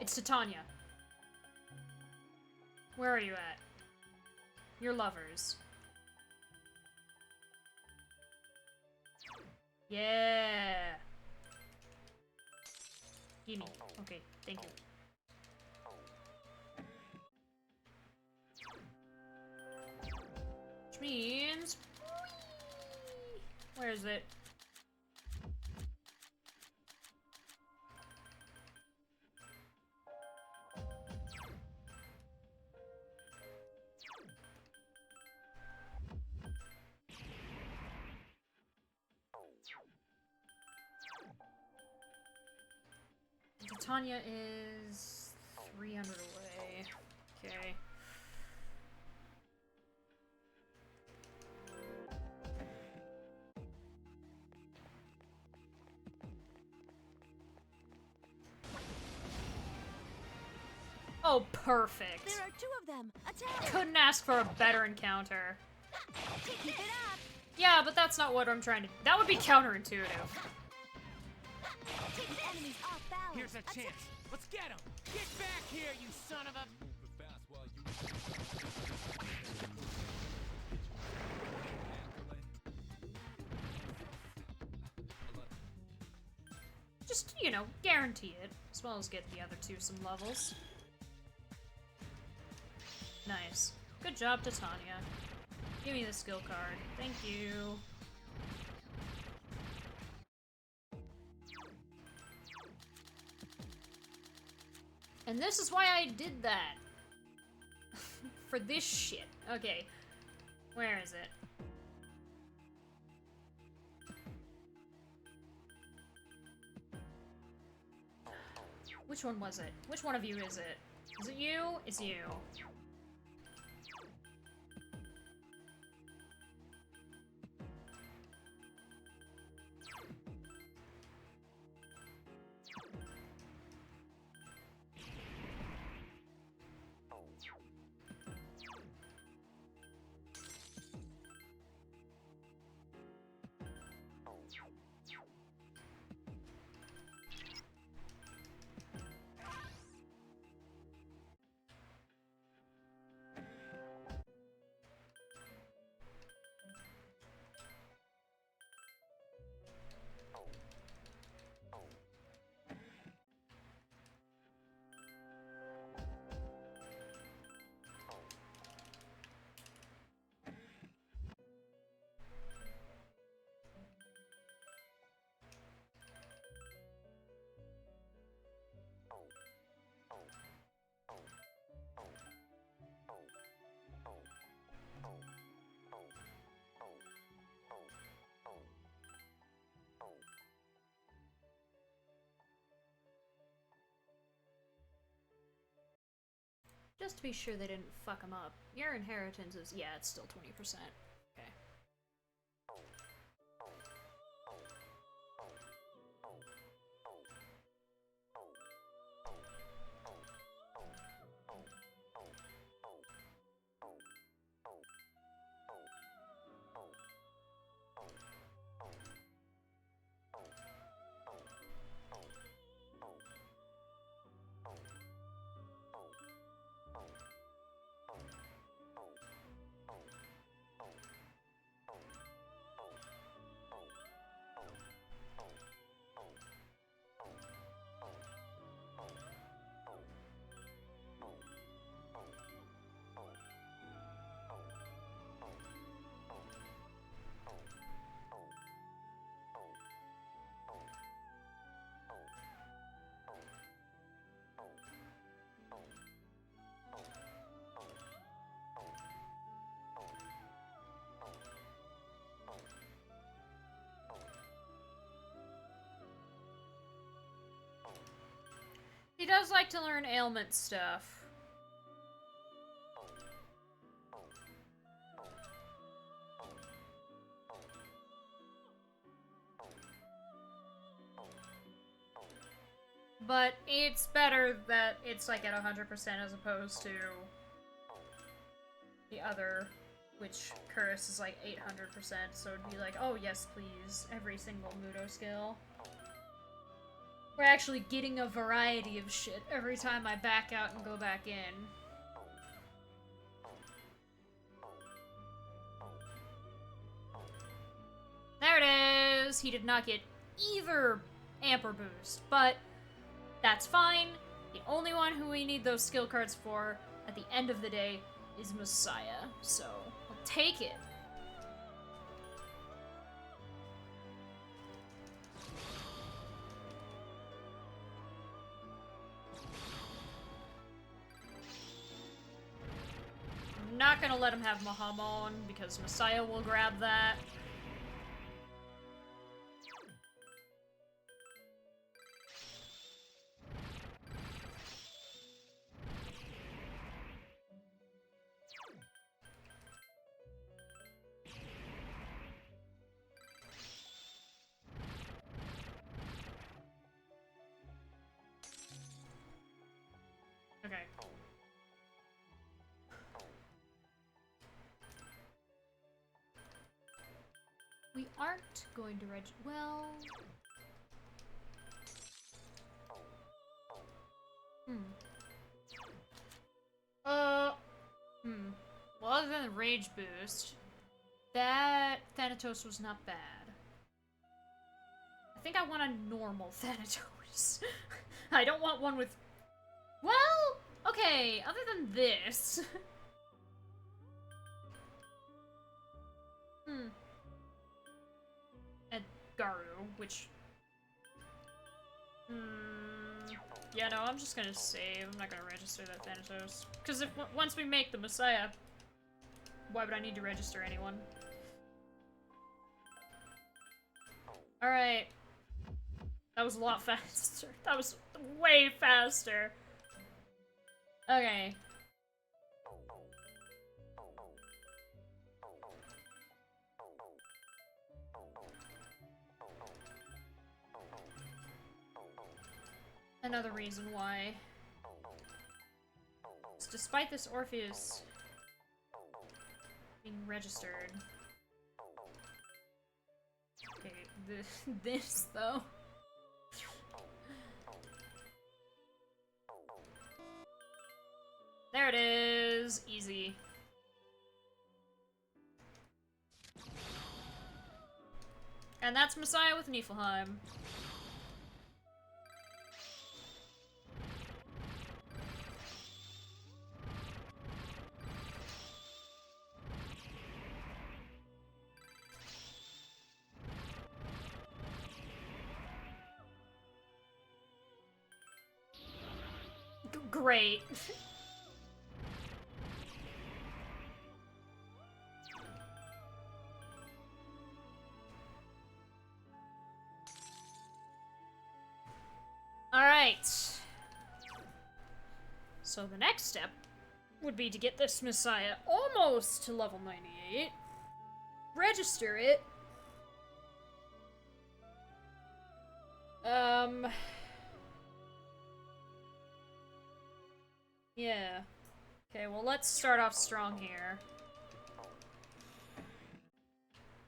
It's Titania. Where are you at? Your lovers. Yeah. Gimme. Okay, thank you. Which means... Where is it? Titania is 300 away. Okay. Oh, perfect. There are 2 of them. Attack! Couldn't ask for a better encounter. Keep it up! Yeah, but that's not what I'm trying to... That would be counterintuitive. Take the enemies off balance. Here's a chance. Let's get him. Get back here, you son of a... Just, you know, guarantee it, as well as get the other two some levels. Nice. Good job, Titania. Give me the skill card. Thank you. And this is why I did that. For this shit. Okay. Where is it? Which one was it? Which one of you is it? Is it you? It's you. Just to be sure they didn't fuck them up. Your inheritance is, yeah, it's still 20%. Okay. He does like to learn ailment stuff. But it's better that it's like at 100% as opposed to the other, which Curse is like 800%, so it'd be like, oh yes please, every single Muto skill. We're actually getting a variety of shit every time I back out and go back in. There it is! He did not get either Amper boost, but that's fine. The only one who we need those skill cards for at the end of the day is Messiah, so I'll take it. I'm not gonna let him have Mahamon because Messiah will grab that. Okay. We aren't going to well... Well, other than the rage boost, that Thanatos was not bad. I think I want a normal Thanatos. I don't want one with... Well, okay, other than this... Garu, which... Yeah, no, I'm just gonna save. I'm not gonna register that Thanatos. Because if once we make the Messiah, why would I need to register anyone? Alright. That was a lot faster. That was way faster. Okay. Another reason why. Is despite this Orpheus being registered. Okay, this though. There it is! Easy. And that's Messiah with Niflheim. Great. Alright. So the next step would be to get this Messiah almost to level 98. Register it. Yeah. Okay, well, let's start off strong here.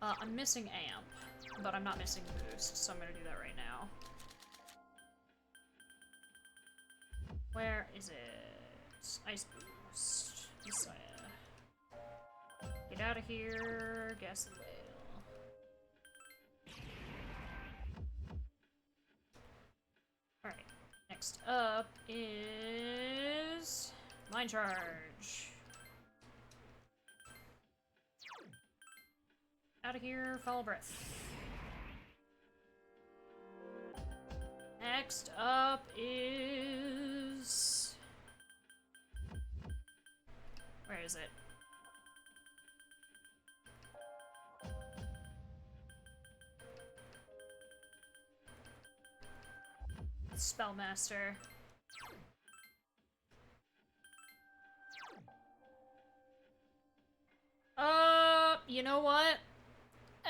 I'm missing amp, but I'm not missing boost, so I'm gonna do that right now. Where is it? Ice boost. Messiah. Get out of here. Gas the whale. Alright. Next up is... Line charge. Out of here, follow breath. Next up is... Where is it? Spellmaster. You know what?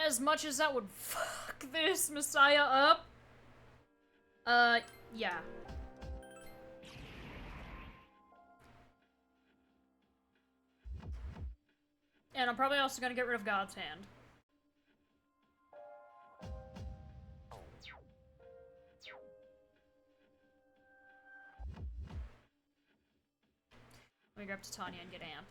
As much as that would fuck this Messiah up, yeah. And I'm probably also gonna get rid of God's Hand. Let me grab Titania and get amp.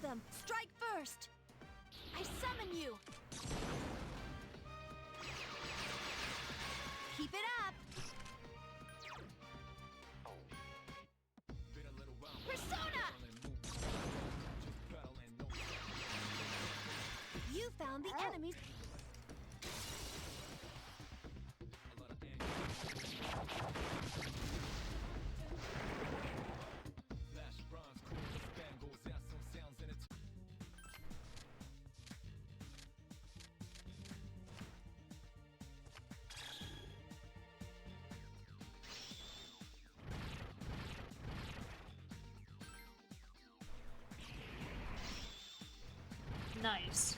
Them. Strike first. I summon you. Keep it up. Persona. You found the enemy. Nice.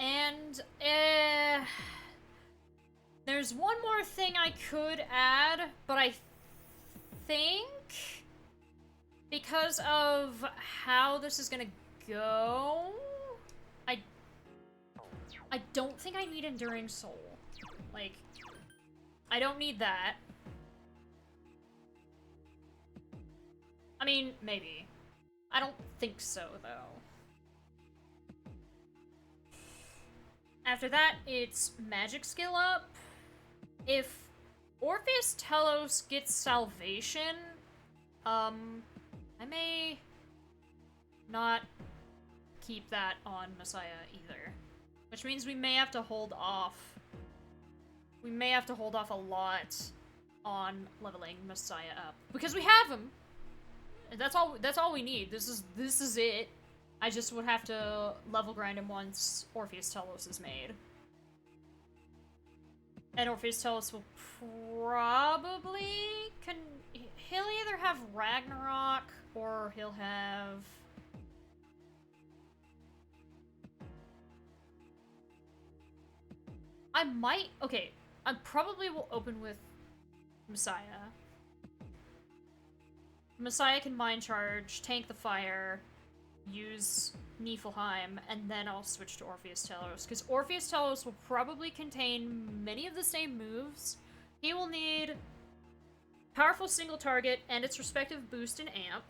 And, there's one more thing I could add, but I think because of how this is gonna go, I don't think I need Enduring Soul. Like, I don't need that. I mean, maybe. I don't think so, though. After that, it's magic skill up. If Orpheus Telos gets salvation, I may not keep that on Messiah either. Which means we may have to hold off. We may have to hold off a lot on leveling Messiah up. Because we have him! And that's all we need. This is it. I just would have to level grind him once Orpheus Telos is made. And Orpheus Telos will probably... He'll either have Ragnarok, or he'll have... I might... Okay, I probably will open with Messiah. Messiah can Mind Charge, tank the fire, use Niflheim, and then I'll switch to Orpheus Telos, because Orpheus Telos will probably contain many of the same moves. He will need powerful single target and its respective boost and amp.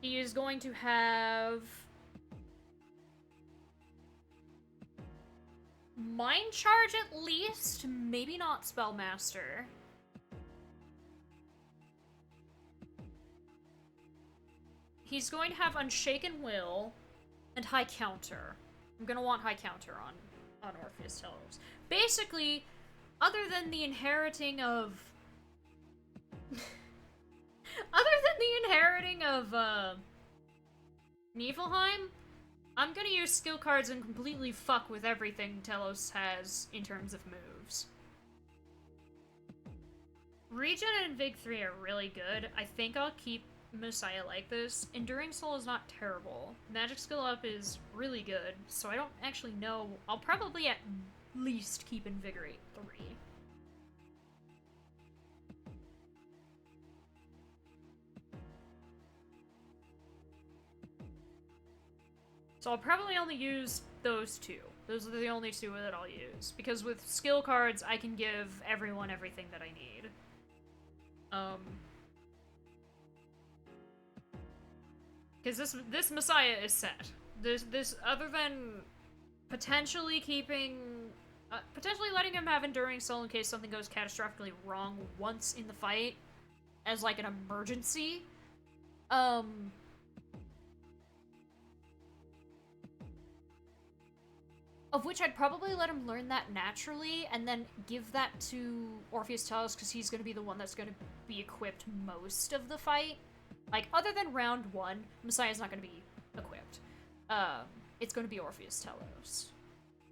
He is going to have Mind Charge at least, maybe not Spellmaster. He's going to have Unshaken Will and High Counter. I'm gonna want High Counter on Orpheus Telos. Basically, other than the inheriting of... Niflheim, I'm gonna use skill cards and completely fuck with everything Telos has in terms of moves. Regen and Vig 3 are really good. I think I'll keep Messiah like this. Enduring Soul is not terrible. Magic skill up is really good, so I don't actually know. I'll probably at least keep Invigorate 3. So I'll probably only use those two. Those are the only two that I'll use. Because with skill cards, I can give everyone everything that I need. Because this Messiah is set. This other than potentially keeping... potentially letting him have Enduring Soul in case something goes catastrophically wrong once in the fight, as like an emergency. Of which I'd probably let him learn that naturally, and then give that to Orpheus Telos, because he's going to be the one that's going to be equipped most of the fight. Like, other than round 1, Messiah's not going to be equipped. It's going to be Orpheus Telos.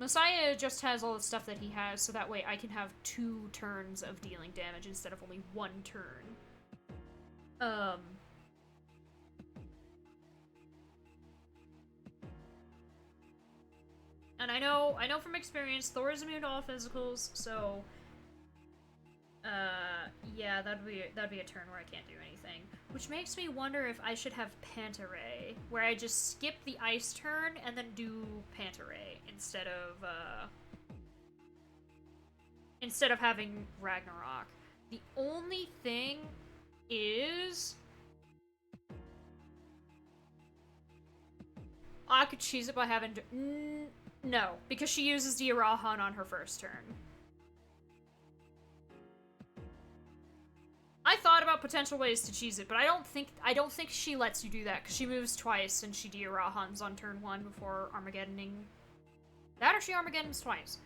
Messiah just has all the stuff that he has, so that way I can have 2 turns of dealing damage instead of only 1 turn. And I know from experience, Thor is immune to all physicals, so... yeah, that'd be a turn where I can't do anything. Which makes me wonder if I should have Pantaray, where I just skip the ice turn and then do Pantaray instead of having Ragnarok. The only thing is... I could cheese it by having... No, because she uses Diarahan on her first turn. I thought about potential ways to cheese it, but I don't think she lets you do that, because she moves twice and she Diarahans on turn 1 before Armageddoning That or she Armageddon's twice.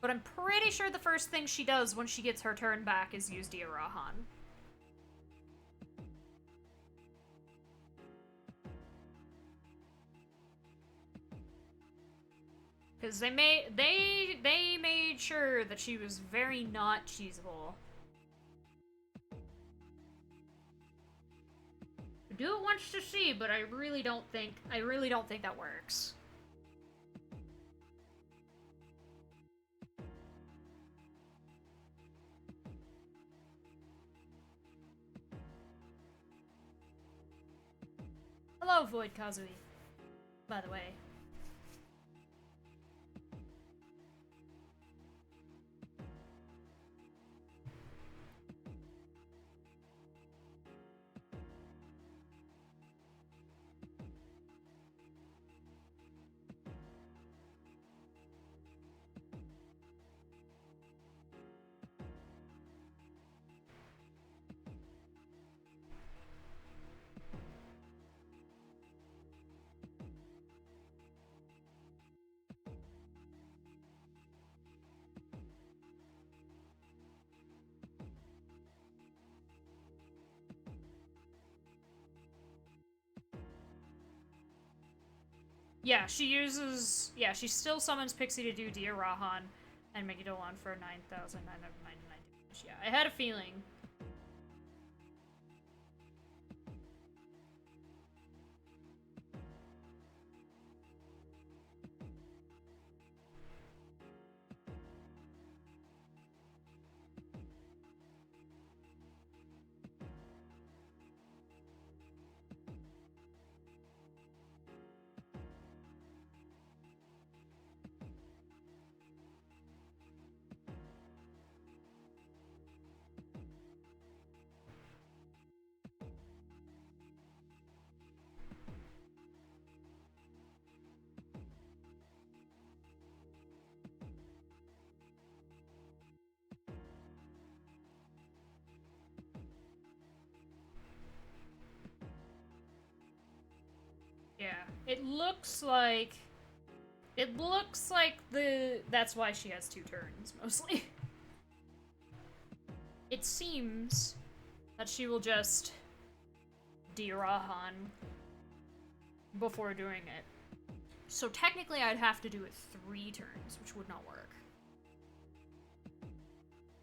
But I'm pretty sure the first thing she does when she gets her turn back is use Diarahan. Because they made sure that she was very not cheesable. Do it once to see, but I really don't think that works. Hello, Void Kazui. By the way. Yeah, she still summons Pixie to do Dear Rahan and Megidolon for 9,999 damage. Yeah, I had a feeling. Yeah, it looks like that's why she has 2 turns, mostly. It seems that she will just Dirahan before doing it. So technically I'd have to do it 3 turns, which would not work.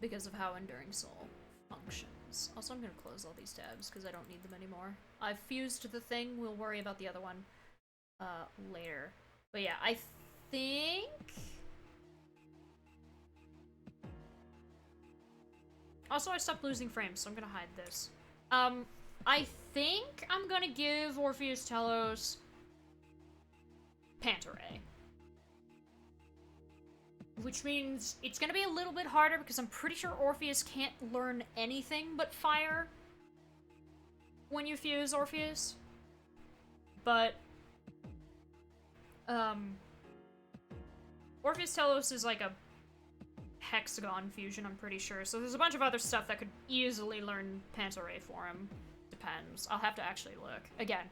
Because of how Enduring Soul functions. Also, I'm gonna close all these tabs because I don't need them anymore. I've fused the thing, we'll worry about the other one later. But yeah, I think... Also, I stopped losing frames, so I'm gonna hide this. I think I'm gonna give Orpheus Telos Pantaray. Which means it's gonna be a little bit harder because I'm pretty sure Orpheus can't learn anything but fire when you fuse Orpheus. But, Orpheus Telos is like a hexagon fusion, I'm pretty sure. So there's a bunch of other stuff that could easily learn Pantaray for him. Depends. I'll have to actually look. Again,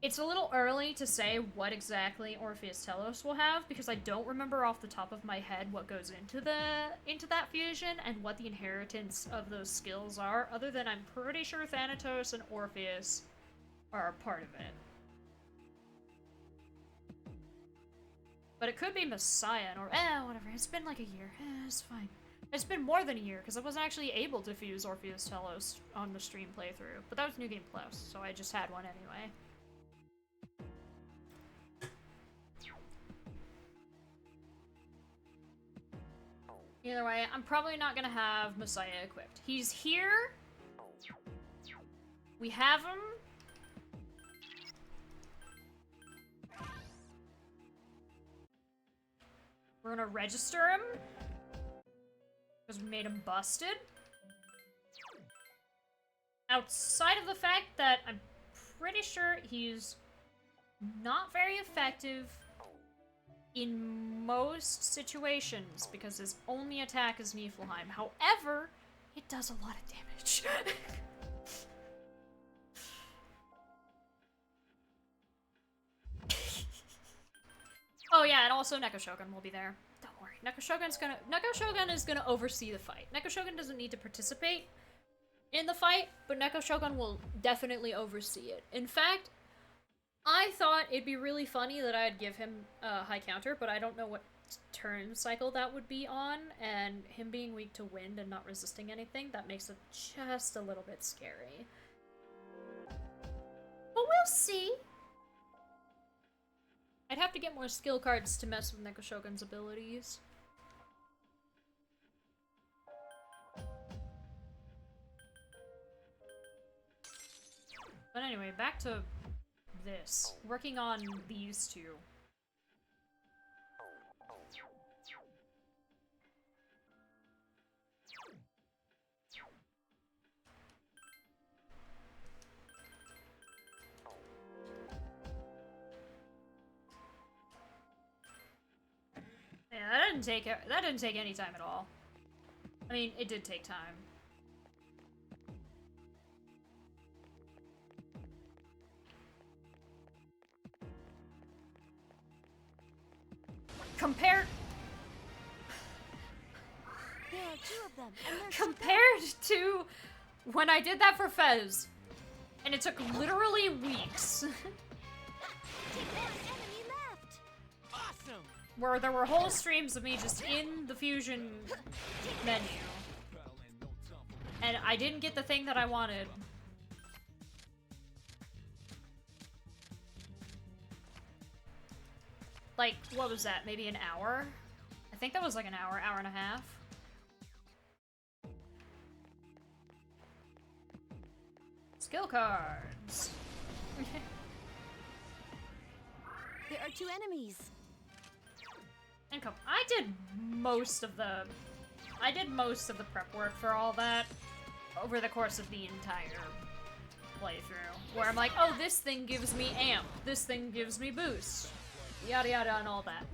it's a little early to say what exactly Orpheus Telos will have because I don't remember off the top of my head what goes into that fusion and what the inheritance of those skills are, other than I'm pretty sure Thanatos and Orpheus are a part of it. But it could be Messiah or whatever. It's been like a year. It's fine. It's been more than a year because I wasn't actually able to fuse Orpheus Telos on the stream playthrough, but that was New Game Plus, so I just had one anyway. Either way, I'm probably not gonna have Messiah equipped. He's here. We have him. We're gonna register him. Because we made him busted. Outside of the fact that I'm pretty sure he's not very effective in most situations because his only attack is Niflheim. However, it does a lot of damage. yeah, and also Neko Shogun will be there. Don't worry, Neko Shogun is gonna oversee the fight. Neko Shogun doesn't need to participate in the fight, but Neko Shogun will definitely oversee it. In fact, I thought it'd be really funny that I'd give him a high counter, but I don't know what turn cycle that would be on, and him being weak to wind and not resisting anything, that makes it just a little bit scary. But we'll see. I'd have to get more skill cards to mess with Neko Shogun's abilities. But anyway, back to this. Working on these two. Yeah, that didn't take any time at all. I mean, it did take time. Compared There are 2 of them, and they're compared to when I did that for Fez, and it took literally weeks, Take 1 enemy left. Awesome! where there were whole streams of me just in the fusion menu, and I didn't get the thing that I wanted. Like, what was that? Maybe an hour? I think that was like an hour, hour and a half. Skill cards. There are 2 enemies. And I did most of the prep work for all that over the course of the entire playthrough. Where I'm like, oh, this thing gives me amp, this thing gives me boost. Yada yada and all that.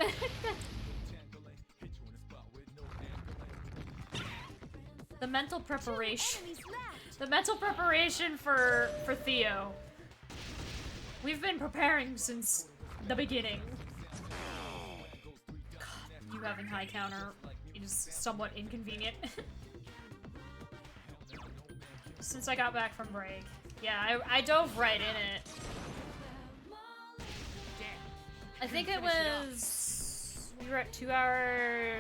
The mental preparation. Enemies left. The mental preparation for Theo. We've been preparing since the beginning. God, you having high counter is somewhat inconvenient. Since I got back from break. Yeah, I dove right in it. I think it was... We were at 2 hours...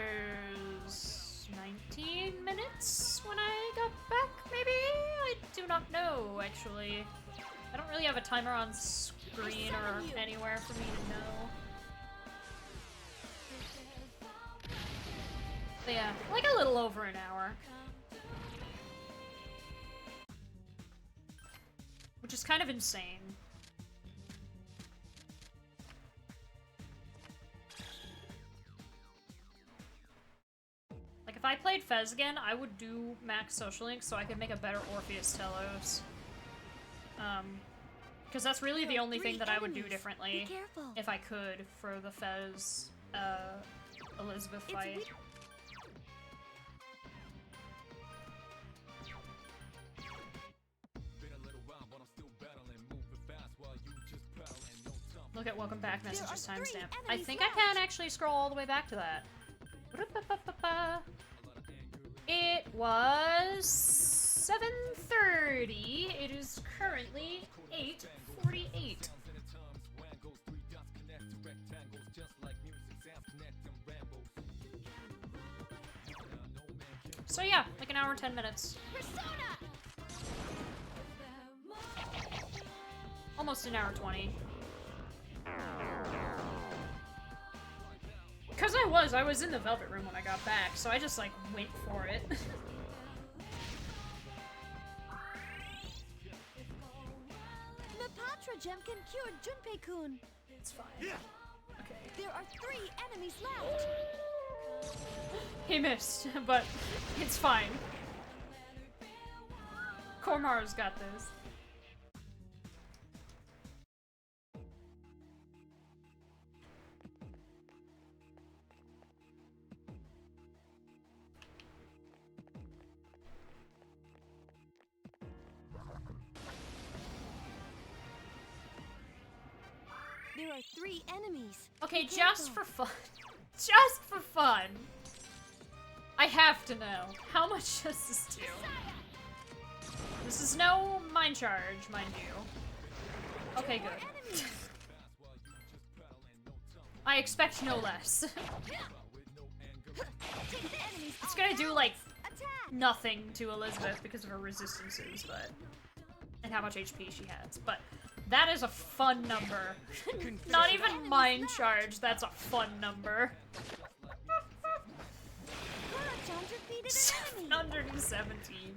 19 minutes when I got back, maybe? I do not know, actually. I don't really have a timer on screen or anywhere for me to know. But yeah, like a little over an hour. Which is kind of insane. Like, if I played Fez again, I would do max social link so I could make a better Orpheus Telos. Because that's really the only thing that I would do differently if I could for the Fez, Elizabeth fight. Look at welcome back messages timestamp. I think I can actually scroll all the way back to that. It was 7:30. It is currently 8:48. So yeah, like an hour and 10 minutes. Almost an hour 20. Because I was in the Velvet Room when I got back, so I just, like, went for it. The Patra gem can cure Junpei-kun. It's fine. Okay. There are 3 enemies left. He missed, but it's fine. Kormaru's got this. There are 3 enemies. Okay, Be just careful. for fun. Just for fun. I have to know. How much does this do? This is no mind charge, mind you. Okay, More good. enemies. I expect no less. Take the enemies It's all gonna do, down. like, Attack. nothing to Elizabeth because of her resistances, but... and how much HP she has, but... that is a fun number. Not even mind charge, that's a fun number. 717.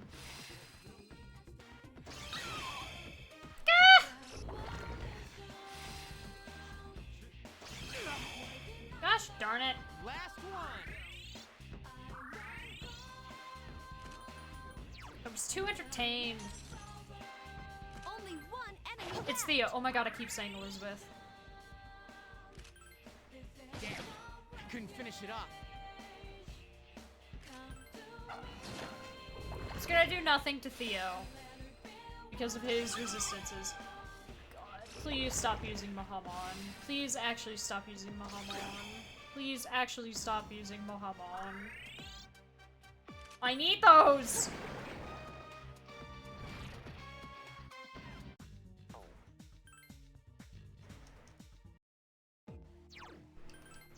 Ah! Gosh darn it. Last one. I was too entertained. Only 1 enemy. It's Theo. Oh my god, I keep saying Elizabeth. Damn. Couldn't finish it off. It's gonna do nothing to Theo. Because of his resistances. God, please stop using Mahamon. Please actually stop using Mahamon. Please actually stop using Mahamon. I need those!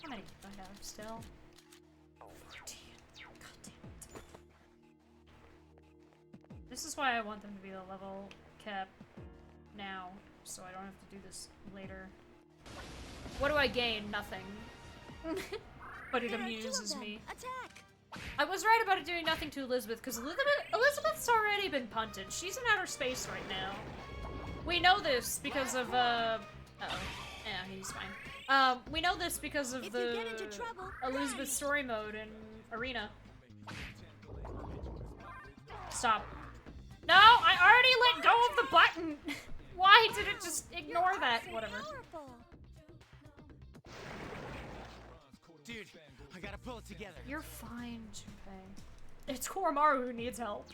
How many do I have still? 14. God damn it. This is why I want them to be the level cap now, so I don't have to do this later. What do I gain? Nothing. But it There are 2 of amuses them. me. Attack. I was right about it doing nothing to Elizabeth, because Elizabeth's already been punted. She's in outer space right now. We know this because of, uh-oh. Yeah, he's fine. We know this because of If the you get into trouble, Elizabeth story mode in Arena. Stop. No, I already let go of the button! Why did it just ignore that? So Whatever. powerful. Dude, I gotta pull it together. You're fine, Junpei. It's Koromaru who needs help.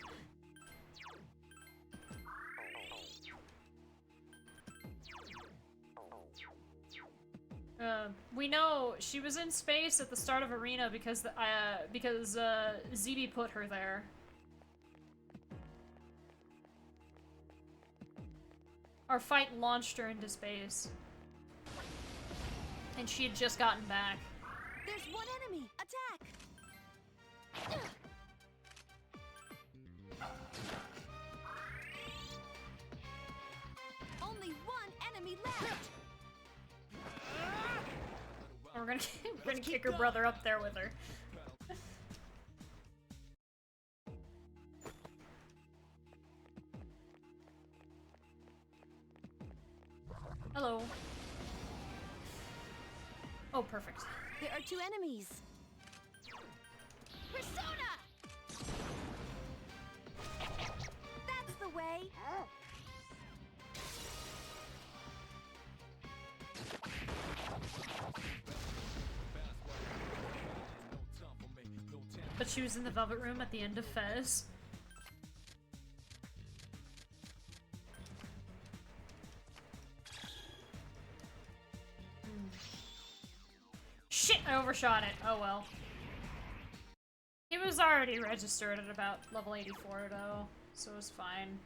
We know she was in space at the start of Arena because ZB put her there. Our fight launched her into space. And she had just gotten back. There's 1 enemy. Attack. Only 1 enemy left. And we're gonna kick her brother up there with her. Hello. Oh, perfect. There are 2 enemies. Persona. That's the way. But she was in the Velvet Room at the end of Fez. Shit, I overshot it. Oh well. He was already registered at about level 84 though, so it was fine.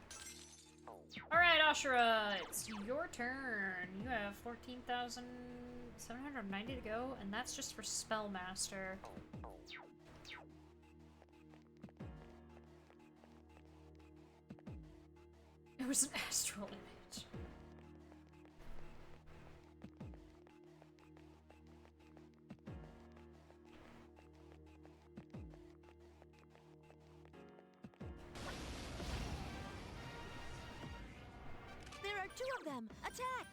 Alright, Ashura, it's your turn. You have 14,790 to go, and that's just for Spellmaster. It was an astral image. There are 2 of them. Attack.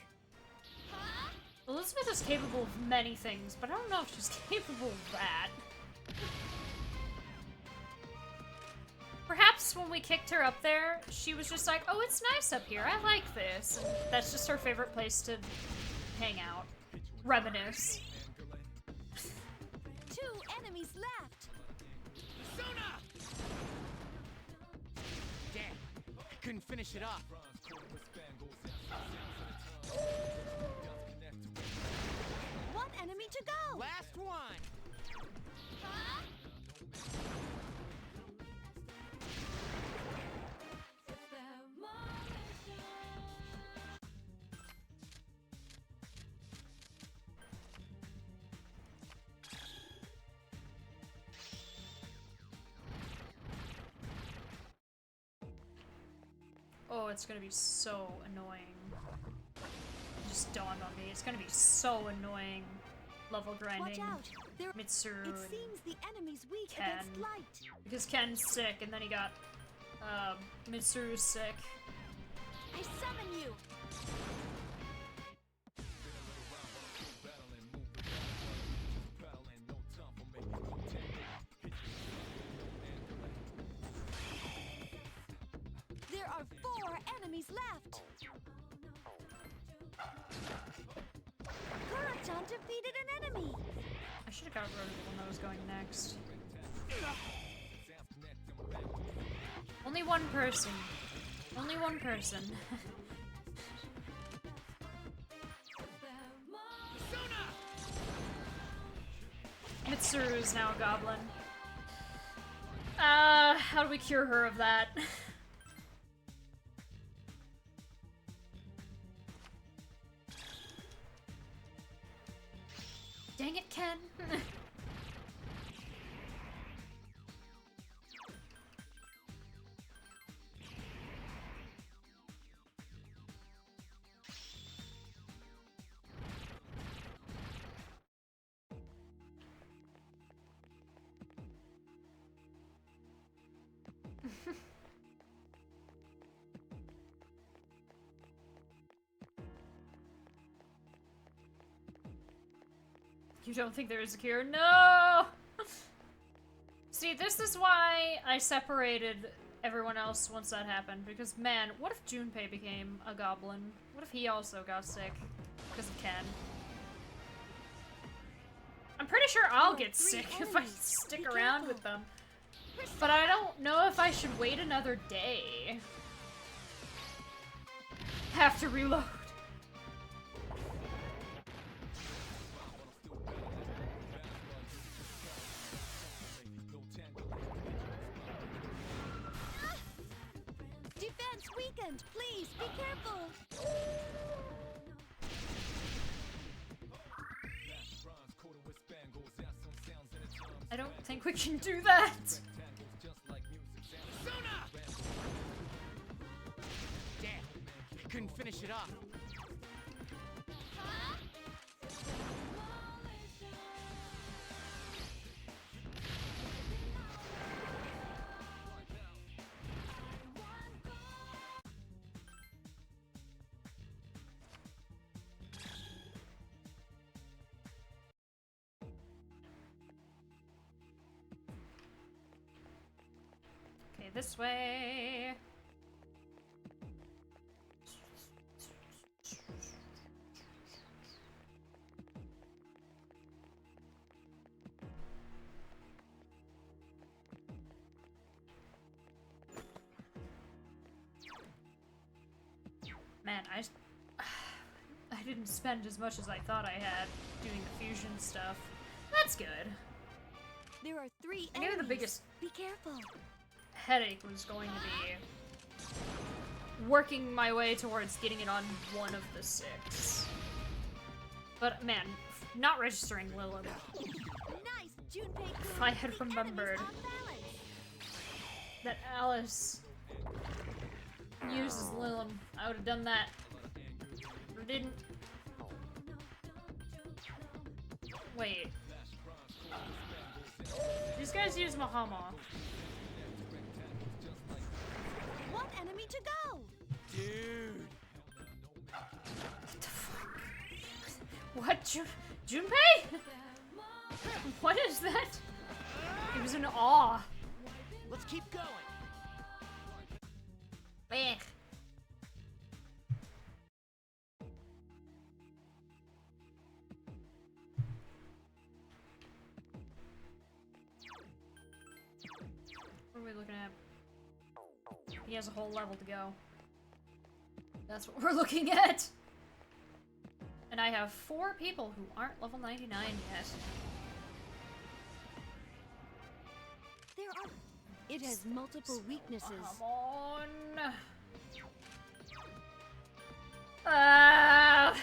Elizabeth is capable of many things, but I don't know if she's capable of that. Perhaps when we kicked her up there, she was just like, oh, it's nice up here, I like this. And that's just her favorite place to hang out. Reminisce. 2 enemies left. Persona! Damn, I couldn't finish it off. one! Oh, it's gonna be so annoying. It just dawned on me. It's gonna be so annoying. Level grinding. Watch out! There. Mitsuru It seems the enemy's weak Ken. against light. because Ken's sick, and then he got Mitsuru's sick. I summon you. There are 4 enemies left. Kura-chan defeated an enemy. I should have got rid of the one that was going next. Only one person. Only one person. Mitsuru is now a goblin. How do we cure her of that? Dang it, Ken. You don't think there is a cure? No! See, this is why I separated everyone else once that happened, because man, what if Junpei became a goblin? What if he also got sick because of Ken? I'm pretty sure I'll get sick if I stick around with them. But I don't know if I should wait another day. Have to reload. Defense weakened. Please be careful. I don't think we can do that. Damn, I couldn't finish it off. Okay, this way. Man, I didn't spend as much as I thought I had doing the fusion stuff. That's good. There are 3 I knew enemies. the biggest Be careful. headache was going to be working my way towards getting it on one of the 6. But man, not registering Lilith. Nice, Junpei. If I had remembered that Alice uses Lilith, I would have done that. But didn't. Wait. These guys use Mahama. One enemy to go. Dude! What the fuck? What? Junpei? What is that? He was in awe. Let's keep going! Ugh. What are we looking at? He has a whole level to go. That's what we're looking at! And I have 4 people who aren't level 99 yet. There are... It has multiple weaknesses. Come on. Ah.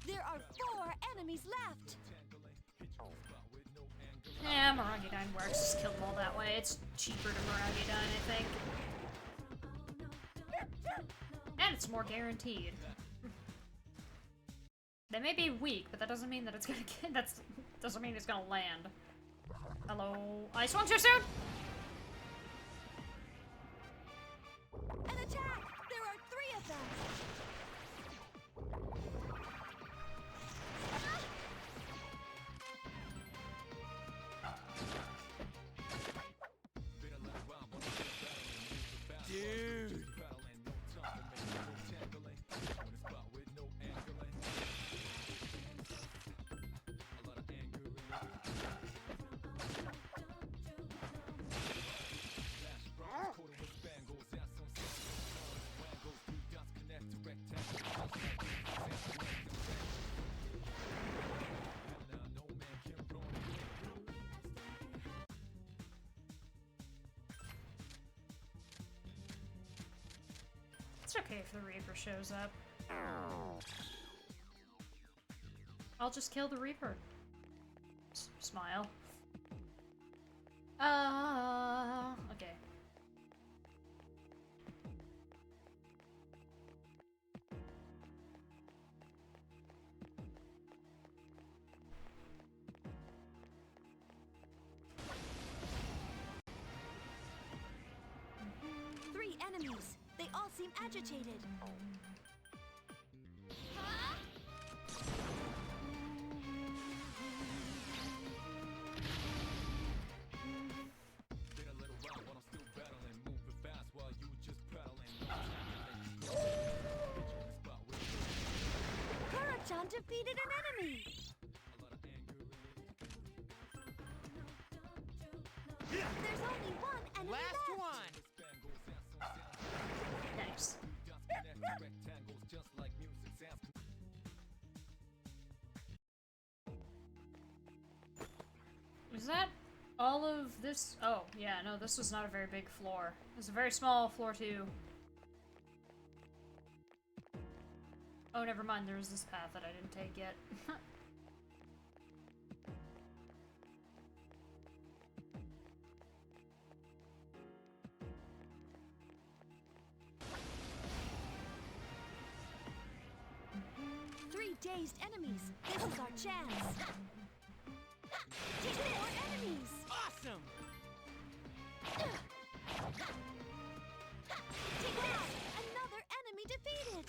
There are 4 enemies left. Yeah, Margaret works. Just kill them all that way. It's cheaper to Margaret, I think. And it's more guaranteed. They may be weak, but that doesn't mean that it's gonna get. Doesn't mean it's gonna land. Hello. I swung too soon. An attack! There are 3 of them. Dude! It's okay if the Reaper shows up. I'll just kill the Reaper. Smile. Okay. Three enemies. They all seem agitated. Kura-chan defeated an enemy. There's only one enemy Last left. one! Nice. Is that all of this? Oh, yeah, no, this was not a very big floor. It was a very small floor, too. Oh, never mind, there was this path that I didn't take yet. Three dazed enemies. This is our chance. Two more enemies. Awesome! Take that! Another enemy defeated.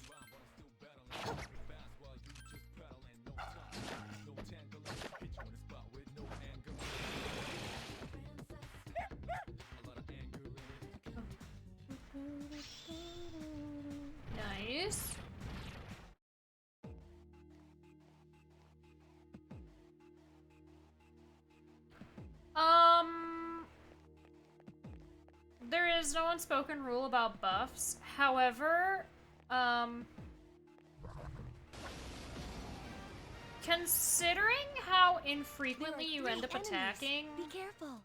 Nice. There is no unspoken rule about buffs. However, considering how infrequently There are you end three up enemies. attacking, Be careful.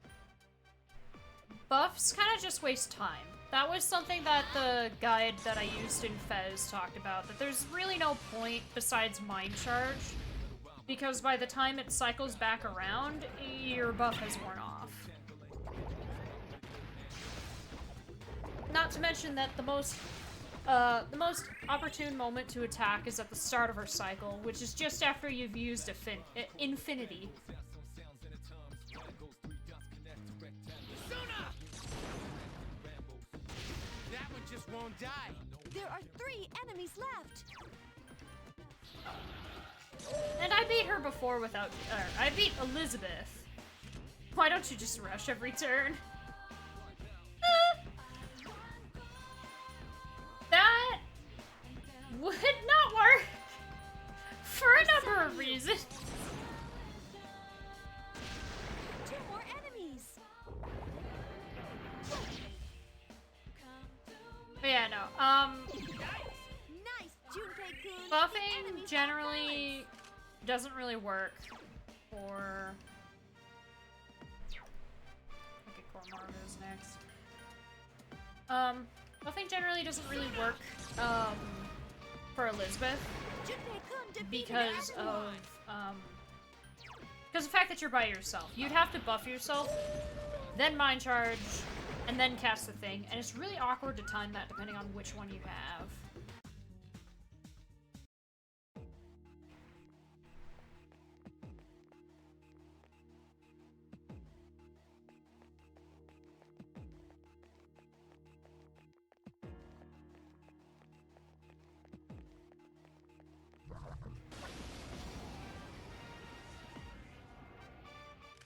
buffs kind of just waste time. That was something that the guide that I used in Fez talked about, that there's really no point besides Mind Charge, because by the time it cycles back around, your buff has worn off. Not to mention that the most opportune moment to attack is at the start of her cycle, which is just after you've used Infinity. That one just won't die. There are 3 enemies left. And I beat her before without... I beat Elizabeth. Why don't you just rush every turn? That would not work for a number of reasons. 2 more enemies. But yeah, no. Nice, Junpei-kun. Buffing generally doesn't really work for... Okay, Cormaru's next. Buffing generally doesn't really work, for Elizabeth because of the fact that you're by yourself. You'd have to buff yourself, then mind charge, and then cast the thing, and it's really awkward to time that depending on which one you have.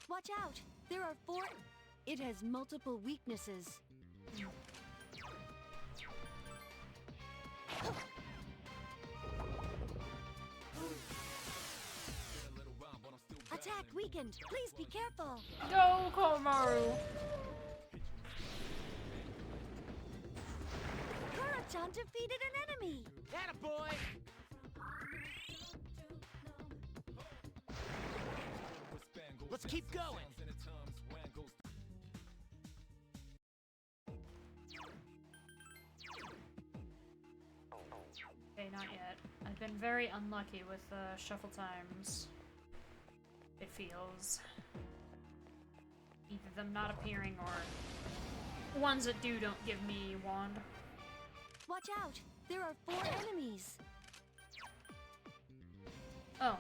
Watch out! There are 4. It has multiple weaknesses. Attack weakened. Please be careful. Go, Komaru! Kura-chan defeated an enemy. Attaboy! Let's keep going. Okay, not yet. I've been very unlucky with shuffle times. It feels. Either them not appearing or ones that don't give me wand. Watch out! There are 4 enemies. Oh.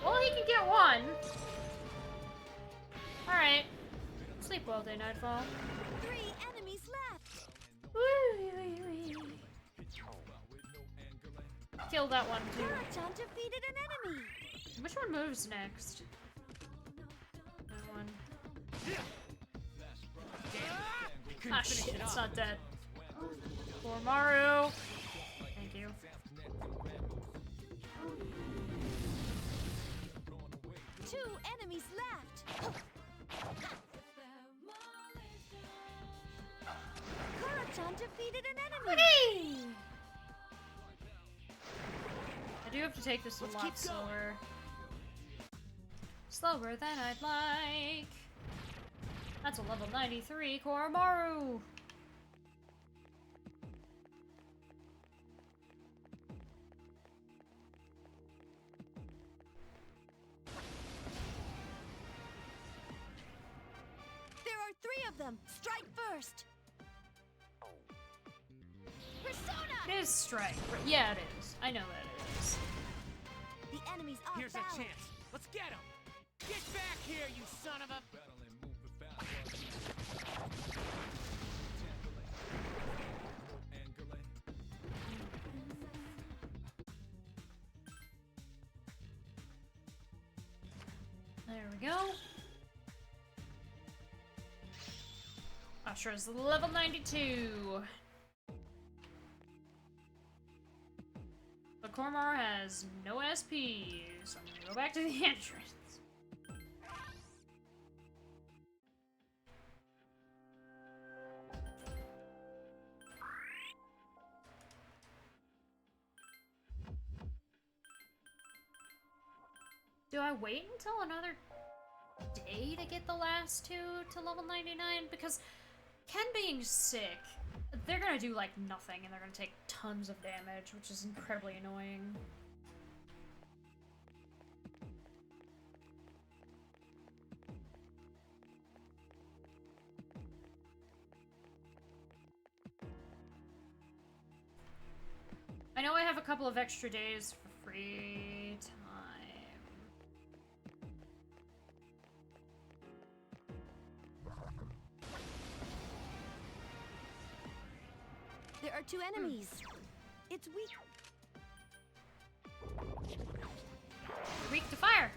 Well, he can get one. Alright. Sleep well, day nightfall. 3 enemies left. Kill that one too. Kura-chan defeated an enemy. Which one moves next? That one. Ah shit, it's not dead. For Maru. Thank you. Two enemies left. Kura-chan defeated an enemy. Whee! I do have to take this a lot slower. Slower than I'd like. That's a level 93 Koromaru. There are 3 of them. Strike first. Persona. It is strike. Yeah, it is. I know that it is. The enemy's off Here's balance. a chance. Let's get him. Get back here, you son of a... There we go. Asura's level 92. But Kormar has no SP, so I'm gonna go back to the entrance. Do I wait until another day to get the last 2 to level 99? Because Ken being sick, they're gonna do like nothing and they're gonna take tons of damage, which is incredibly annoying. I know I have a couple of extra days for free time. There are 2 enemies. It's weak. Weak to fire.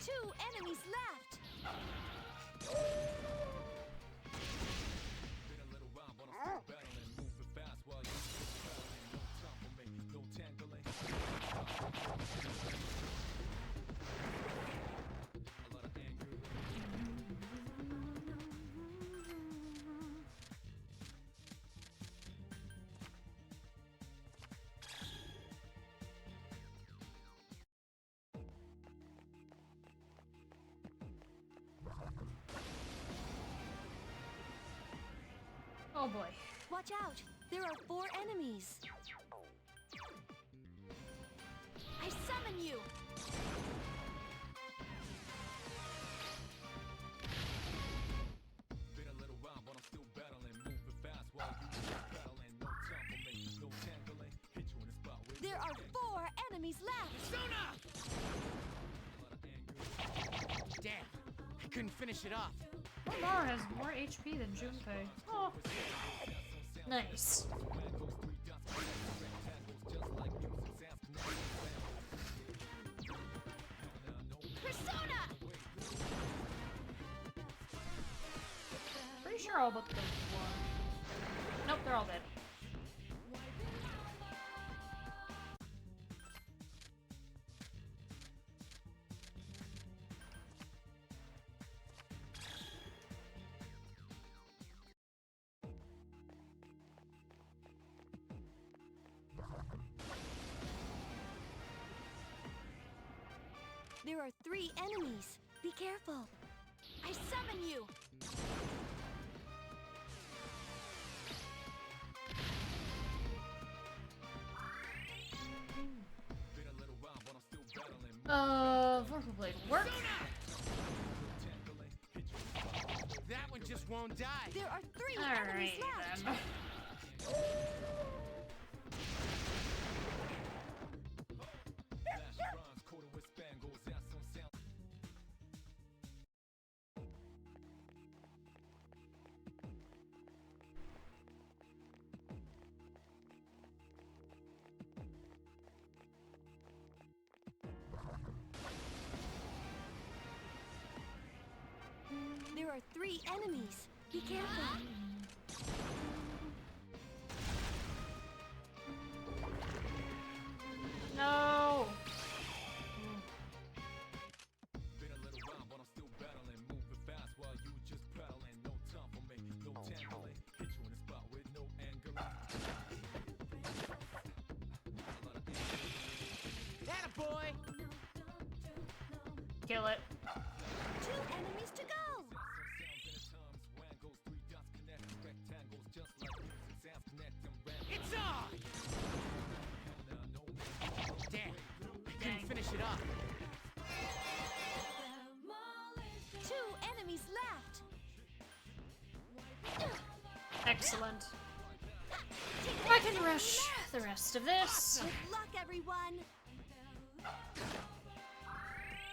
2 enemies left. Oh boy. Watch out! There are 4 enemies. I summon you! Been a little while, but I'm still battling. Moving fast while you just battling. No time for me, no tangling. Hit you in the spot with There no are angle. 4 enemies left. Sona! A lot of anger. Damn, I couldn't finish it off. Omar has more HP than Junpei. Oh. Nice. Persona! Pretty sure all but the one. Nope, they're all dead. There are 3 enemies. Be careful. I summon you. Been a little while, but I'm still battling. Vorpal Blade will work. That one just won't die. There are 3 enemies Alrighty left. then. Flash runs, coated with spangles, that's some sound. There are 3 enemies. Be careful. No. Been a little while, but I'm still battling. Moving fast while you just prattling. No time for me, no tangling. Hit you in the spot with no angle. Attaboy! Kill it. 2 enemies to go. It's on! Damn, I couldn't finish it off. 2 enemies left. Excellent. I can rush the rest of this. Good luck, everyone.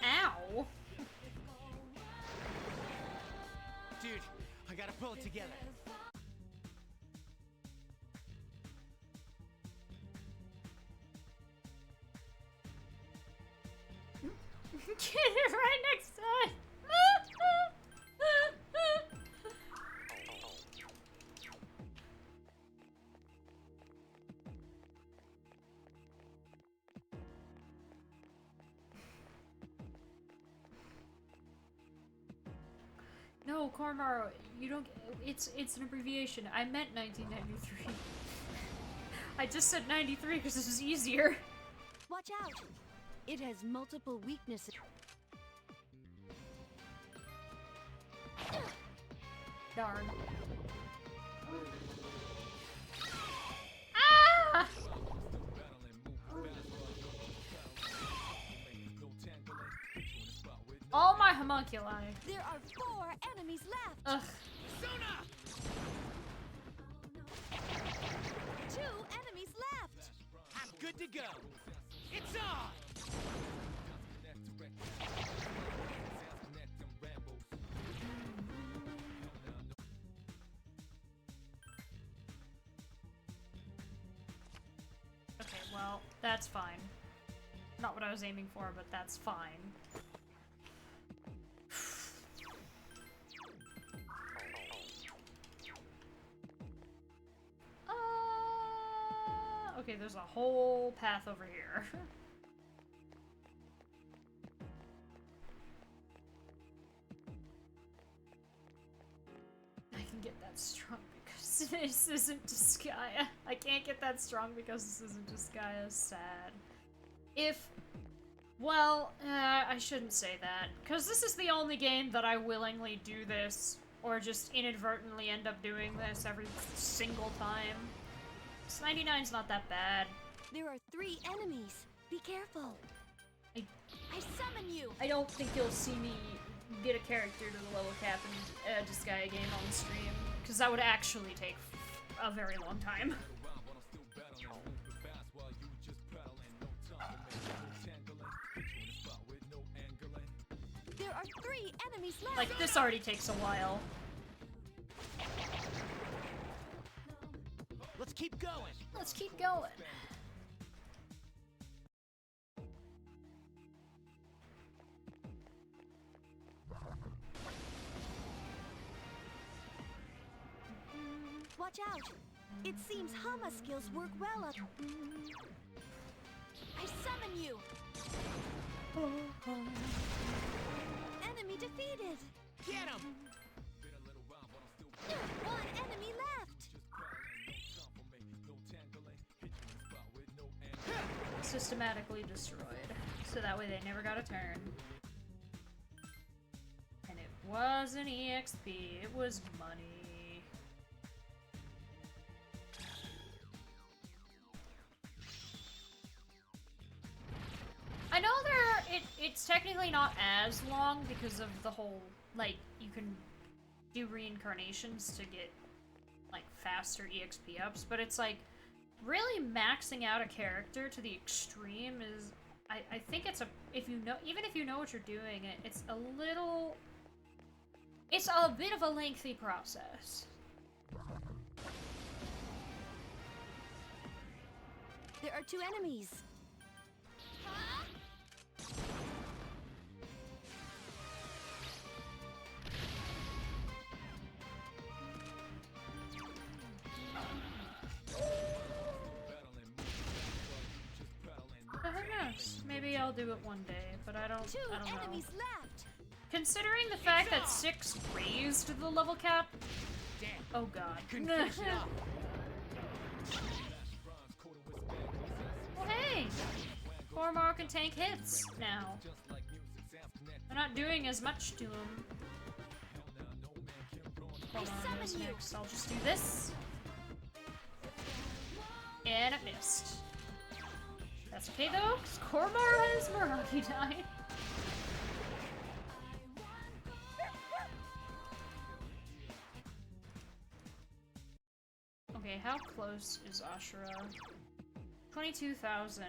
Ow. Dude, I gotta pull it together. Get it right next time. No, Cormaro, you don't. It's an abbreviation. I meant 1993. I just said 93 because this was easier. Watch out. It has multiple weaknesses. Darn. Ah! All my homunculi. There are 4 enemies left. Ugh. Sona! 2 enemies left. I'm good to go. It's on! Okay, well, that's fine. Not what I was aiming for, but that's fine. Okay, there's a whole path over here. I can get that strong because this isn't Disgaea. I can't get that strong because this isn't Disgaea. Sad. Well, I shouldn't say that, because this is the only game that I willingly do this or just inadvertently end up doing this every single time. 99's not that bad. There are 3 enemies. Be careful. I summon you. I don't think you'll see me get a character to the level cap and this guy again on stream, because that would actually take a very long time. There are 3 enemies left. Like, this already takes a while. Let's keep going. Let's keep going. Watch out. It seems Hama skills work well up. I summon you. Enemy defeated. Get him. 1 enemy left. Systematically destroyed, so that way they never got a turn. And it wasn't EXP, it was money. I know it's technically not as long because of the whole, like, you can do reincarnations to get, like, faster EXP ups, but it's like, really maxing out a character to the extreme is, I think it's even if you know what you're doing, it's a bit of a lengthy process. There are 2 enemies. Who knows? Maybe I'll do it one day, but I don't 2 know. enemies left. Considering the fact that 6 raised the level cap, Damn. oh god. Couldn't finish it up. Well, hey! Cormor can tank hits now. They're not doing as much to him. Hold on, what's next? I'll just do this. And it missed. That's okay though, because Cormor has Meraki died. Okay, how close is Ashura? 22,000.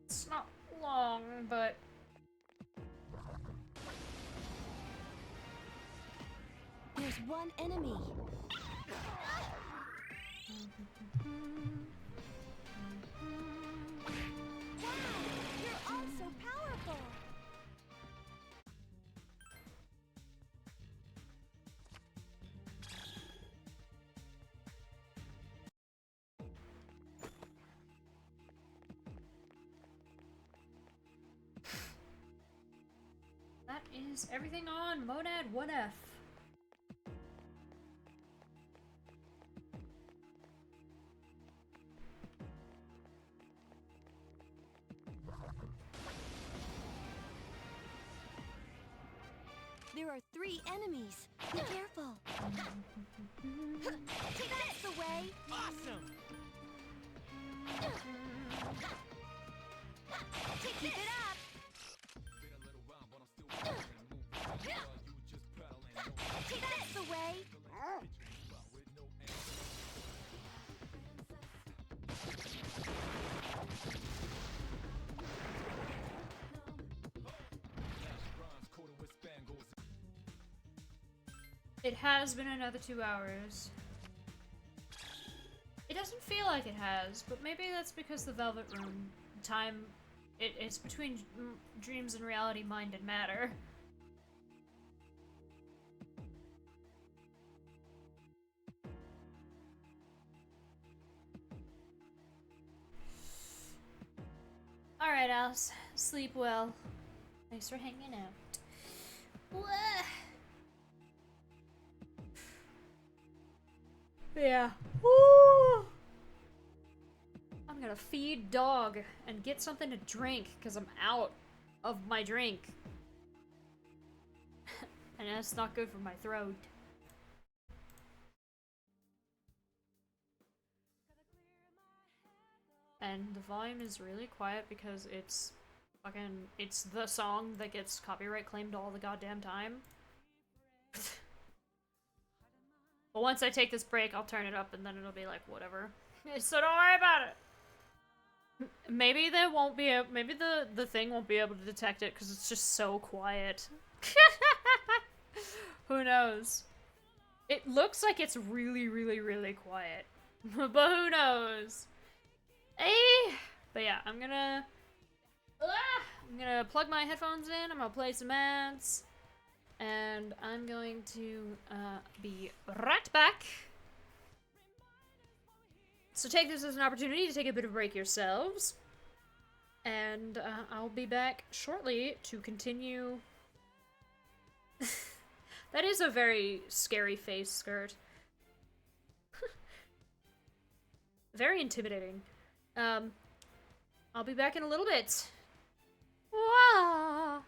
It's not long, but... There's 1 enemy. Wow, you're all so powerful. That is everything on Monad 1F. There are 3 enemies. Be careful. Take this away. Awesome. Keep it up. Take this away. It has been another 2 hours. It doesn't feel like it has, but maybe that's because the Velvet Room time, it's between dreams and reality, mind and matter. Alright, Alice. Sleep well. Thanks for hanging out. Wah. Yeah. Woo! I'm gonna feed dog and get something to drink because I'm out of my drink. And that's not good for my throat. And the volume is really quiet because it's it's the song that gets copyright claimed all the goddamn time. But once I take this break, I'll turn it up and then it'll be like, whatever. So don't worry about it. Maybe maybe the thing won't be able to detect it because it's just so quiet. Who knows? It looks like it's really, really, really quiet. But who knows? Hey! But yeah, I'm gonna plug my headphones in, I'm gonna play some ads, and I'm going to be right back. So take this as an opportunity to take a bit of a break yourselves, and I'll be back shortly to continue. That is a very scary face skirt. Very intimidating. I'll be back in a little bit. Wah!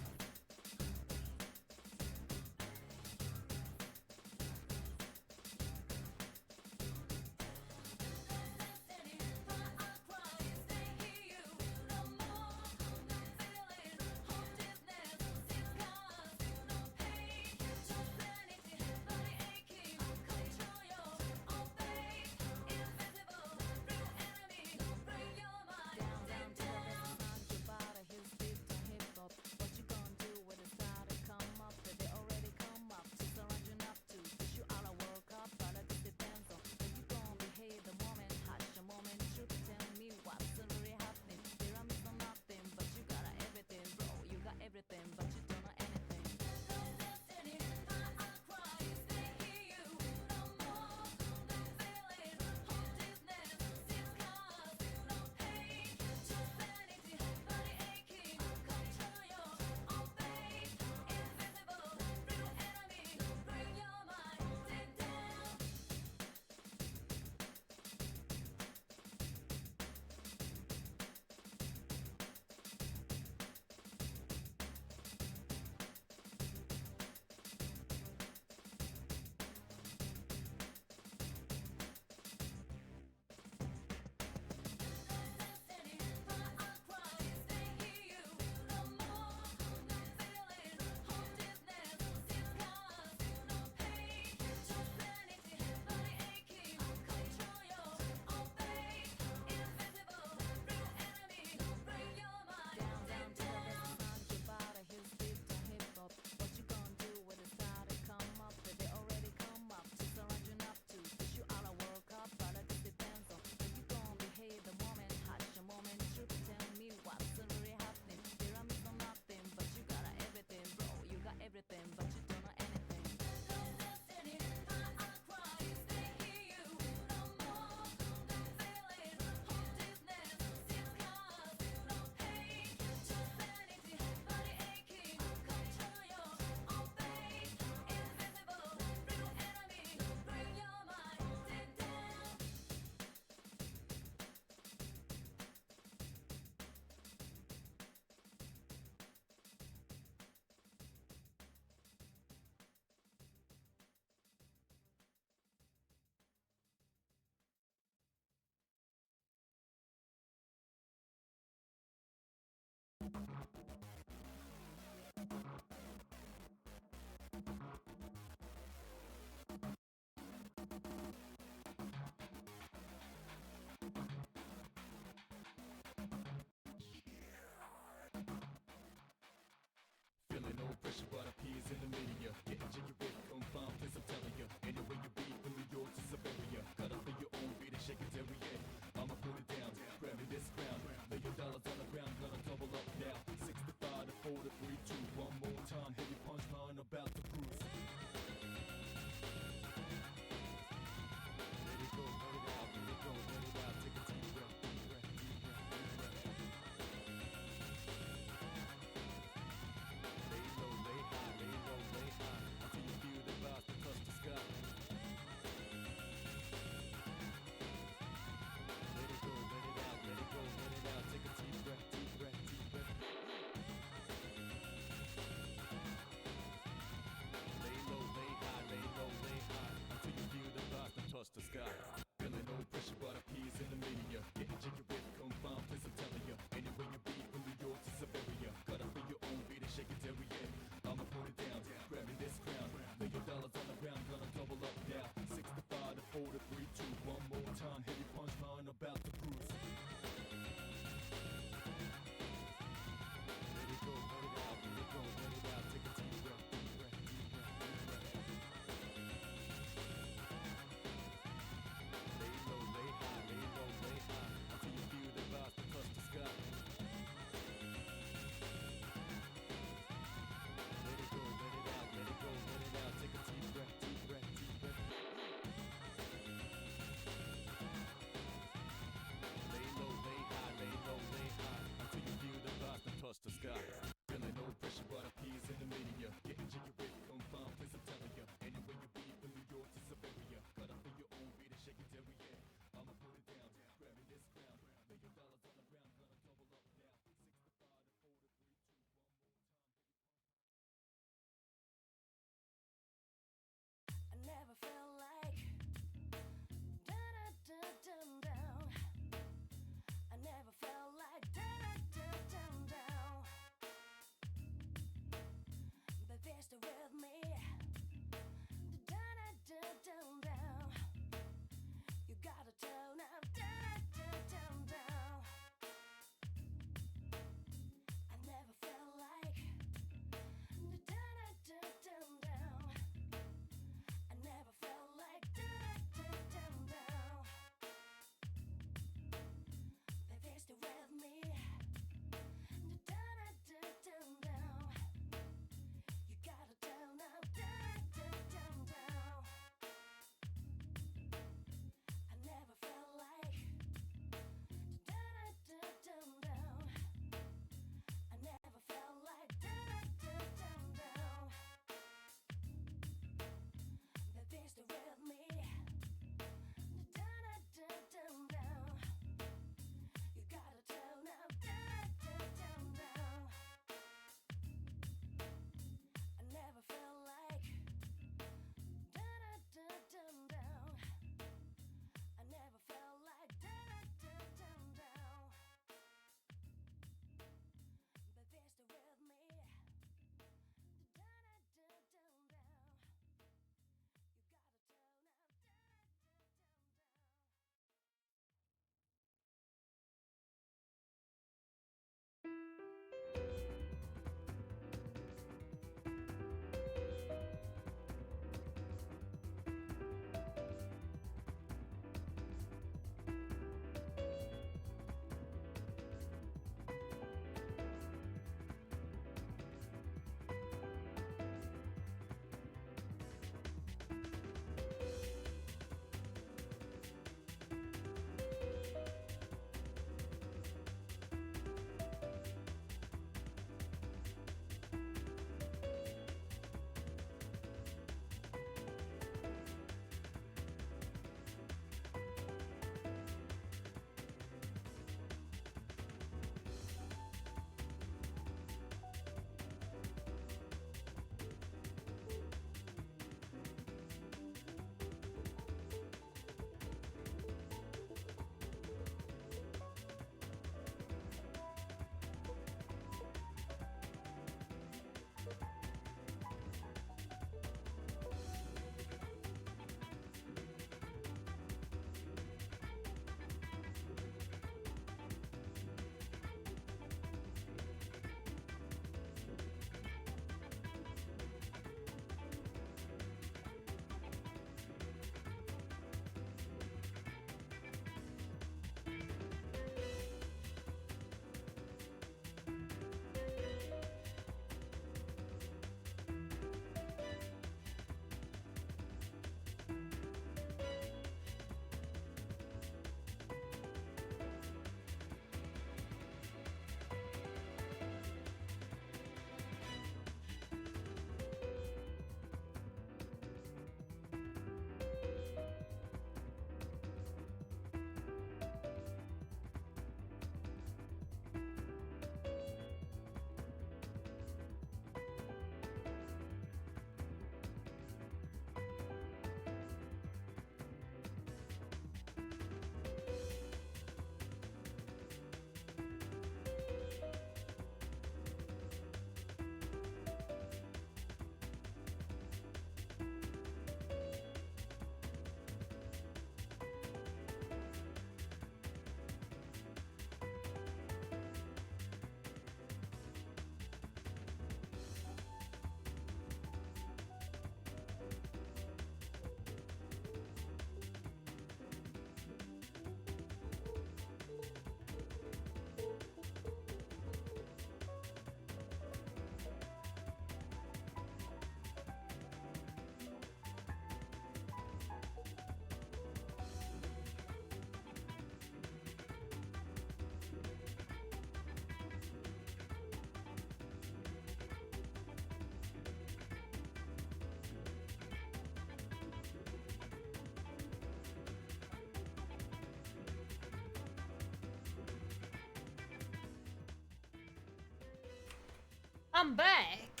I'm back.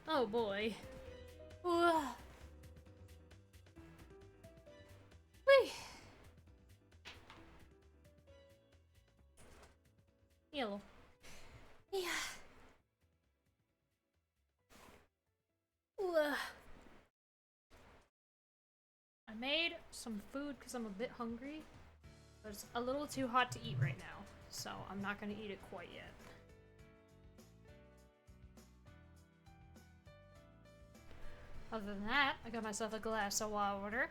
Oh boy. Ugh. Whee. Yellow. Yeah. Ugh. I made some food because I'm a bit hungry, but it's a little too hot to eat right now, so I'm not gonna eat it quite yet. Other than that, I got myself a glass of water.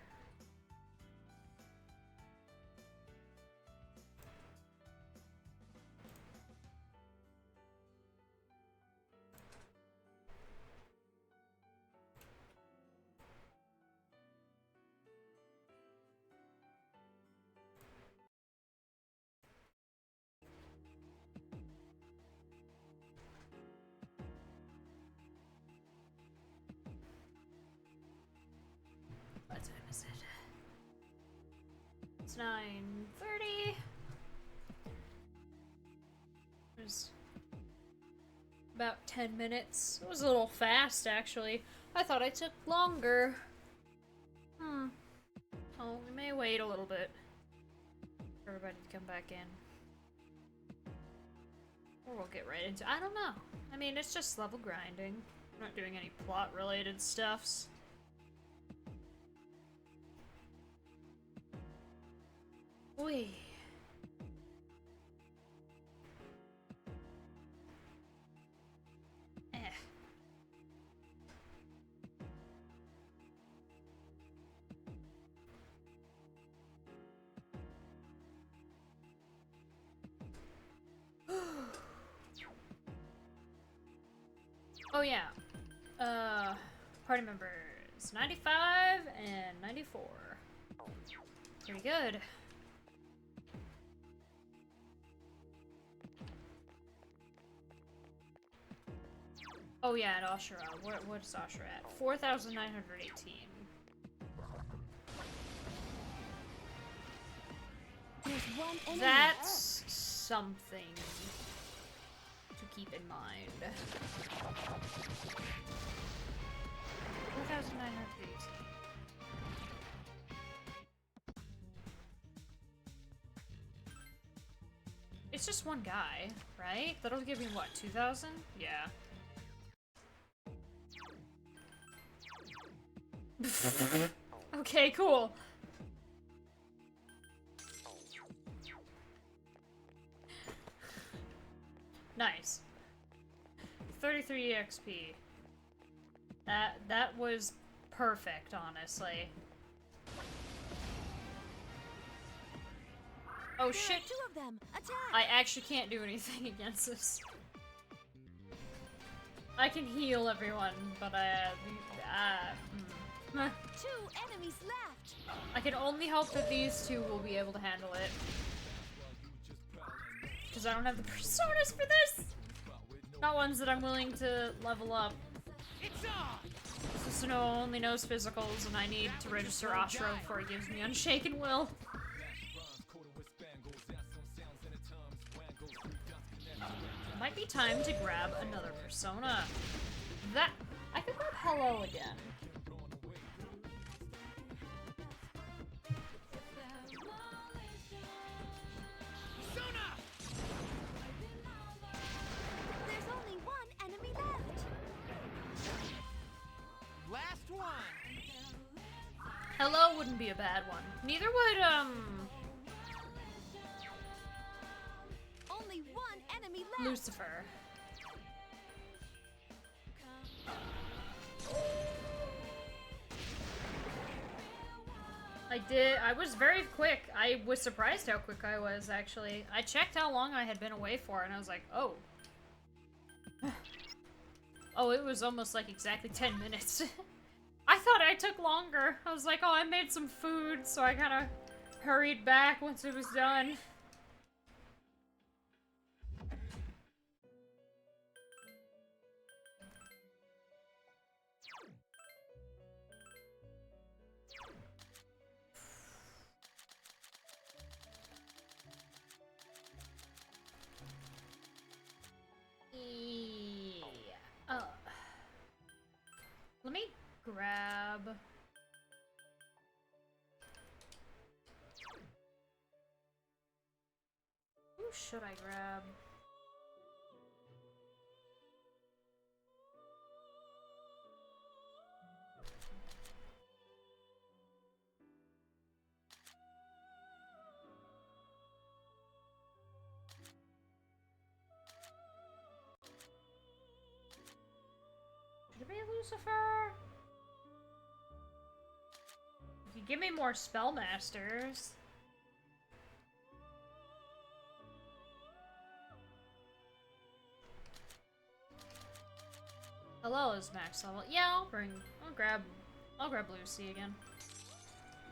What time is it? It's 9:30. There's about 10 minutes. It was a little fast, actually. I thought I took longer. Oh, we may wait a little bit for everybody to come back in. Or we'll get right into— I don't know. I mean, it's just level grinding. I'm not doing any plot-related stuffs. Wee. Oh yeah. Party members 95 and 94. Pretty good. Oh yeah, at Ashura. What's Ashura at? 4,918. There's one enemy. That's something to keep in mind. 4,918. It's just one guy, right? That'll give me what, 2,000? Yeah. Okay, cool. Nice. 33 XP. That was perfect, honestly. Oh There are shit! 2 of them. Attack! I actually can't do anything against this. I can heal everyone, but 2 enemies left. I can only hope that these 2 will be able to handle it. Because I don't have the personas for this! Not ones that I'm willing to level up. It's on! Susanoo only knows physicals, and I need to register Ashura before he gives me Unshaken Will. Might be time to grab another persona. I could grab Hello again. Persona! There's only 1 enemy left. Last one! Hello wouldn't be a bad one. Neither would, Only 1 enemy left. Lucifer. I was very quick. I was surprised how quick I was, actually. I checked how long I had been away for, and I was like, oh. Oh, it was almost like exactly 10 minutes. I thought I took longer. I was like, oh, I made some food, so I kind of hurried back once it was done. Who should I grab? Should it be Lucifer? You could give me more spellmasters. Hello is max level. Yeah, I'll grab Lucy again.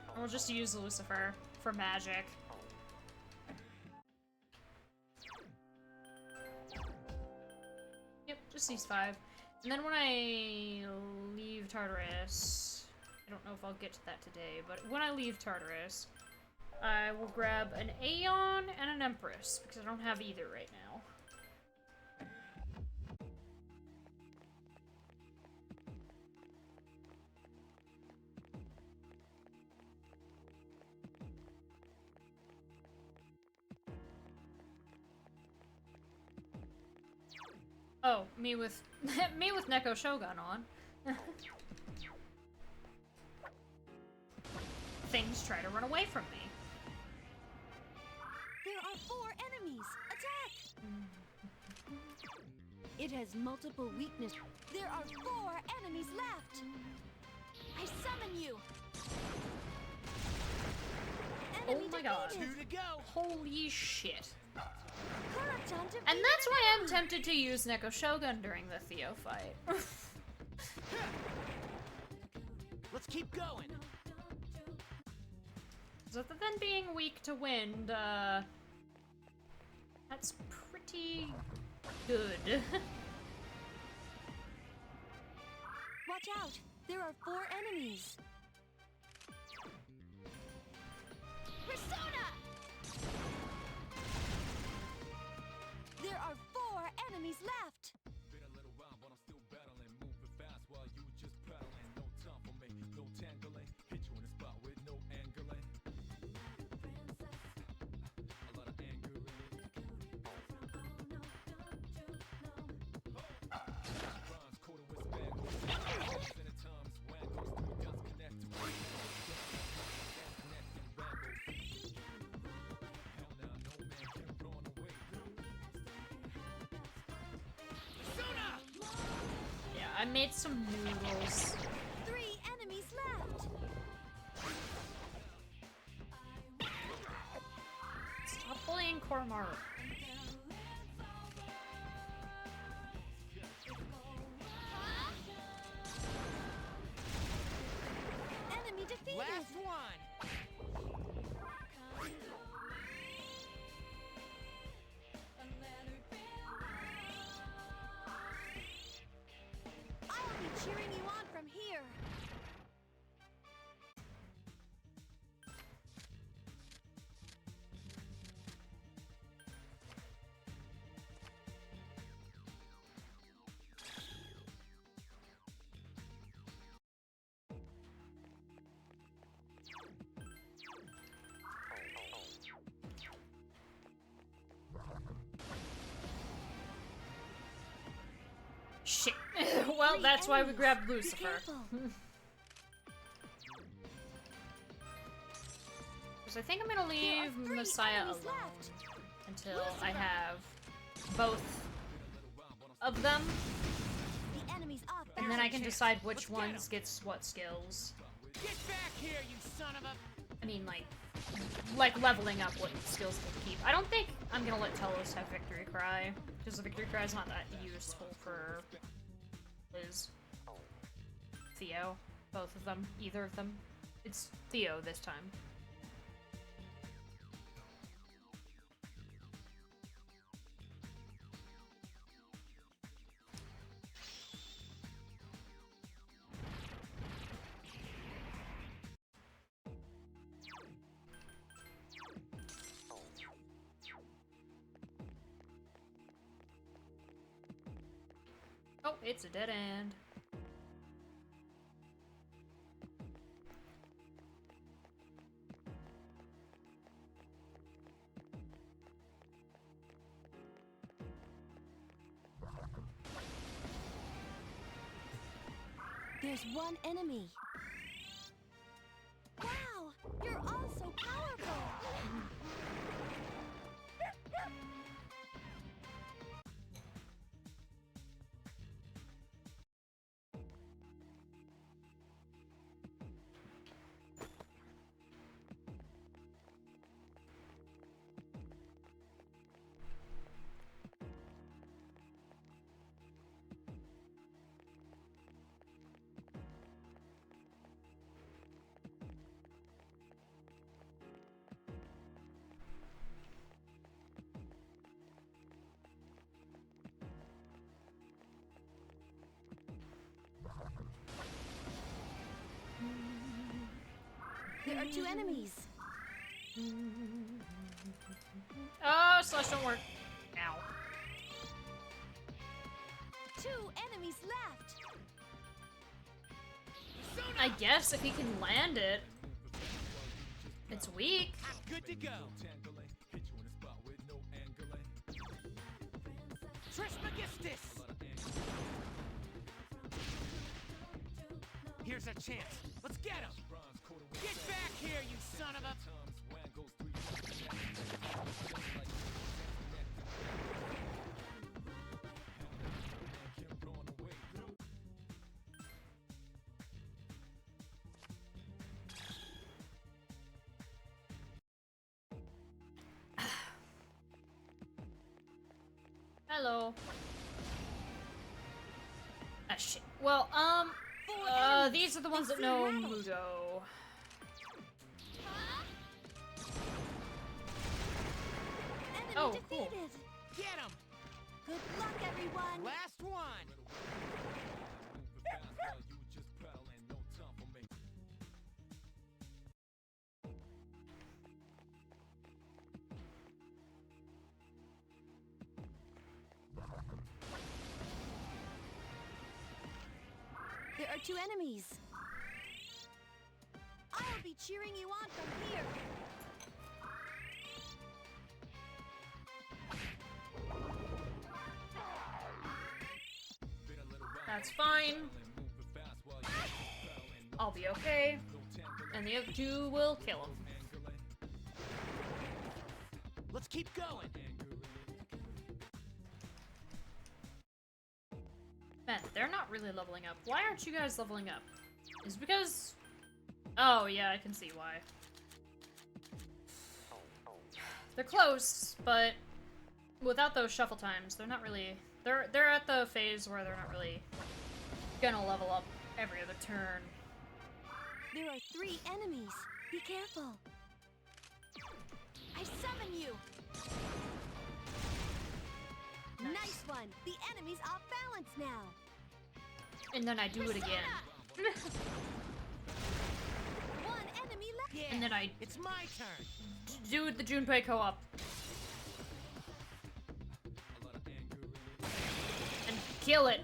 And we'll just use Lucifer for magic. Yep, just these 5. And then when I leave Tartarus, I don't know if I'll get to that today, but when I leave Tartarus, I will grab an Aeon and an Empress, because I don't have either right now. Oh, me with Neko Shogun on. Things try to run away from me. There are 4 enemies. Attack! It has multiple weaknesses. There are 4 enemies left. I summon you. Enemy Oh my god. defeated. 2 to go. Holy shit. Kuraton defeated And that's why an I'm tempted to use Neko Shogun during the Theo fight. Let's keep going. So other than being weak to wind, that's pretty good. Watch out! There are 4 enemies. Persona! There are 4 enemies left. Been a little while, but I'm still battling. Moving fast while you just prattling. No time for me, no tangling. Hit you in the spot with no angling. A lot of anger in it. Rhymes coated with spangles. In the times, wangles, 3 dots connect to one. Connecting rambles. Hell nah, no man can run away. Yeah, I made some noodles. 3 enemies left. Stop bullying Koromaru. Enemy defeated. Last one. I'll be cheering you on from here. Shit. Well, 3 that's why we enemies. grabbed Be Lucifer. careful. Because I think I'm gonna There leave are 3 Messiah enemies alone left. until I have both of them, The enemy's off and then I balance. can decide which Let's get ones 'em. gets what skills. Get back here, you son of a... I mean, like leveling up what skills they keep. I don't think I'm gonna let Telos have Victory Cry, because the Victory Cry is not that useful for Liz. Theo. Both of them. Either of them. It's Theo this time. Oh, it's a dead end. There's one enemy. Wow, you're all so powerful. There are two enemies. Oh, slash don't work. Ow. Two enemies left. I guess if he can land it. It's weak. Good to go. Trismegistus! Here's a chance. Let's get him! Get back here, you son of a... Hello. Ah, shit. Well, these are the ones that know Mudo. Enemy Oh, defeated. cool. Get him! Good luck, everyone. Last one! There are two enemies. I'll be cheering you on from here. That's fine. I'll be okay. And the other two will kill him. Let's keep going! Man, they're not really leveling up. Why aren't you guys leveling up? Is it because... Oh, yeah, I can see why. They're close, but without those shuffle times, they're not really... They're at the phase where they're not really gonna level up every other turn. There are three enemies. Be careful. I summon you. Nice one. The enemy's off balance now. And then I do it again. One enemy left. Yeah, And then I it's my turn! do the Junpei co-op. And kill it.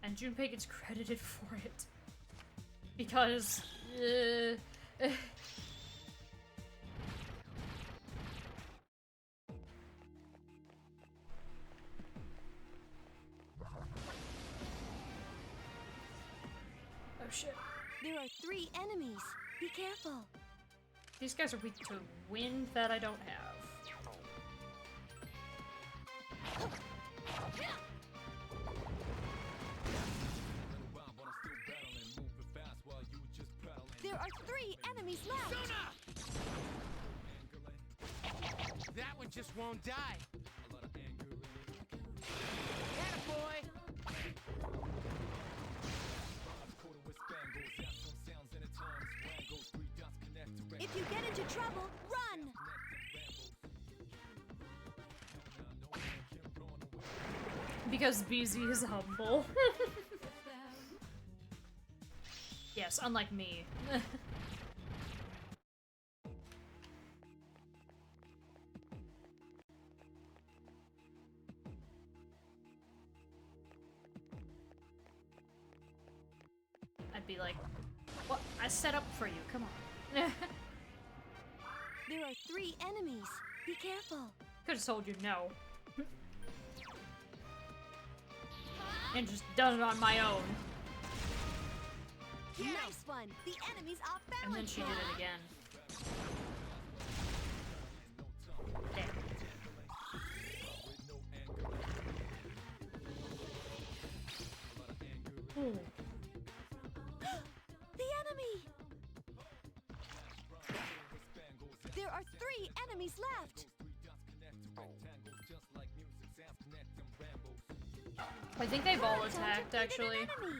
And Junpei gets credited for it. Because... Oh shit. There are three enemies. Be careful. These guys are weak to wind that I don't have. There are three enemies left. That one just won't die! Attaboy! If you get into trouble, run. Because BZ is humble. Yes, unlike me. I'd be like, what? I set up for you, come on. There are three enemies. Be careful. Could've told you no. and just done it on my own. Nice one. The enemy's off balance. And then she did it again. There. Ooh. The enemy. There are 3 enemies left. I think they've all Punted attacked, defeated actually. an enemy.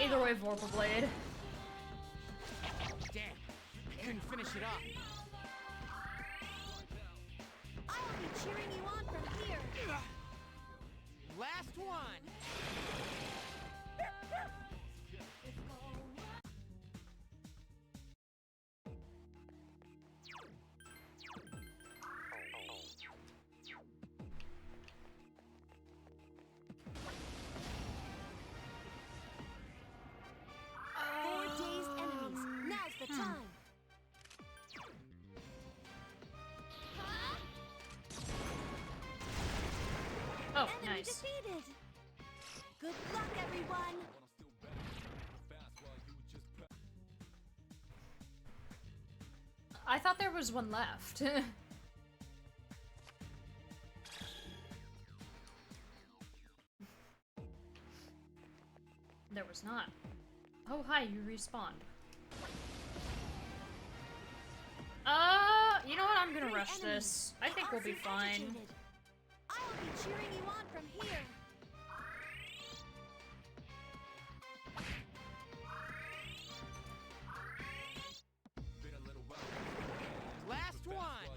Either way, Vorpal Blade. Damn, I couldn't finish it off. I'll be cheering you on from here. Last one. Four dazed enemies. Now's the time. Oh, Enemy nice. defeated. Good luck, everyone. I thought there was one left. There was not. Oh, hi, you respawned. You know what? I'm gonna 3 rush enemies. this. I They think all we'll be seem fine. agitated. I'll be cheering you on from here. Last one.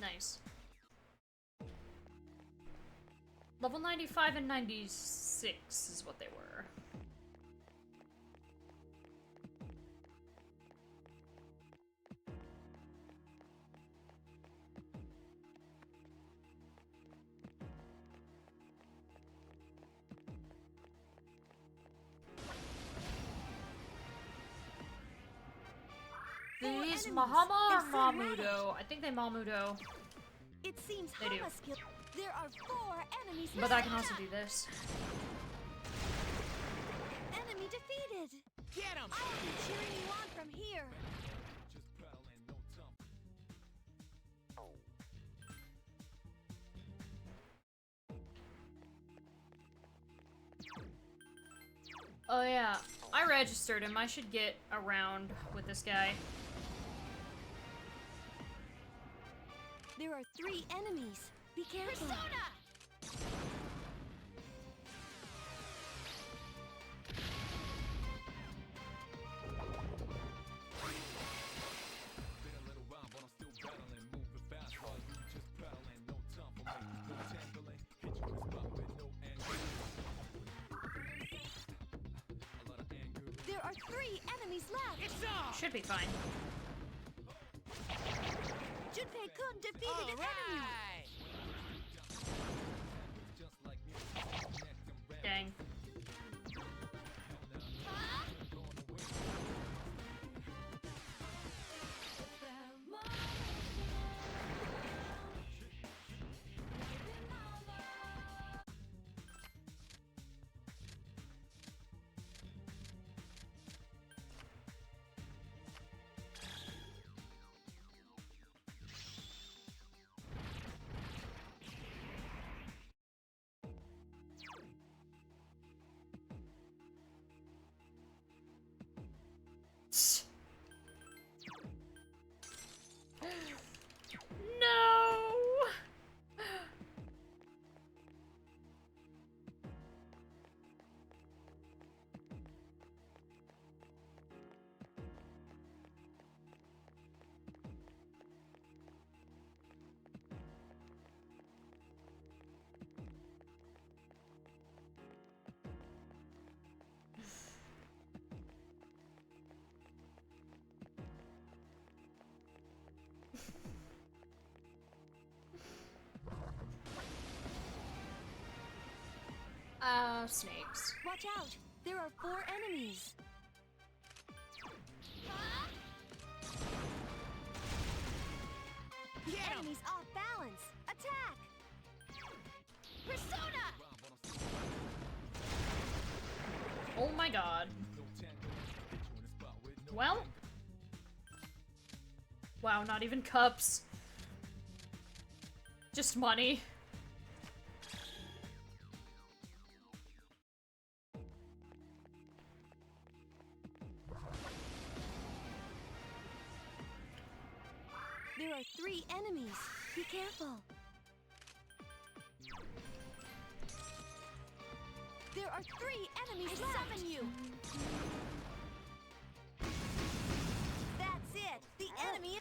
Nice. Level 95 and 96 is what they were. These enemies. Mahama or They seem right. Mamudo? I think they Mamudo, It seems They do. Hama skill. There are 4 enemies but left. I can also do this. Enemy defeated. Get him. I'll be cheering you on from here. Oh yeah, I registered him. I should get around with this guy. There are 3 enemies. Be careful. There are 3 enemies left. It's on. Should be fine. Junpei-kun defeated All an enemy. right. Dang. snakes. Watch out! There are 4 enemies. The enemy's off balance. Attack! Persona! Oh my god. Well. Wow, not even cups. Just money. There are 3 enemies. Be careful. There are 3 enemies left. I summon you. That's it. The enemy.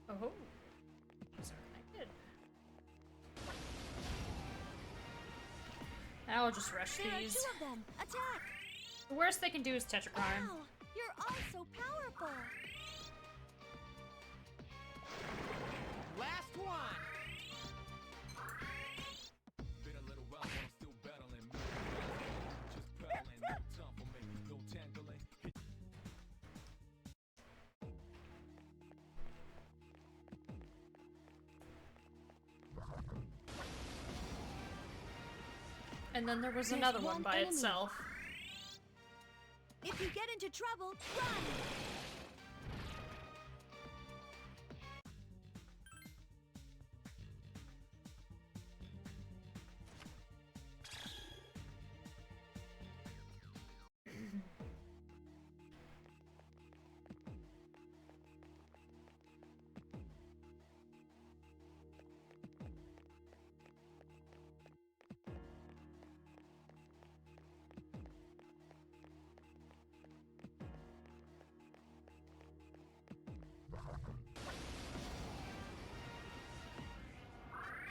Oh. These are connected. I'll just rush There these. are 2 of them. Attack! The worst they can do is touch a crime. Wow! You're all so powerful. Last one! Been a little while, but I'm still battling. Just battling, no time for me, no tangling. And then there was There's another one one by enemy. itself. If you get into trouble, run!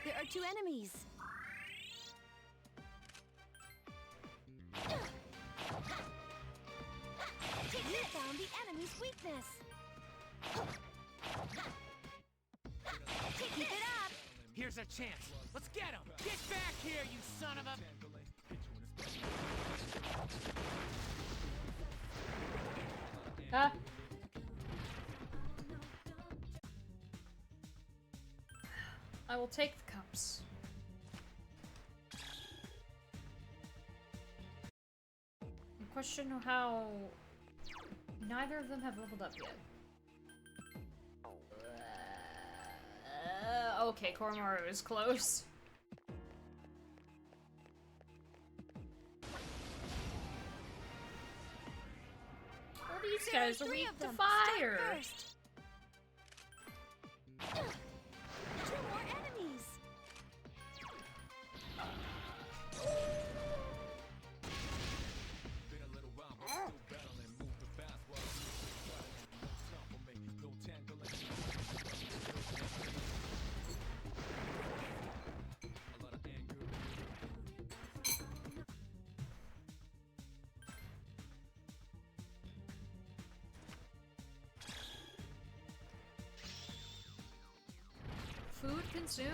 There are 2 enemies. You found the enemy's weakness. Keep it up. Here's a chance. Let's get him! Get back here, you son of a... Huh? I will take the cups. I question how neither of them have leveled up yet. Okay, Koromaru is close. Well, these There guys are 3 weak of to them. fire. Strike first. 2 more enemies. Been a little while, but I'm still battling. Move the fast while I'm battling. No time for me, no tangling. A lot of anger. Food consumed.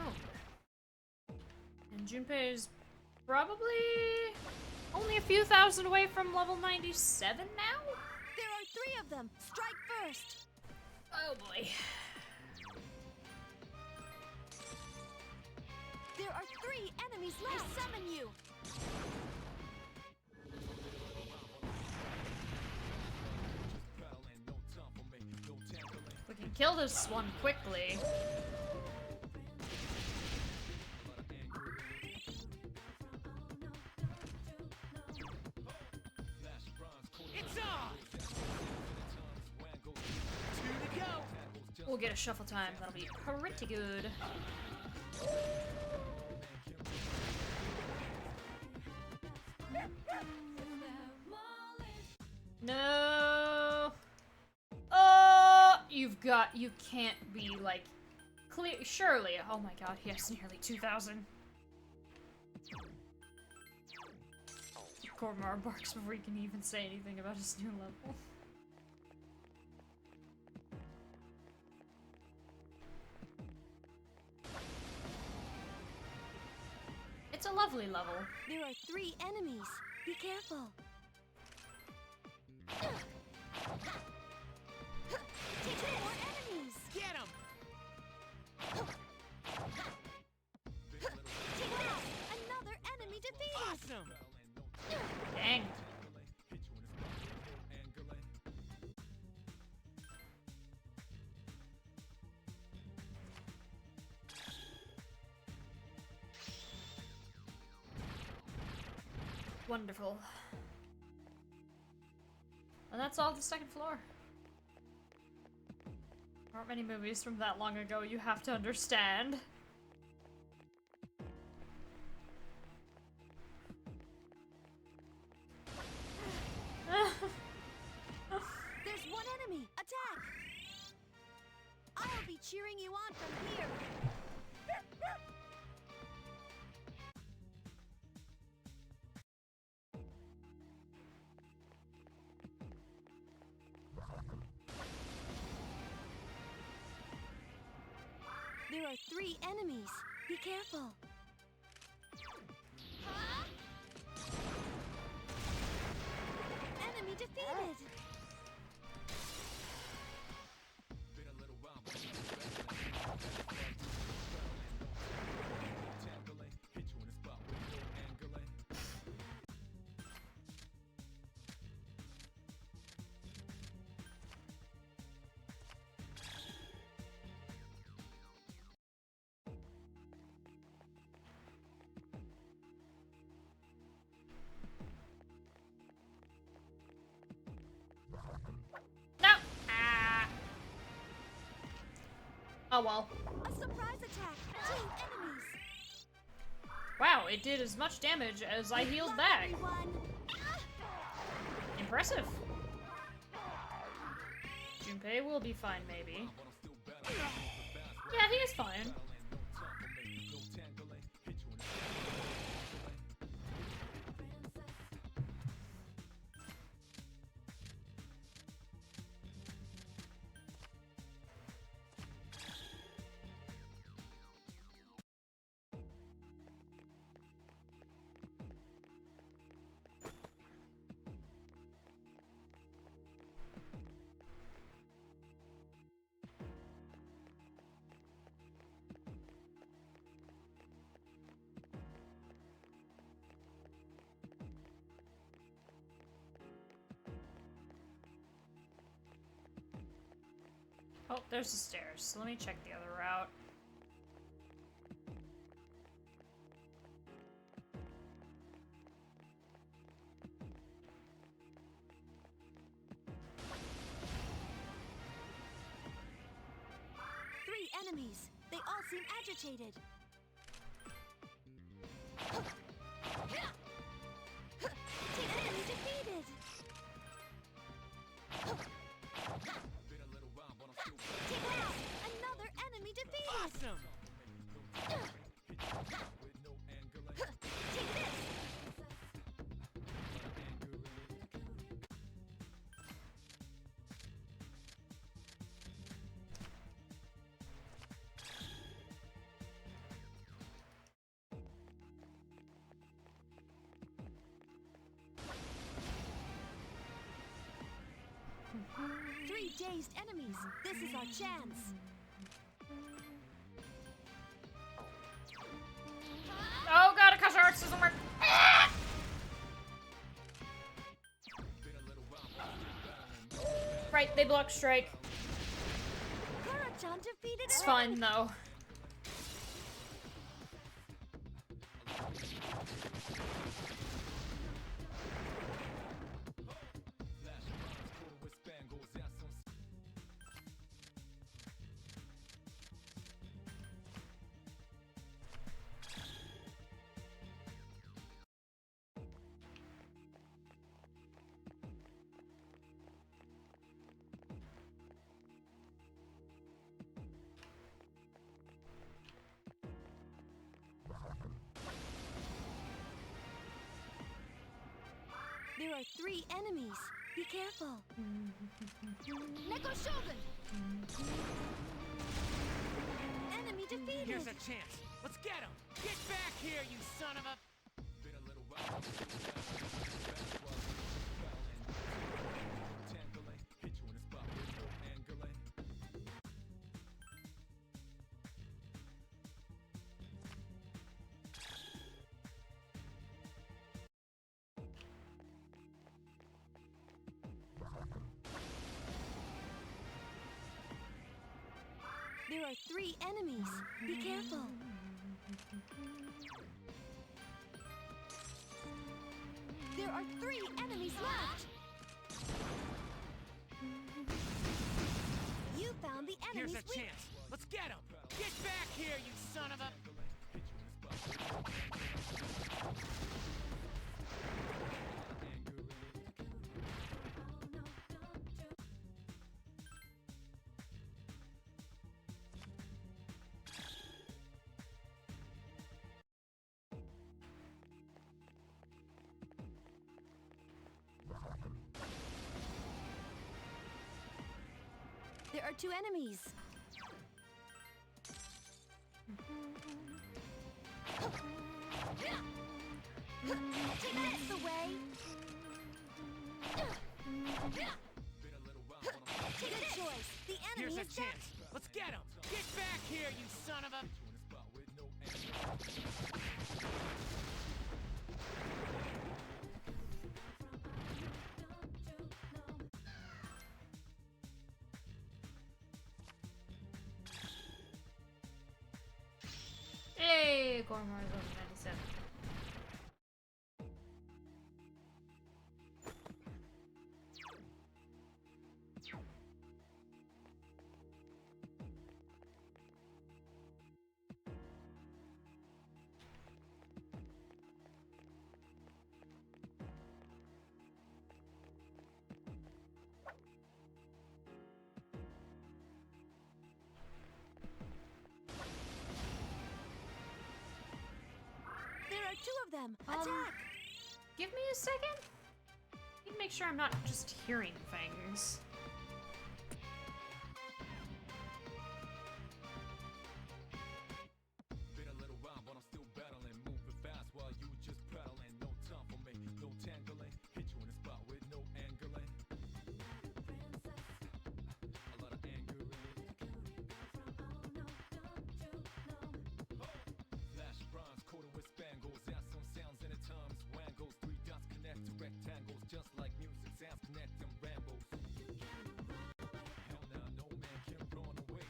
And Junpei is probably only a few thousand away from level 97 now? There are 3 of them. Strike first. Oh boy. There are 3 enemies left. I summon you. Battling, no time for me, no tangling. We can kill this one quickly. Flash bronze, cold It's on! 2 to go! We'll get a shuffle time. That'll be pretty good. No. Oh, you can't be like clear. Surely. Oh my god, he has nearly 2,000. Cormar barks before he can even say anything about his new level. It's a lovely level. There are 3 enemies. Be careful. Take 2 more enemies. Get him! Take this. Another enemy defeated. Awesome! Dang. Wonderful. And that's all the second floor. There aren't many movies from that long ago, you have to understand. There's 1 enemy. Attack. I'll be cheering you on from here. There are 3 enemies. Be careful. Enemy defeated. No! Ah! Oh well. A surprise attack. 2 enemies. Wow, it did as much damage as I healed Luck, back. everyone. Impressive. Junpei will be fine, maybe. Yeah, he is fine. Oh, there's the stairs. Let me check the other route. Three enemies. They all seem agitated. Enemy defeated. Take this. Another enemy defeated. Awesome! Take this. Three dazed enemies. This is our chance. Oh god, Akasha Arts doesn't work! Ah! Right, they block strike. Kara-chan defeated. It's fine though. There are 3 enemies. Be careful. Neko Shogun! Enemy defeated! Here's a chance. Let's get him! Get back here, you son of a... Been a little while. Tangling, hit you in the spot with no angling. There are 3 enemies. Be careful. There are 3 enemies left. You found the Here's enemy's a chance. Let's get him! Get back here, you son of a... There are 2 enemies. Take this away. Take a choice. The Here's enemy a is dead. chance. Let's get him! Get back here, you son of a... Hey, Gormar's level 97. There are 2 of them. Attack! Give me a second. Need to make sure I'm not just hearing things. Been a little while, but I'm still battling. Moving fast while you just prattling. No time for me, no tangling. Hit you in the spot with no angling. A lot of anger in it. Flash bronze coated with spangles. Add some sounds in the times. Wangles, 3 dots connect to rectangles. Just like music, sounds connect them rambles. Hell nah, no man can run away.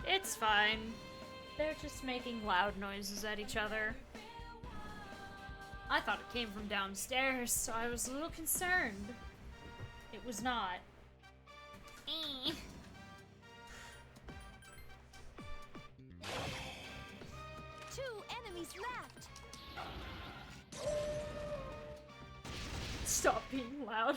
It's fine. They're just making loud noises at each other. I thought it came from downstairs, so I was a little concerned. It was not. Eh. 2 enemies left. Stop being loud.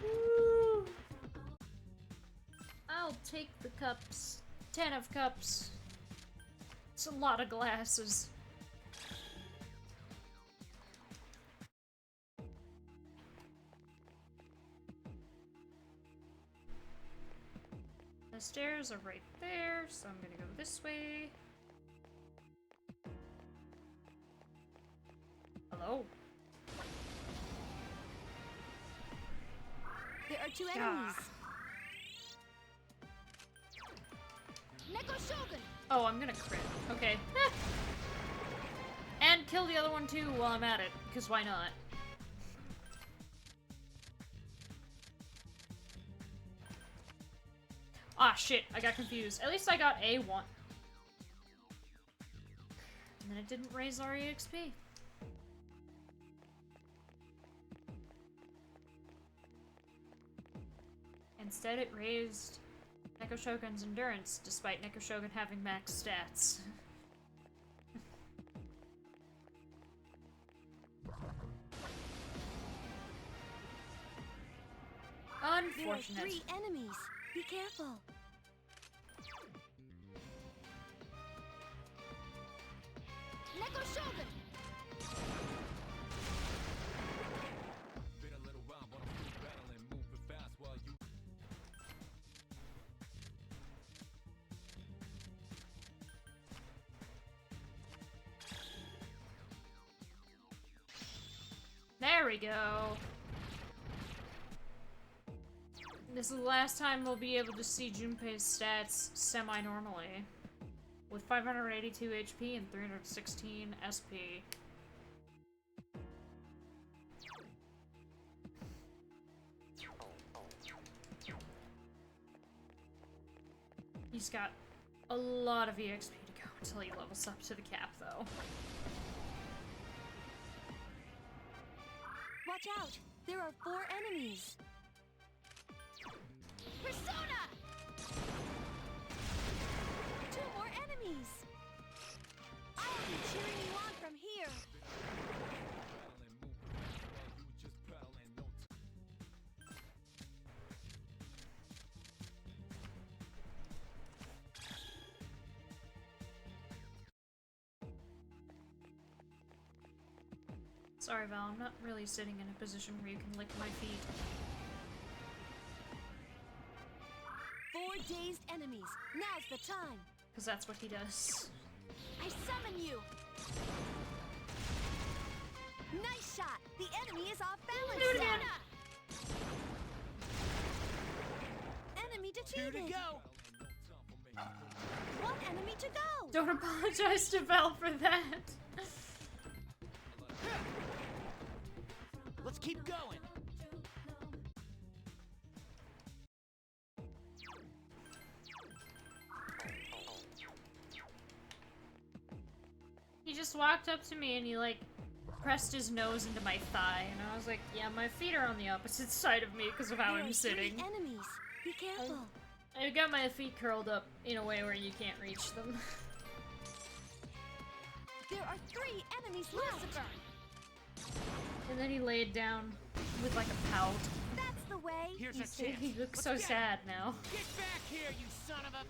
Woo. I'll take the cups. 10 of cups. It's a lot of glasses. The stairs are right there, so I'm gonna go this way. Hello? There are 2 enemies. Neko Shogun! Oh, I'm gonna crit. Okay. And kill the other one too while I'm at it, because why not? Ah, shit, I got confused. At least I got A1. And then it didn't raise our EXP. Instead, it raised Neko Shogun's endurance, despite Neko Shogun having max stats. Unfortunate. There are 3 enemies. Be careful. Neko Shogun! Been a little while, but I'm still battling, moving fast while you. There we go. This is the last time we'll be able to see Junpei's stats semi-normally. With 582 HP and 316 SP. He's got a lot of EXP to go until he levels up to the cap, though. Watch out! There are 4 enemies. Persona! 2 more enemies. I'll be cheering you on from here. Battling, moving fast while you just battling, no Sorry, Val, I'm not really sitting in a position where you can lick my feet. 4 dazed enemies. Now's the time. Because that's what he does. I summon you. Nice shot. The enemy is off balance. Do it again. Enemy Here defeated. to go. 1 enemy to go. Don't apologize to Val for that. Let's keep going. He just walked up to me and he, like, pressed his nose into my thigh, and I was like, yeah, my feet are on the opposite side of me because of how There I'm are 3 sitting. enemies. Be careful. I've got my feet curled up in a way where you can't reach them. There are 3 enemies left. And then he laid down with, like, a pout. That's the way. Here's a chance. He looks Let's so get sad now. Get back here, you son of a.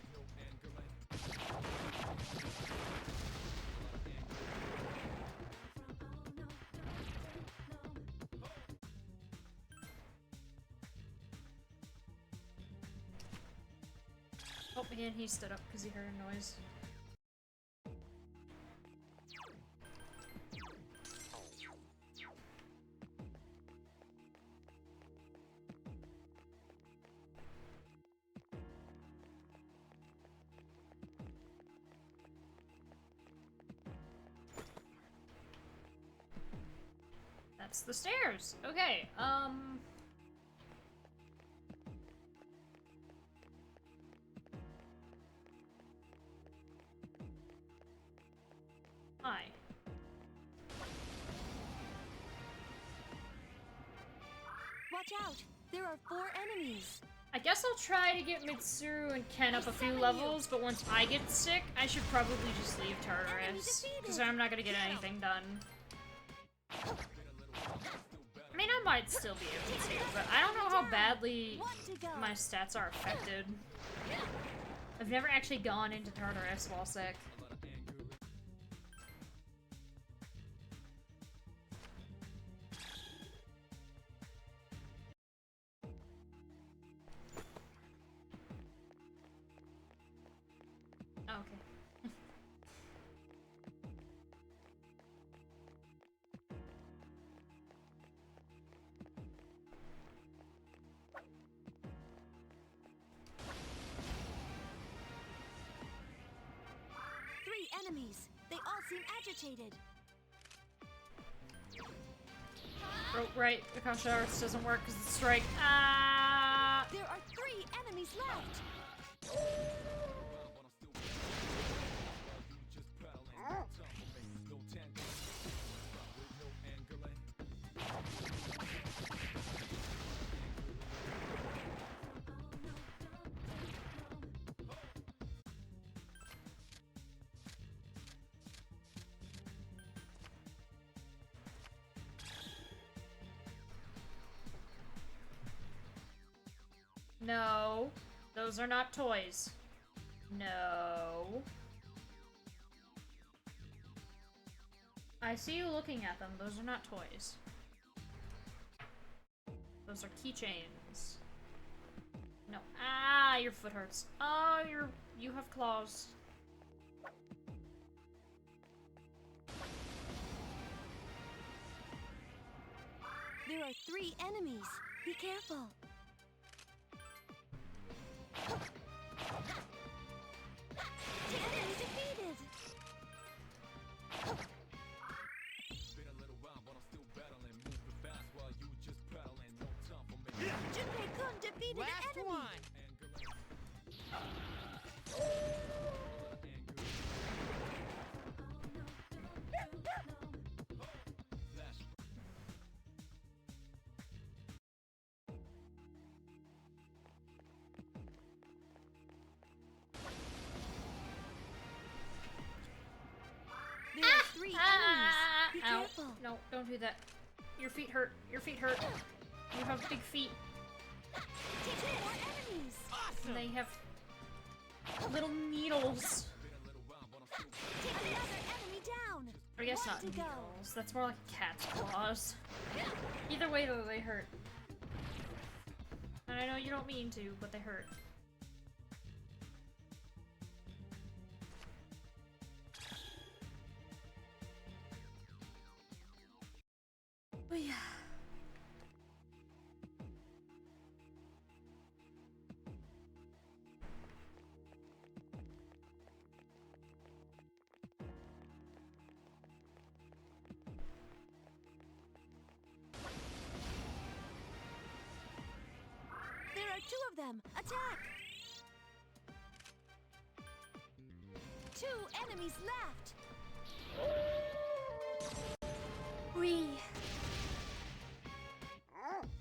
Oh, and he stood up because he heard a noise. That's the stairs. Okay, Hi. Watch out. There are 4 enemies. I guess I'll try to get Mitsuru and Ken up a few levels, but once I get sick, I should probably just leave Tartarus, because I'm not gonna get anything done. I mean, I might still be able to, but I don't know how badly 1 to go. my stats are affected. I've never actually gone into Tartarus while sick. Okay. Enemies. They all seem agitated. Oh, right. Akasha Arts doesn't work because of the strike. Ah! There are 3 enemies left. No. Those are not toys. No. I see you looking at them. Those are not toys. Those are keychains. No. Ah, your foot hurts. Oh, you have claws. There are 3 enemies. Be careful. The enemy defeated. Been a little while, but I'm still battling. Moving fast while you just paddling. No time for me. Junpei-kun defeated Last an enemy. one. There are 3 enemies. Be Ow. careful. No, don't do that. Your feet hurt. Your feet hurt. You have big feet. 2 more enemies. And they have little needles. Take another enemy down. I guess One not to go. needles. That's more like a cat's claws. Either way, though, they hurt. And I know you don't mean to, but they hurt. Oh yeah. There are 2 of them. Attack. 2 enemies left. Whee!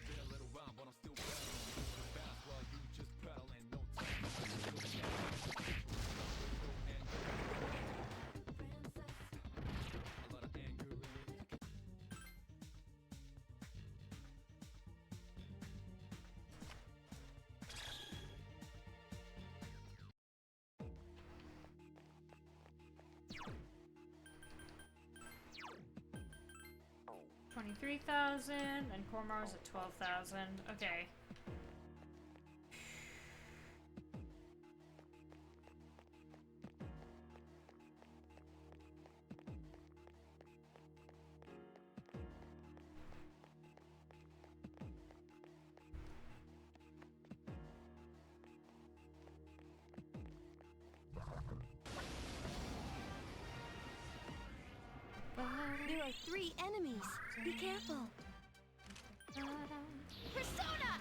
Been a little while, but I'm still battling. Moving fast while you just paddling. No time for me. A lot of anger. $23,000 and Cormar's at 12,000. Okay. There are 3 enemies. Be careful. Persona!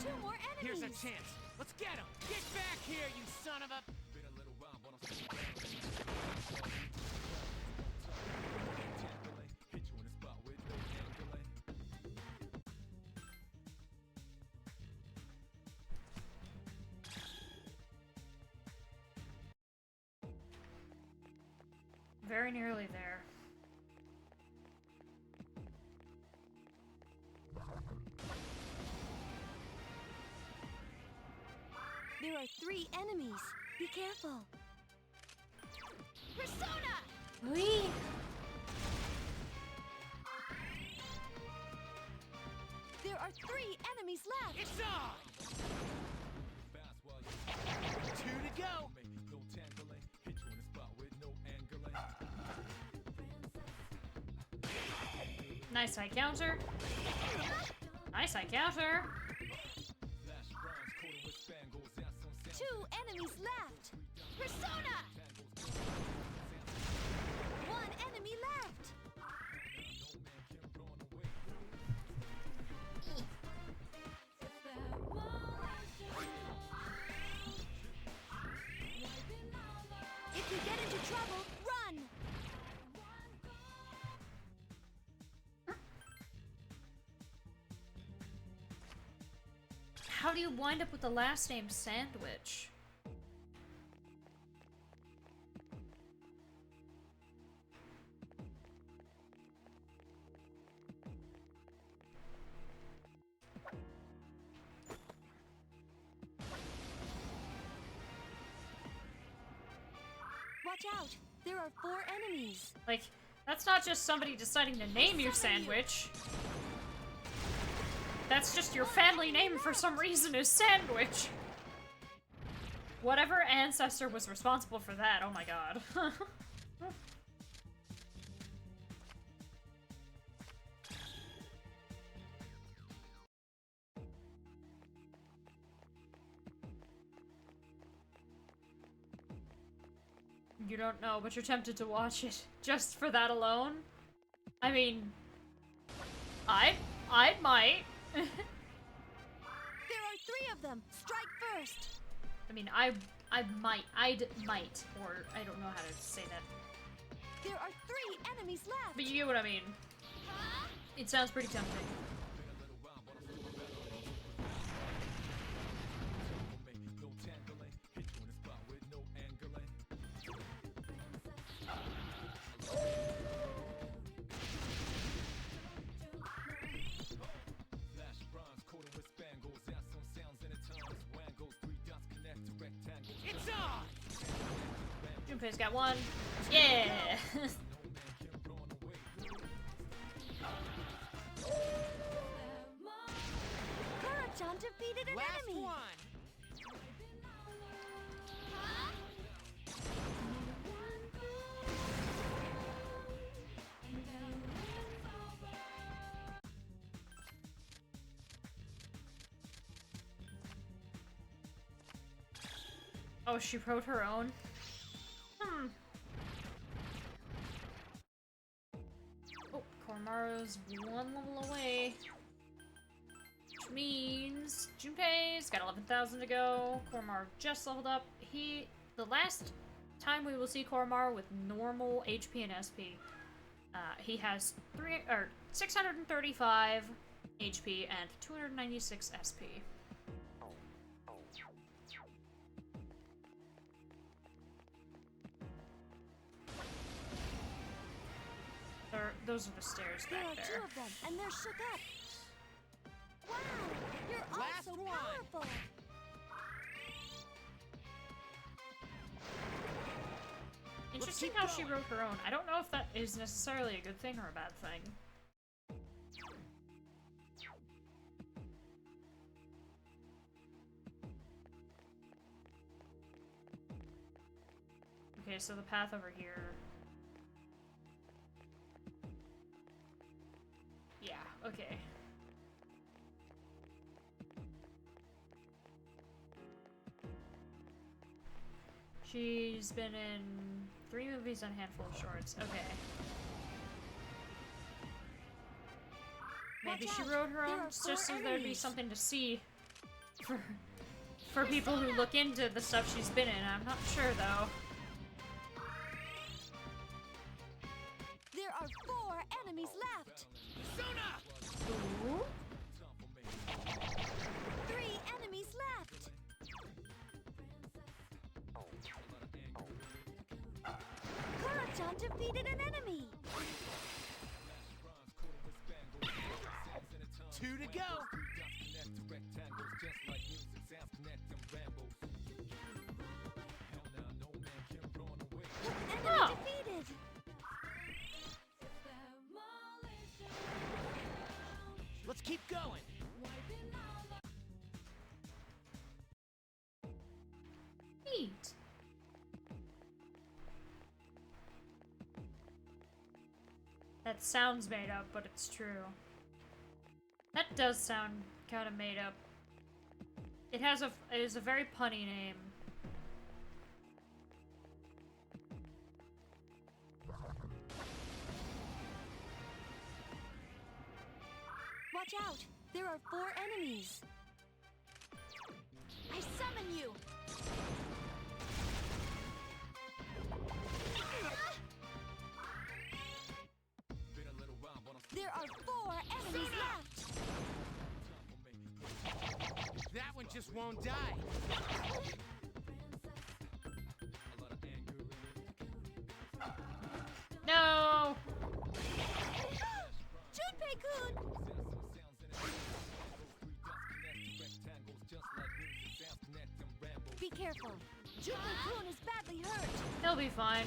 2 more enemies. Here's a chance. Let's get him. Get back here, you son of a... Been a little while, but I'm still battling. Hit you in the spot with no angle. Very nearly there. There are 3 enemies. Be careful. Persona! Whee! There are 3 enemies left. It's on! Fast while you 2 to go. no tangling. Hit you in the spot with no angle. Nice high counter. Nice high counter. Flash bronze coated with spangles. That's some 2 enemies left. Persona! 1 enemy left. If you get into trouble, run! How do you wind up with the last name Sandwich? Watch out! There are 4 enemies. Like, that's not just somebody deciding to name your sandwich. That's just your family name for some reason is Sandwich. Whatever ancestor was responsible for that, oh my god. You don't know, but you're tempted to watch it just for that alone? I mean, I might. There are 3 of them. Strike first. I mean, I'd might, or I don't know how to say that. There are 3 enemies left. But you get what I mean. It sounds pretty tempting. Junpei's got 1. Yeah! Kara-chan defeated an Last enemy. one. Oh, she wrote her own? Oh, Koromaru's 1 level away. Which means Junpei's got 11,000 to go. Koromaru just leveled up. The last time we will see Koromaru with normal HP and SP, he has 635 HP and 296 SP. Those are the stairs There back are 2 there. of them, and they're shook up. Wow! You're all Last so one. powerful. Interesting keep how she going. wrote her own. I don't know if that is necessarily a good thing or a bad thing. Okay, so the path over here. Yeah, okay. She's been in 3 movies and a handful of shorts. Okay. Maybe Watch she out. wrote her There own are just 4 so there'd be enemies. something to see for people who look into the stuff she's been in. I'm not sure though. There are 4 enemies left. Suna! Ooh. 3 enemies left. Kara-chan defeated an enemy. 2 to go. Enemy Oh. defeated. Let's keep going. Neat. That sounds made up, but it's true. That does sound kind of made up. It is a very punny name. Watch out! There are 4 enemies. I summon you. There are 4 enemies left. That one just won't die. No! Junpei-kun! Be careful. Junpei-kun is badly hurt. He'll be fine.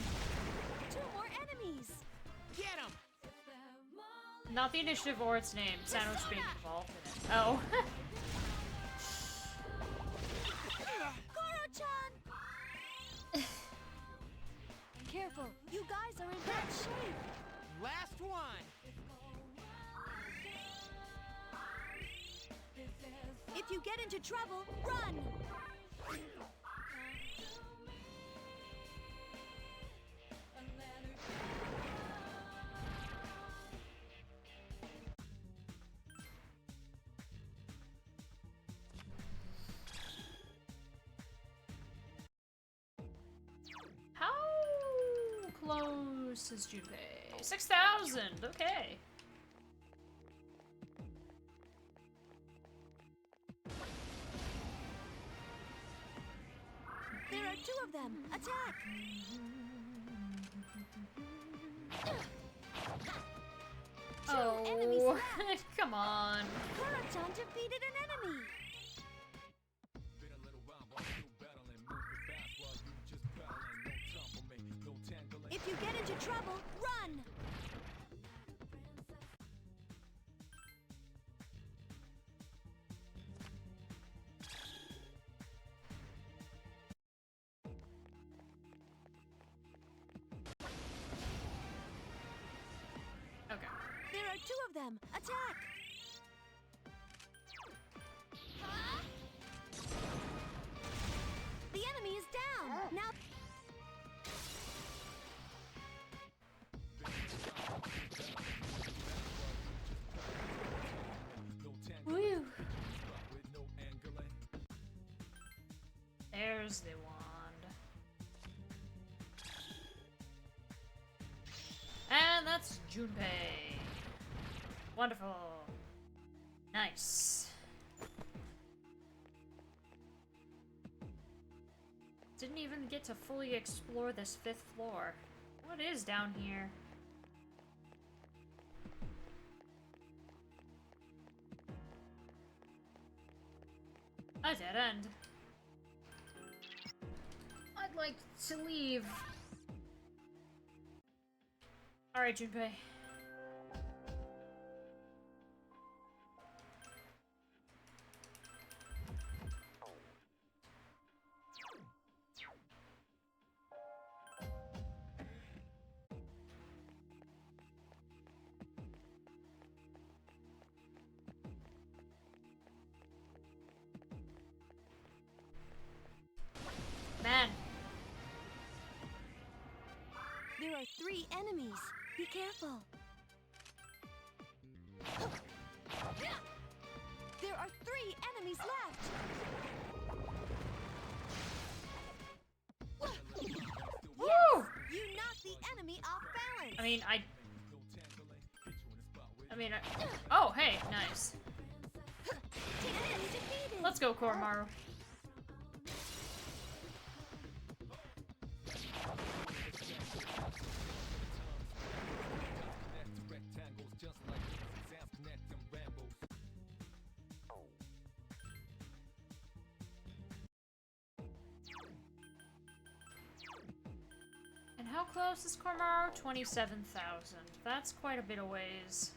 2 more enemies. Get him! Not the initiative or its name. Sandwich being involved in it. Oh. Koro-chan! Careful, you guys are in bad shape. Last one! If you get into trouble, run! How close is Junpei? 6,000! Okay. There are 2 of them. Attack! Enemies Oh, left. come on. Koro-chan defeated an enemy. Been a little while, but still battling. Moving fast while you just battling. No time for me, no tangling. If you get into trouble, run! Okay. There are 2 of them. Attack! The enemy is down. Now No tangling. Woo. With no angling. There's the wand. And that's Junpei. Wonderful. Nice. Didn't even get to fully explore this 5th floor. What is down here? A dead end. I'd like to leave. Alright, Junpei. Man. there are 3 enemies. Be careful. There are 3 enemies left. Woo! You knocked the enemy off balance. I mean, No tangling. Hit you in the spot with oh, hey, nice. Enemy defeated. Let's go, Koromaru. connect to rectangles just like exams connect them Rambos. And how close is Koromaru? 27,000. That's quite a bit of ways.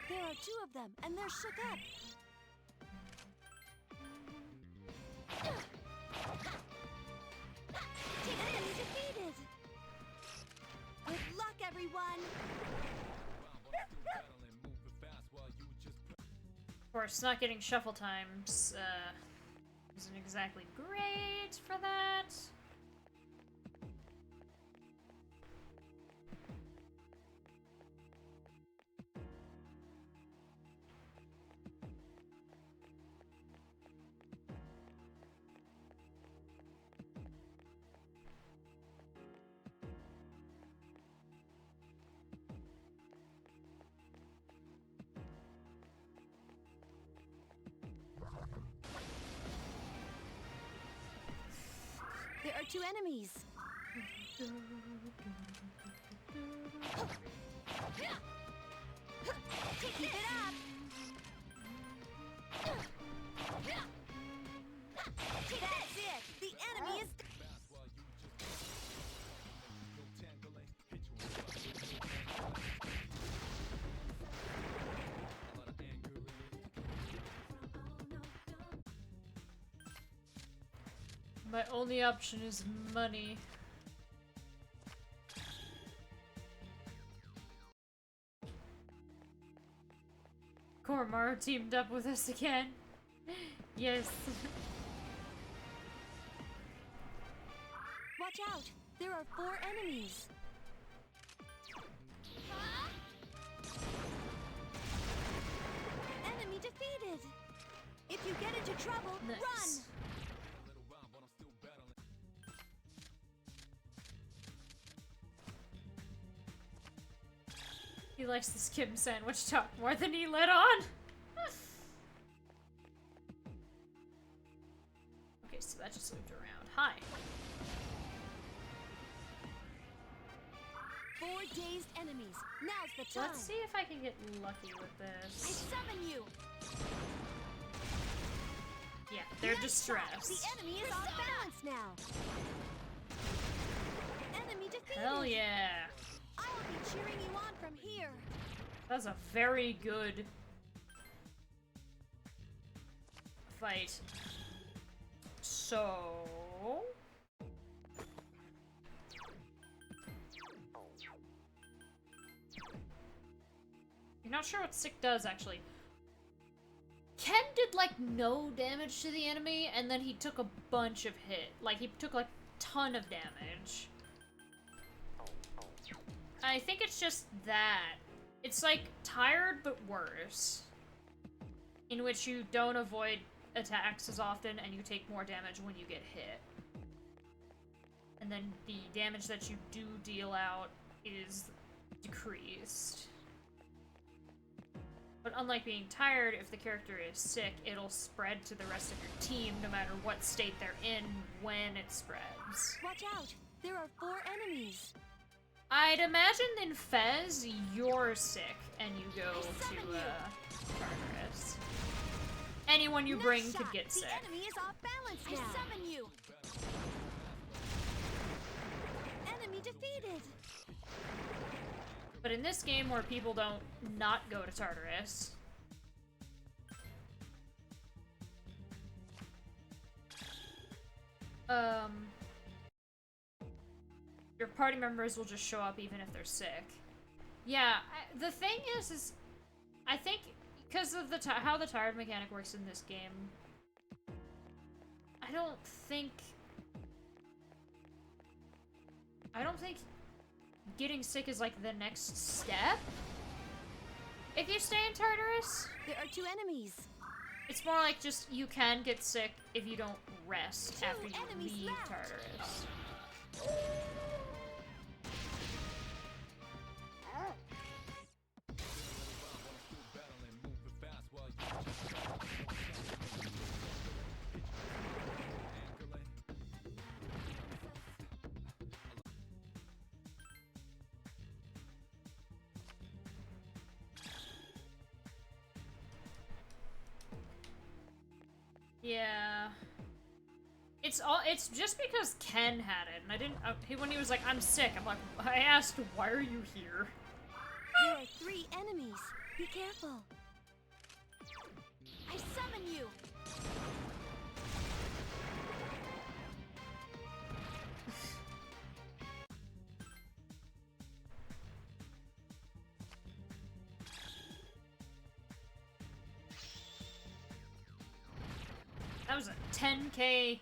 There are 2 of them, and they're shook up. Enemy defeated. Good luck, everyone. But still battling, moving fast while you just Of course, not getting shuffle times, isn't exactly great for that. There are 2 enemies. Keep it up. My only option is money. Koromaro teamed up with us again. Yes. Watch out! There are 4 enemies. Enemy defeated! If you get into trouble, Nice. run! He likes the skim sandwich talk more than he let on. Okay, so that just moved around. Hi. 4 dazed enemies. Now's the time. Let's see if I can get lucky with I this. summon you. Yeah, they're Nice distressed. shot. The enemy is off balance now. Enemy defeated. Hell yeah. I'll be cheering you on from here. That's a very good fight. So... You're not sure what Sick does, actually. Ken did, like, no damage to the enemy, and then he took a bunch of hit. Like, he took, like, a ton of damage. I think it's just that. It's like tired, but worse. In which you don't avoid attacks as often, and you take more damage when you get hit. And then the damage that you do deal out is decreased. But unlike being tired, if the character is sick, it'll spread to the rest of your team no matter what state they're in when it spreads. Watch out! There are 4 enemies. I'd imagine in Fez, you're sick and you go I summon to, you. Tartarus. Anyone you Nice bring shot. could get the sick. enemy is off balance now. I summon you. Enemy defeated. But in this game where people don't not go to Tartarus, your party members will just show up even if they're sick. Yeah, the thing is I think because of how the tired mechanic works in this game, I don't think getting sick is like the next step. If you stay in Tartarus, There are 2 enemies. it's more like just you can get sick if you don't rest 2 after you enemies leave left. Tartarus. Yeah. It's just because Ken had it, and I didn't, when he was like, I'm sick, I'm like, I asked, why are you here? There are 3 enemies. Be careful. I summon you. That was a 10k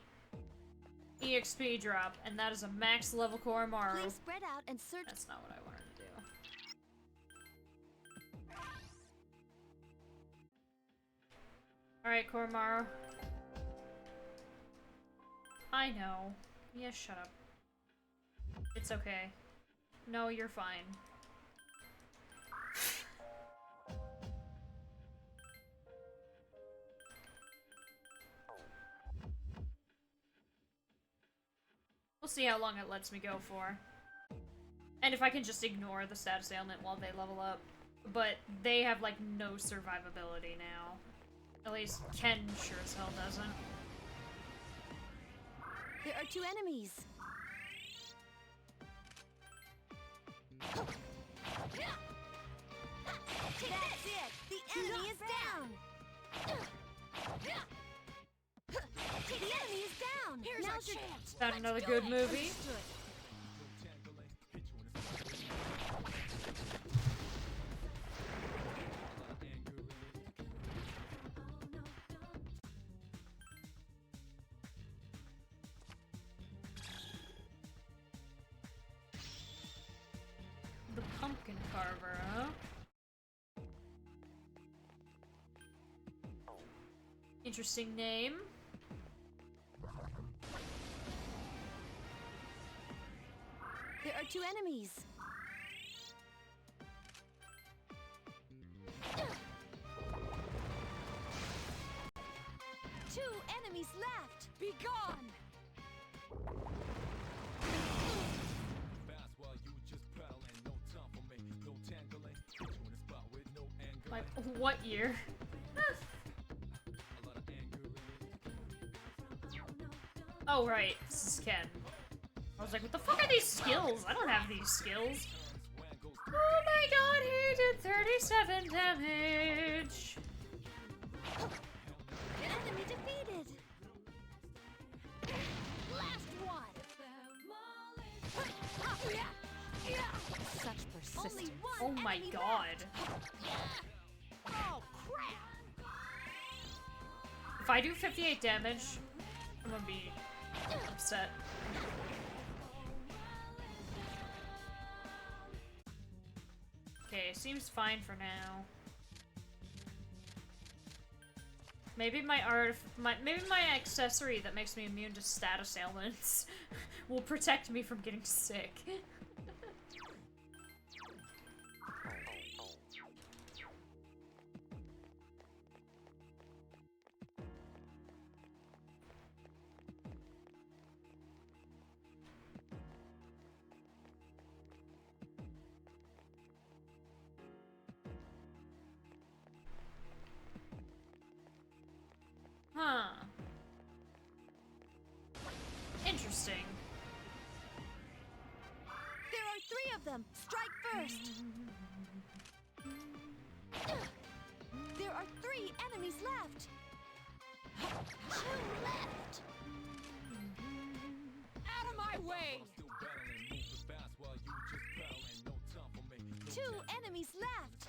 EXP drop, and that is a max level Koromaro. Please spread out and search. That's not what I wanted to do. Alright, Koromaro. I know. Yeah, shut up. It's okay. No, you're fine. We'll see how long it lets me go for. And if I can just ignore the status ailment while they level up. But they have, like, no survivability now. At least Ken sure as hell doesn't. There are 2 enemies. That's it. The enemy is down. The enemy is down. down. Here's Now's our your chance. Found another good movie. Understood. The pumpkin carver, huh? Interesting name. There are 2 enemies. Two enemies left. Be gone! Fast while you just paddling, no time for me, no tangling. Put you in a spot with no anger. Like, what year? A lot of anger in it. Oh, right. This is Ken. I was like, what the fuck are these skills? I don't have these skills. Oh my god, he did 37 damage! Enemy defeated. Last one! Such persistence. Only one Oh my enemy god. Oh, crap! If I do 58 damage, I'm gonna be upset. Okay, seems fine for now. Maybe my maybe my accessory that makes me immune to status ailments will protect me from getting sick. Huh. Interesting. There are 3 of them. Strike first. There are 3 enemies left. 2 left. Out of my way! Still battling, moving fast while you just paddling, no time for me, no 2 enemies left.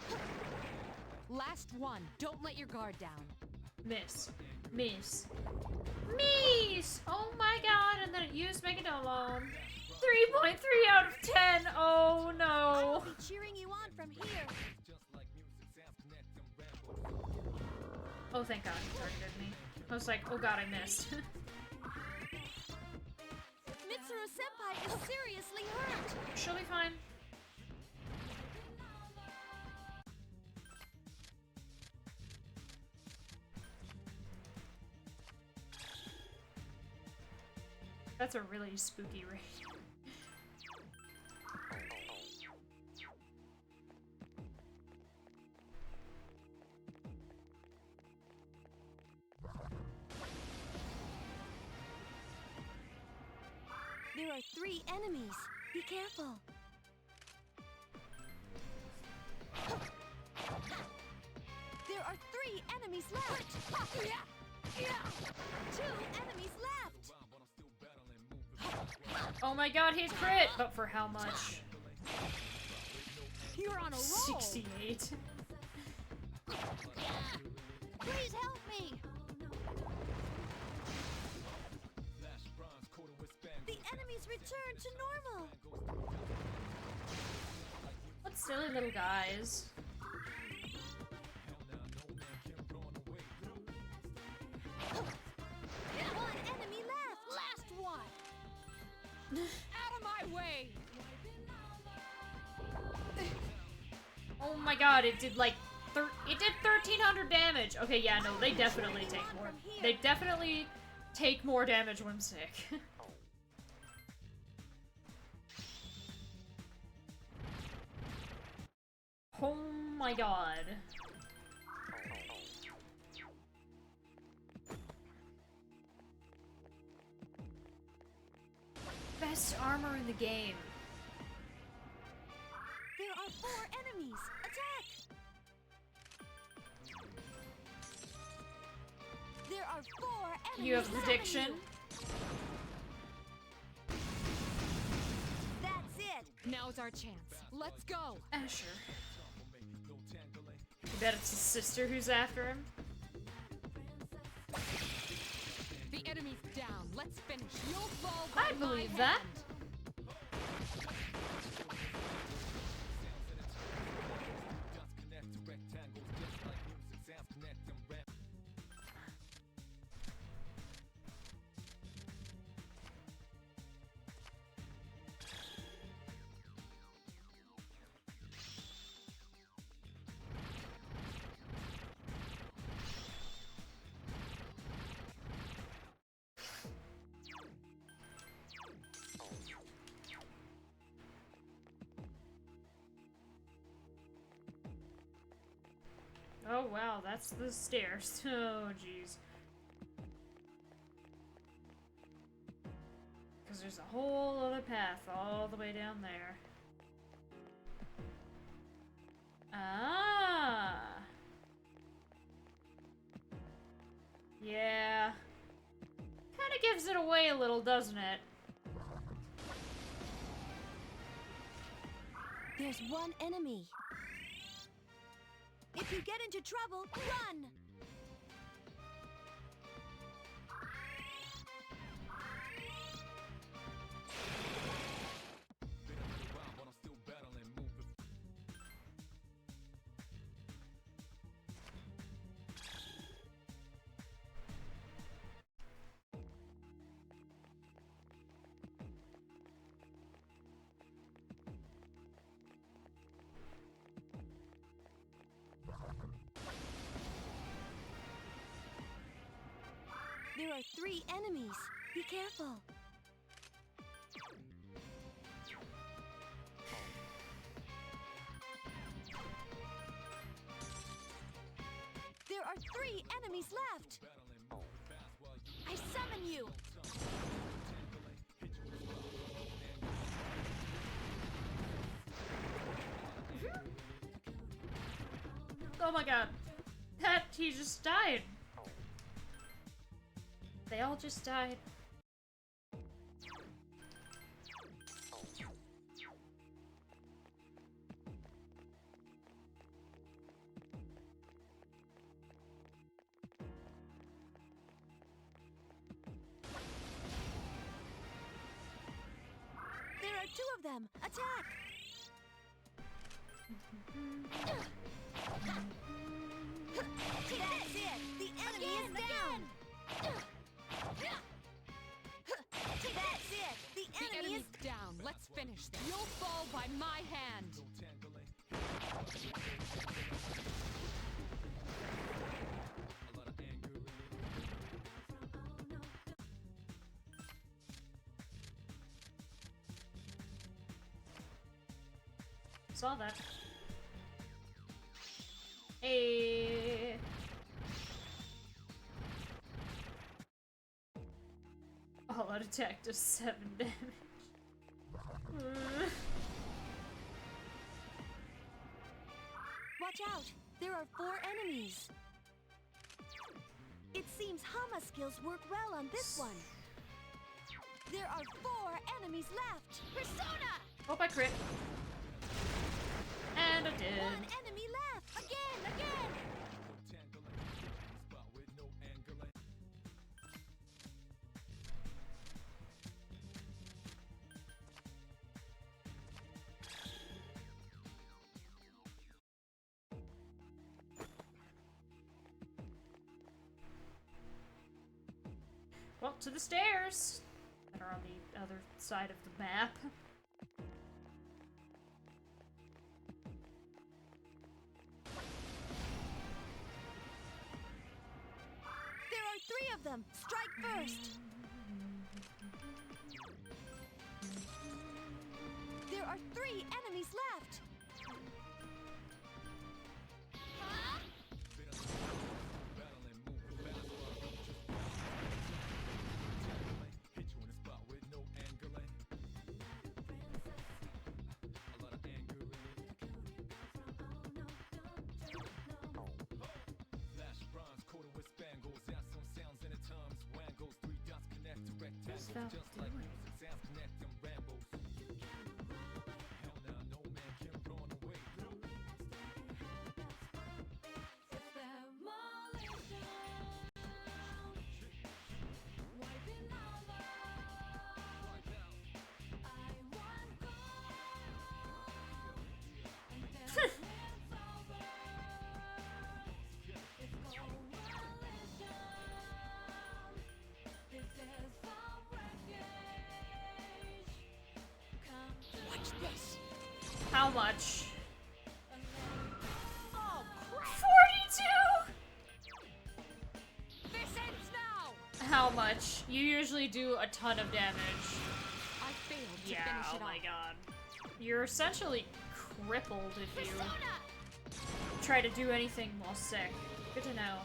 Last one. Don't let your guard down. Miss. Miss. Miss! Oh my god, and then it used Megadolon. 3.3 out of 10! Oh I no! will be cheering you on from here. just like music sounds connect them rambles. Oh, thank god, he targeted me. I was like, oh god, I missed. Mitsuru Senpai is seriously hurt. She'll be fine. That's a really spooky raid. There are 3 enemies. Be careful. There are 3 enemies left. 2 enemies left. But I'm still battling, moving fast. Oh my god, he's crit! But for how much? You're on a roll! 68. Please help me. Flash bronze, quarter with span. The enemies return to normal. What silly little guys. One enemy left. Last one! Out of my way! Oh my god, it did like it did 1,300 damage. Okay, yeah, no, they definitely take more. They definitely take more damage when sick. Oh my god. Best armor in the game. There are 4 enemies. Attack. There are 4 enemies. You have left. prediction? Now's our chance. Let's go. Asher. You bet it's his sister who's after him? The enemy's down. Let's finish. You'll fall by I my believe that. hand. Oh wow, that's the stairs. Oh jeez. Because there's a whole other path all the way down there. Ah. Yeah. Kind of gives it away a little, doesn't it? There's one enemy. If you get into trouble, run! There are 3 enemies. Be careful. There are 3 enemies left. I summon you. Oh my god. He just died. They all just died. There are 2 of them. Attack! That's it! The enemy is down! That's it! The The enemy enemy's is... down. Let's finish this. You'll fall by my hand. Saw that. Hey. All out attack does 7 damage. Watch out! There are 4 enemies. It seems Hama skills work well on this one. There are 4 enemies left. Persona! Hope I crit. And I did. 1 enemy left. Again! Well, to the stairs that are on the other side of the map. There are 3 of them. Strike first. There are 3 enemies left. What's that doing? How much? Oh, crap! 42! This ends now! How much? You usually do a ton of damage. I failed to Yeah, finish oh it my off. god. You're essentially crippled if you Persona! try to do anything while sick. Good to know.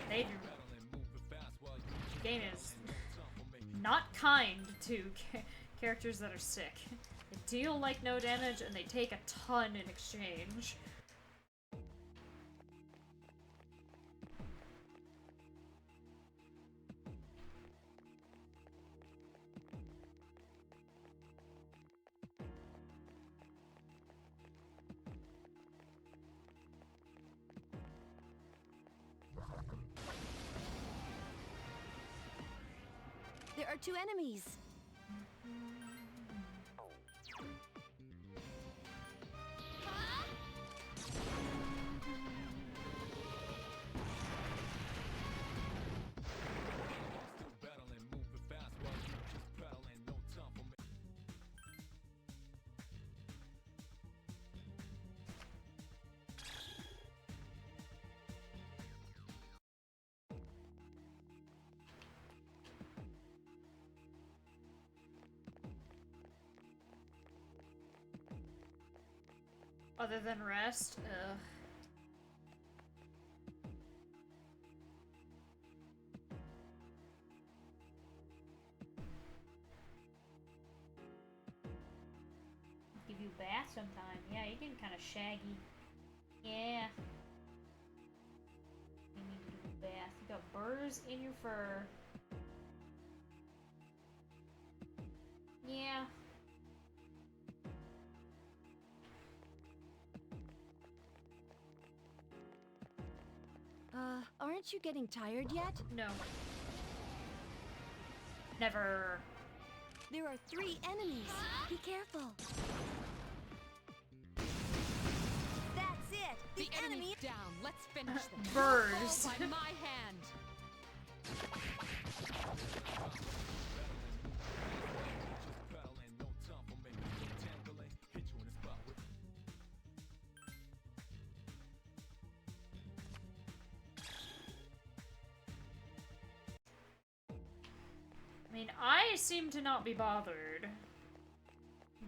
The game is not kind to characters that are sick. They deal like no damage and they take a ton in exchange. There are 2 enemies. Other than rest, ugh. Give you a bath sometime. Yeah, you're getting kind of shaggy. Yeah. You need to do a bath. You got burrs in your fur. Yeah. Aren't you getting tired yet? No. Never. There are 3 enemies. Be careful. That's it. The enemy's down. Let's finish this. Burrs. You'll fall by my hand. I mean, I seem to not be bothered.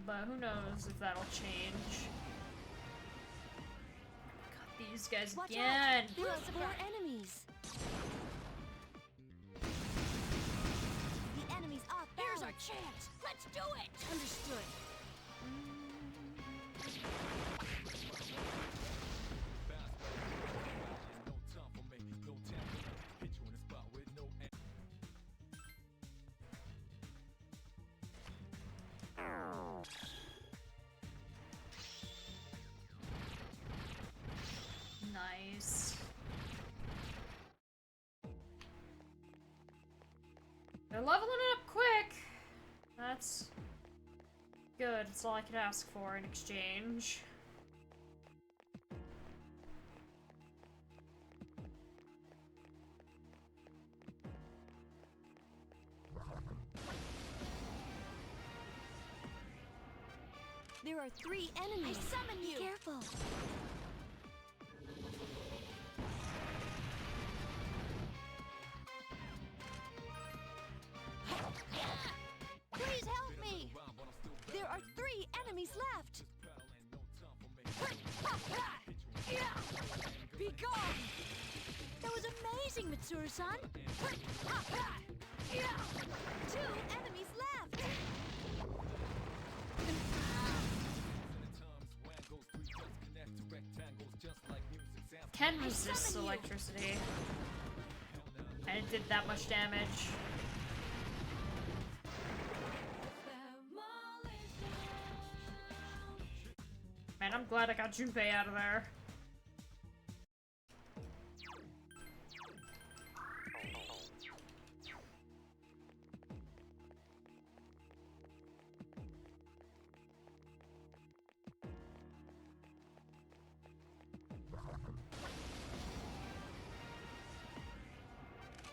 But who knows if that'll change. God, these guys Watch again! out. There are 4 enemies. The enemy's off balance. Here's our chance. Let's do it. Understood. Nice. They're leveling it up quick. That's good. That's all I could ask for in exchange. There are 3 enemies. I summon you. Be careful. Please help me. There are 3 enemies left. Be gone. That was amazing, Mitsuru-san. 2 enemies left. Can resist electricity. And it did that much damage. Man, I'm glad I got Junpei out of there.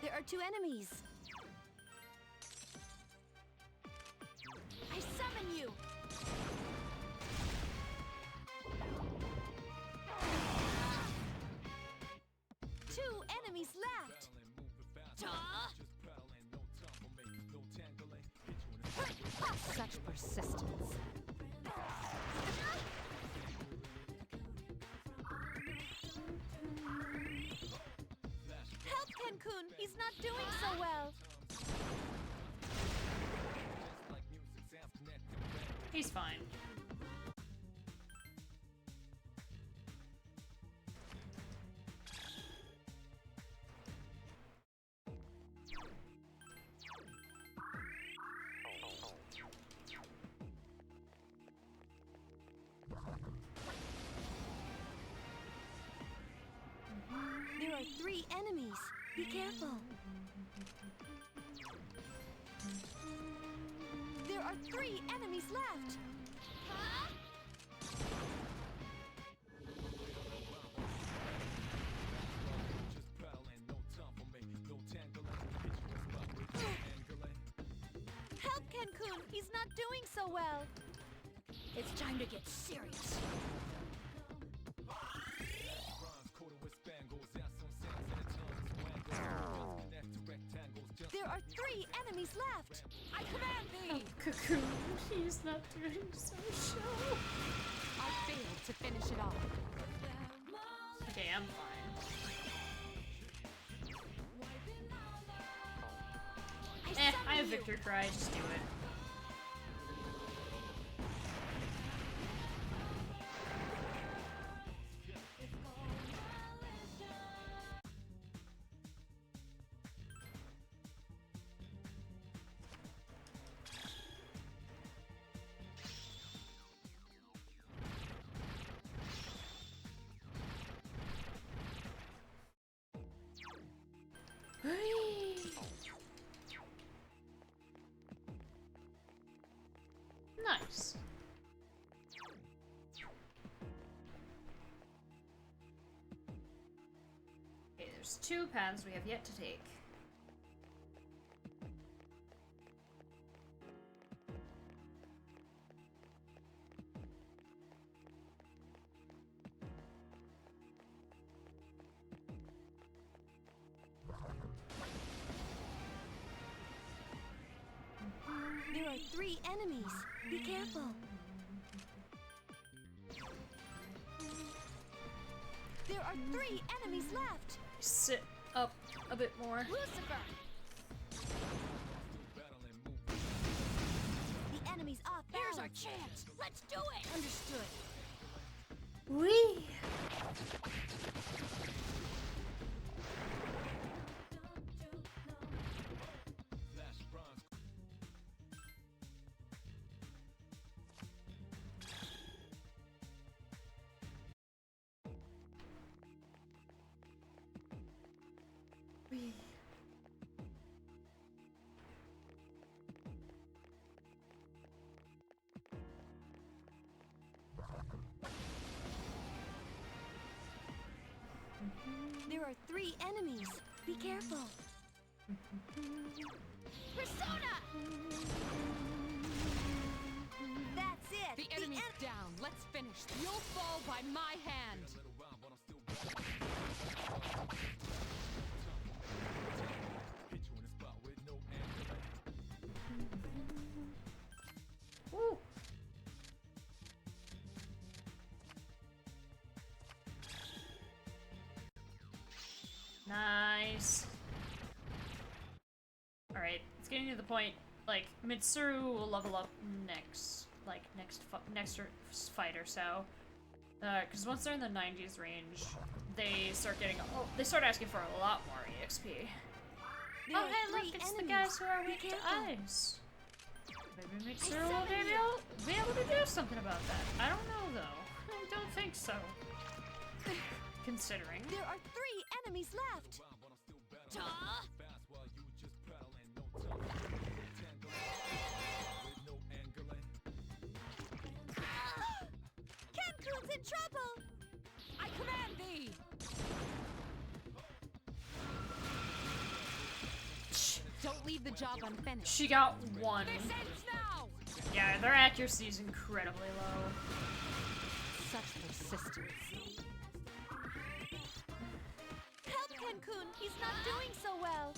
There are 2 enemies. I summon you. Such persistence. Help Cancun! He's not doing so well! He's fine. There are 3 enemies. Be careful. There are 3 enemies left. Huh? Help Cancun! He's not doing so well. It's time to get serious. There are 3 enemies left. I command thee! Cocoon, he's not doing so show. I failed to finish it off. Okay, I'm fine. I have Victor Cry, just do it. Nice. Okay, there's 2 paths we have yet to take. There are 3 enemies. Be careful. There are 3 enemies left. Sit up a bit more. Lucifer! The enemy's off balance. Here's our chance. Let's do it. Understood. Wee! There are 3 enemies. Be careful. Persona! That's it. The enemy's down. Let's finish. You'll fall by my hand. Woo! Nice. Alright, it's getting to the point, like, Mitsuru will level up next, like, next fight or so. Because once they're in the 90s range, they start getting, they start asking for a lot more EXP. There Oh, are hey, 3 look, it's the enemies. guys who are Be weak to careful. ice. Maybe Mitsuru summon will you. be able to do something about that. I don't know, though. I don't think so. Considering. There are 3 enemies left. Duh! Cancun's in trouble. I command thee! Don't leave the job unfinished. She got 1. This ends now! Yeah, their accuracy is incredibly low. Such persistence. Help Cancun. He's not doing so well.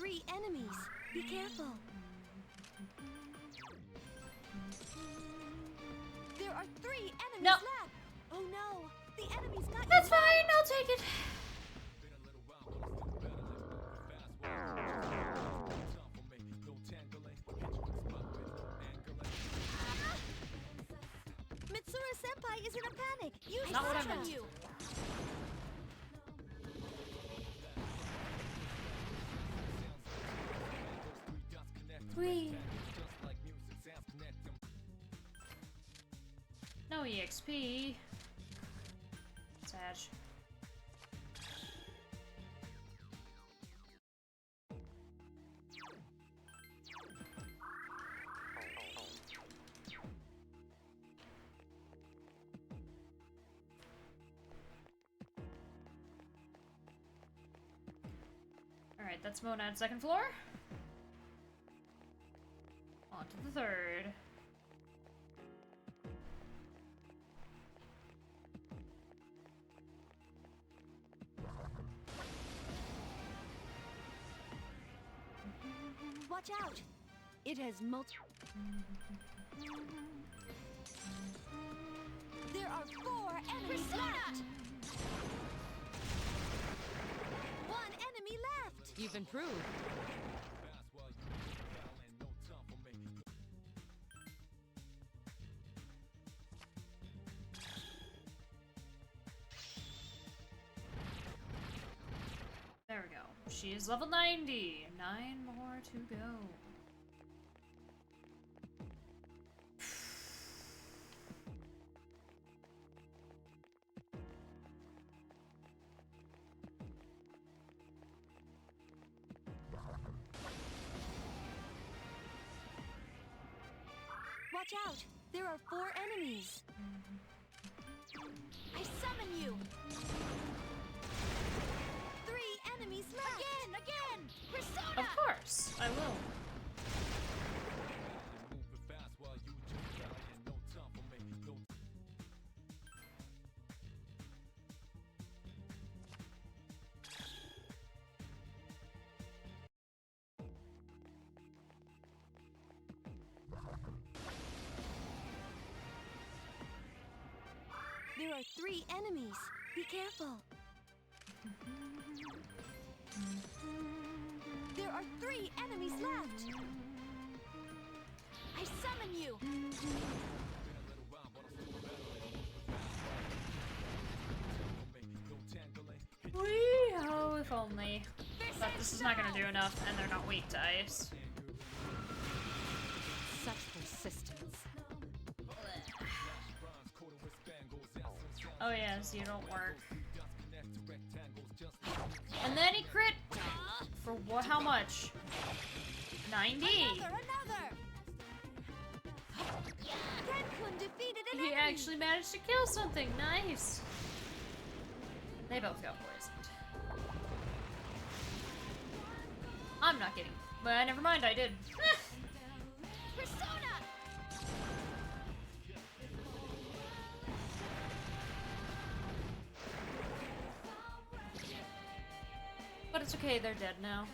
3 enemies. Be careful. There are 3 enemies No. left. Oh no, the enemies got you. That's fine, I'll take it. Mitsuru Senpai is in a panic. Use Not what I summon meant. you. Whee. No EXP. Sad. Alright, that's Monad second floor. On to the third. Watch out. It has multiple. There are 4 enemies left. 1 enemy left. You've improved. There we go. She is level 90. 9 more to go. Watch out. There are 4 enemies. I summon you. 3 enemies left. Again. Persona. Of course, I will. There are 3 enemies. Be careful. There are 3 enemies left. I summon you. Whee! Oh, if only. But this is not gonna do enough, and they're not weak to ice. Such persistence. Oh yes, you don't work. And then he crit! For what? How much? 90! Another. Ken-kun defeated an He enemy. actually managed to kill something. Nice! They both got poisoned. I'm not getting... But never mind, I did. Persona. But it's okay, they're dead now.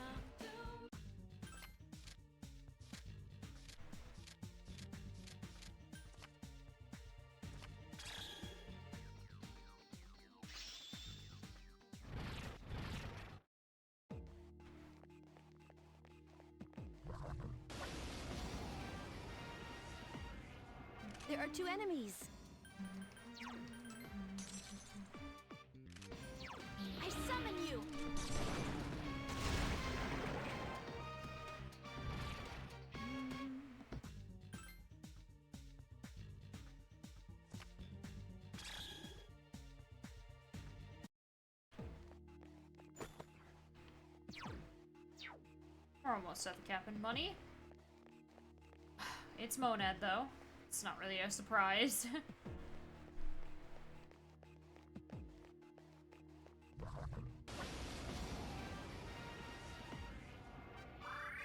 There are 2 enemies. I summon you. We're almost at the cap in money. It's Monad, though. It's not really a surprise.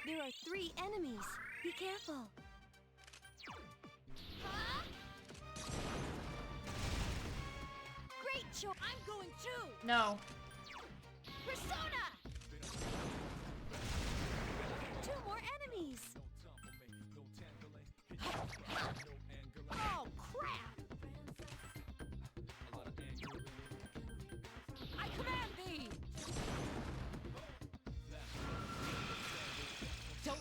There are 3 enemies. Be careful. Great choice. I'm going too. No. Persona.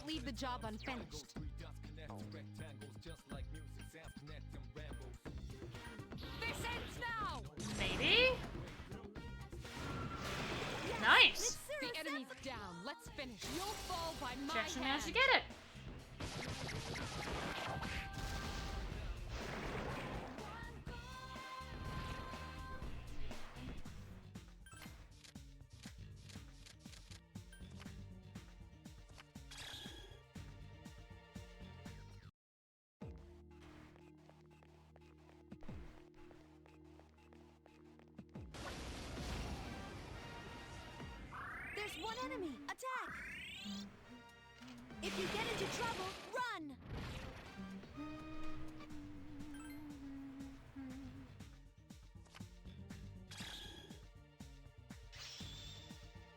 leave the job unfinished. Three dots connect to rectangles just like music. Sounds connect them rambles. This ends now! Maybe? Nice! The enemy's down. Let's finish. You'll fall by my She actually hand. managed to get it. There's one enemy. Attack! If you get into trouble, run!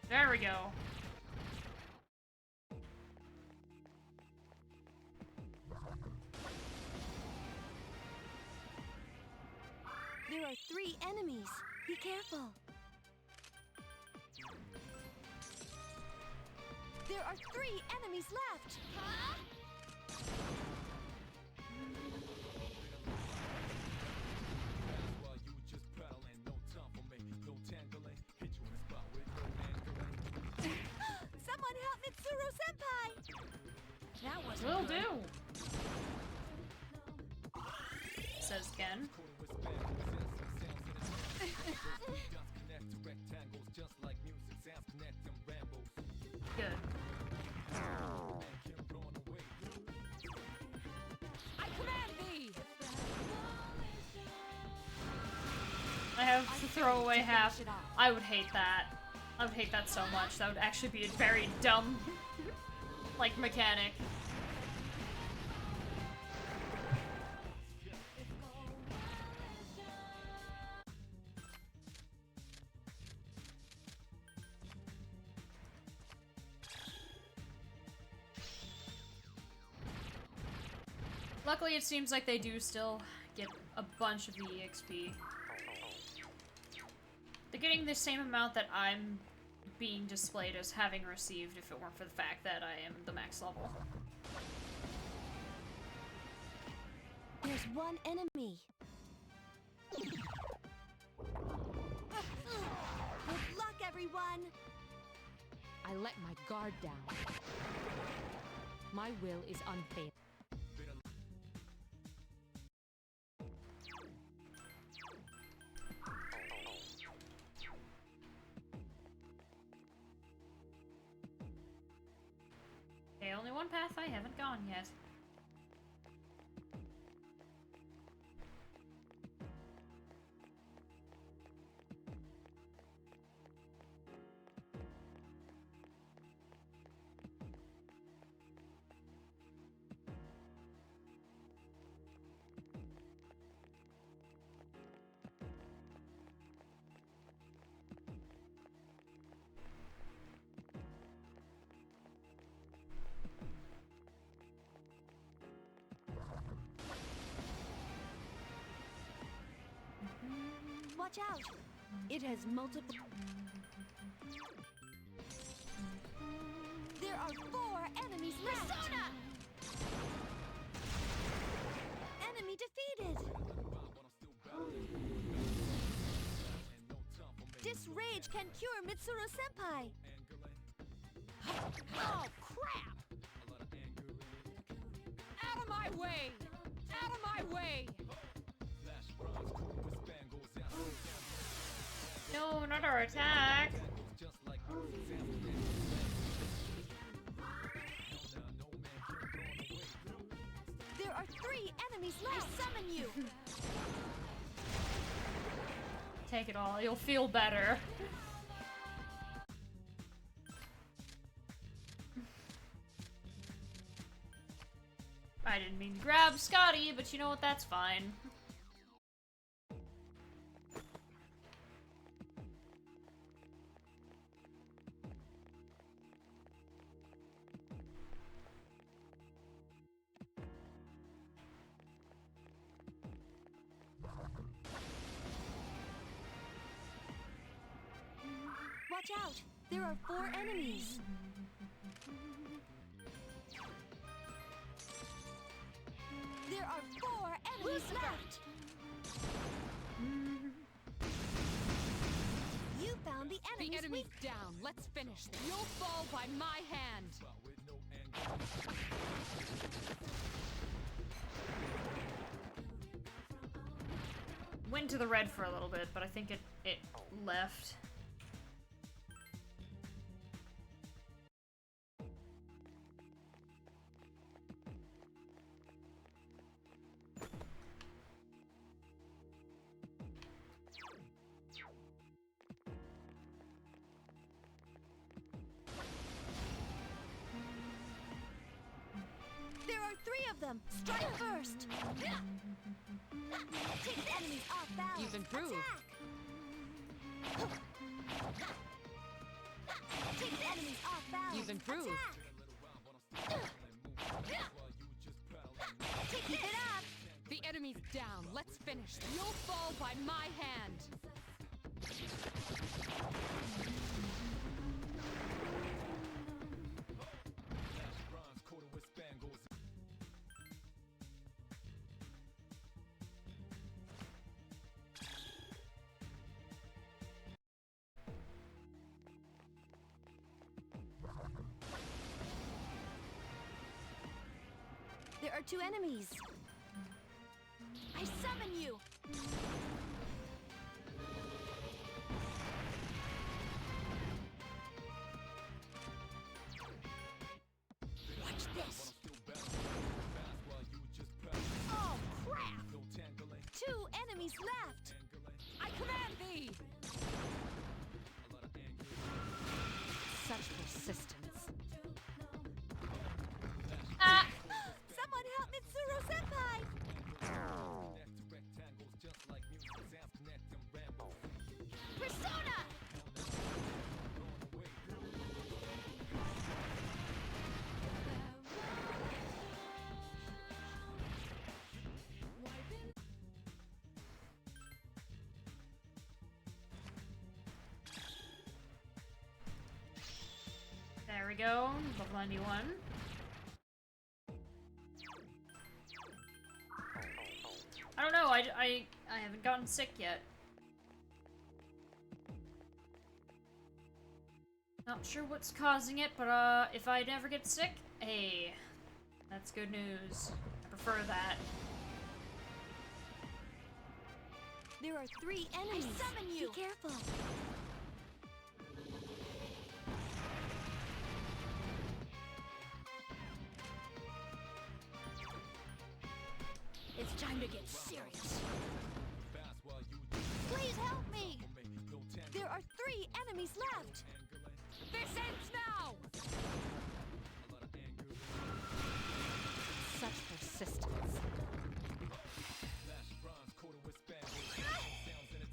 There we go. There are 3 enemies. Be careful. There are 3 enemies left. Huh? While you just prowling, no time for me, no tangling. Hit you in the spot with no angling. Someone help Mitsuru Senpai! That was Will do. Says Ken. Good. I command thee! I have to throw away half. I would hate that. I would hate that so much. That would actually be a very dumb, like, mechanic. Luckily, it seems like they do still get a bunch of the EXP. They're getting the same amount that I'm being displayed as having received if it weren't for the fact that I am the max level. There's one enemy. Good luck, everyone! I let my guard down. My will is unfailing. Okay, only one path I haven't gone yet. Watch out! It has multiple... There are 4 enemies left! Persona! Enemy defeated! This rage can cure Mitsuru Senpai! Oh, crap! Out of my way! Out of my way! No, not our attack! There are 3 enemies left! I summon you! Take it all, you'll feel better. I didn't mean to grab Scotty, but you know what, that's fine. Watch out! There are 4 enemies! left. You found the The enemy's enemy's down. Let's finish this. You'll fall by my hand. Went to the red for a little bit, but I think it left. There are 3 of them. Strike first. Take the enemies off balance. You've improved. Attack. Take the enemies off balance. You've improved. Attack. Keep it up. The enemy's down. Let's finish this. You'll fall by my hand. There are 2 enemies. I summon you. Watch this. Oh, crap! 2 enemies left. I command thee! Such persistence. Ah! Someone help Mitsuru-senpai! Persona! There we go. Level 91. I don't know, I haven't gotten sick yet. Not sure what's causing it, but if I never get sick, hey, that's good news. I prefer that. There are 3 enemies. I summon you. Be careful. It's time to get serious. Please help me. There are 3 enemies left. This ends now! Such persistence.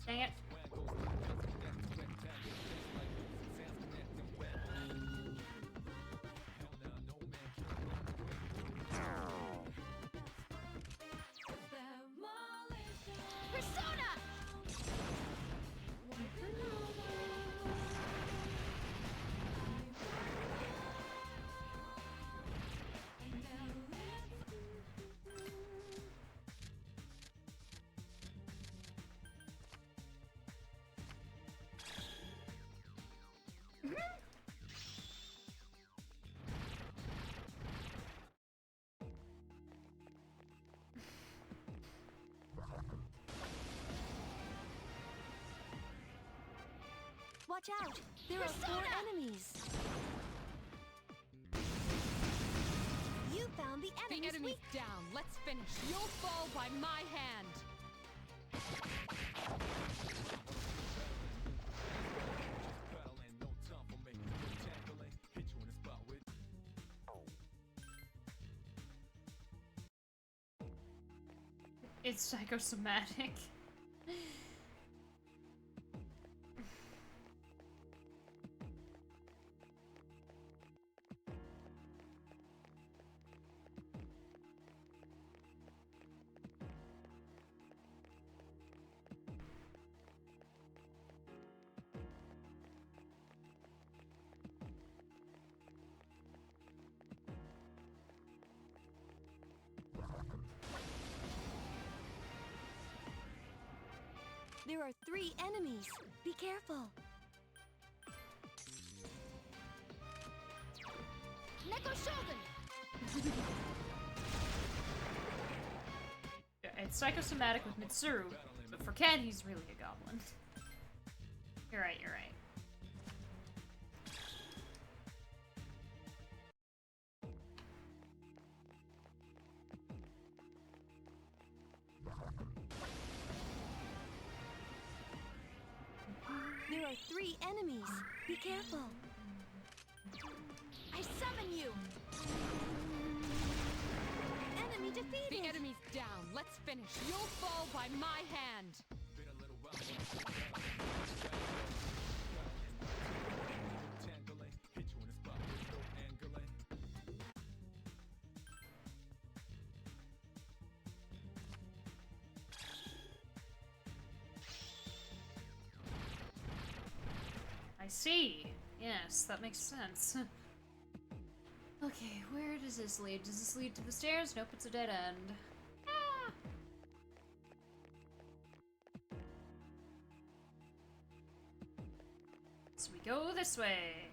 Dang it. Persona! Watch out! There are 4 enemies. You found the The enemy's enemy's weak. down. Let's finish. You'll fall by my hand. It's psychosomatic. There are 3 enemies. Be careful. Neko Shogun! It's psychosomatic with Mitsuru, but for Ken, he's really a goblin. You're right, you're right. There are 3 enemies. Be careful. I summon you! Enemy defeated! The enemy's down. Let's finish. You'll fall by my hand. I see. Yes, that makes sense. Okay, where does this lead? Does this lead to the stairs? Nope, it's a dead end. Ah! So we go this way.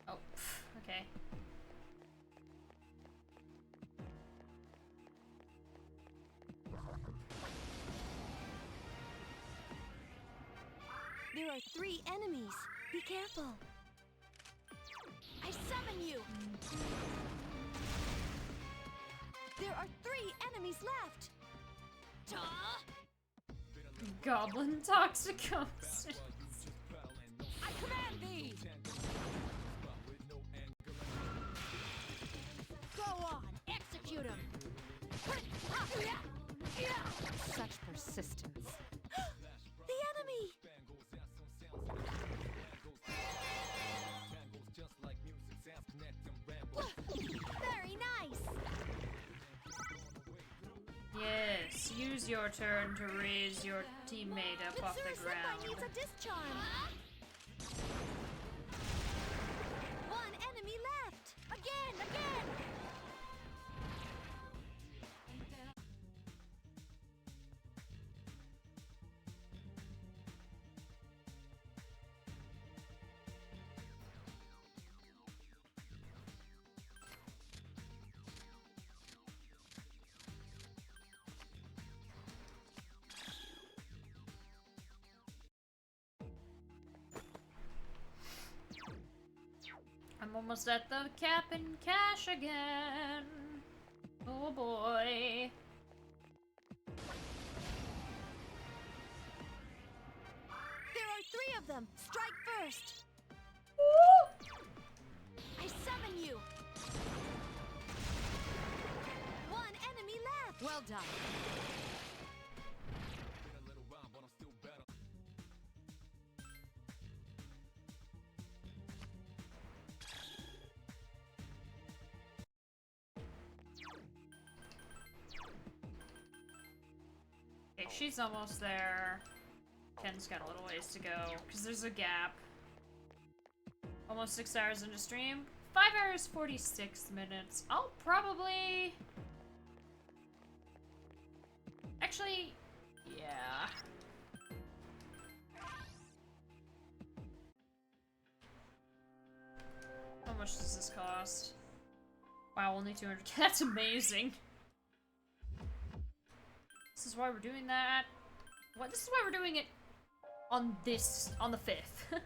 Oh, okay. There are 3 enemies. Be careful. I summon you! There are 3 enemies left! Goblin toxicosis. I command thee! Go on, execute him! Such persistence. The enemy! Very nice! Yes, use your turn to raise your teammate up off the Mitsuru-senpai ground. needs a discharge! 1 enemy left! Again! I'm almost at the cap and cash again. Oh boy. There are 3 of them! Strike first! I summon you! 1 enemy left! Well done. Okay, she's almost there. Ken's got a little ways to go, because there's a gap. Almost 6 hours into stream. 5 hours, 46 minutes. I'll probably... Actually, yeah. How much does this cost? Wow, only 200. That's amazing. This is why we're doing that. What? This is why we're doing it on the 5th.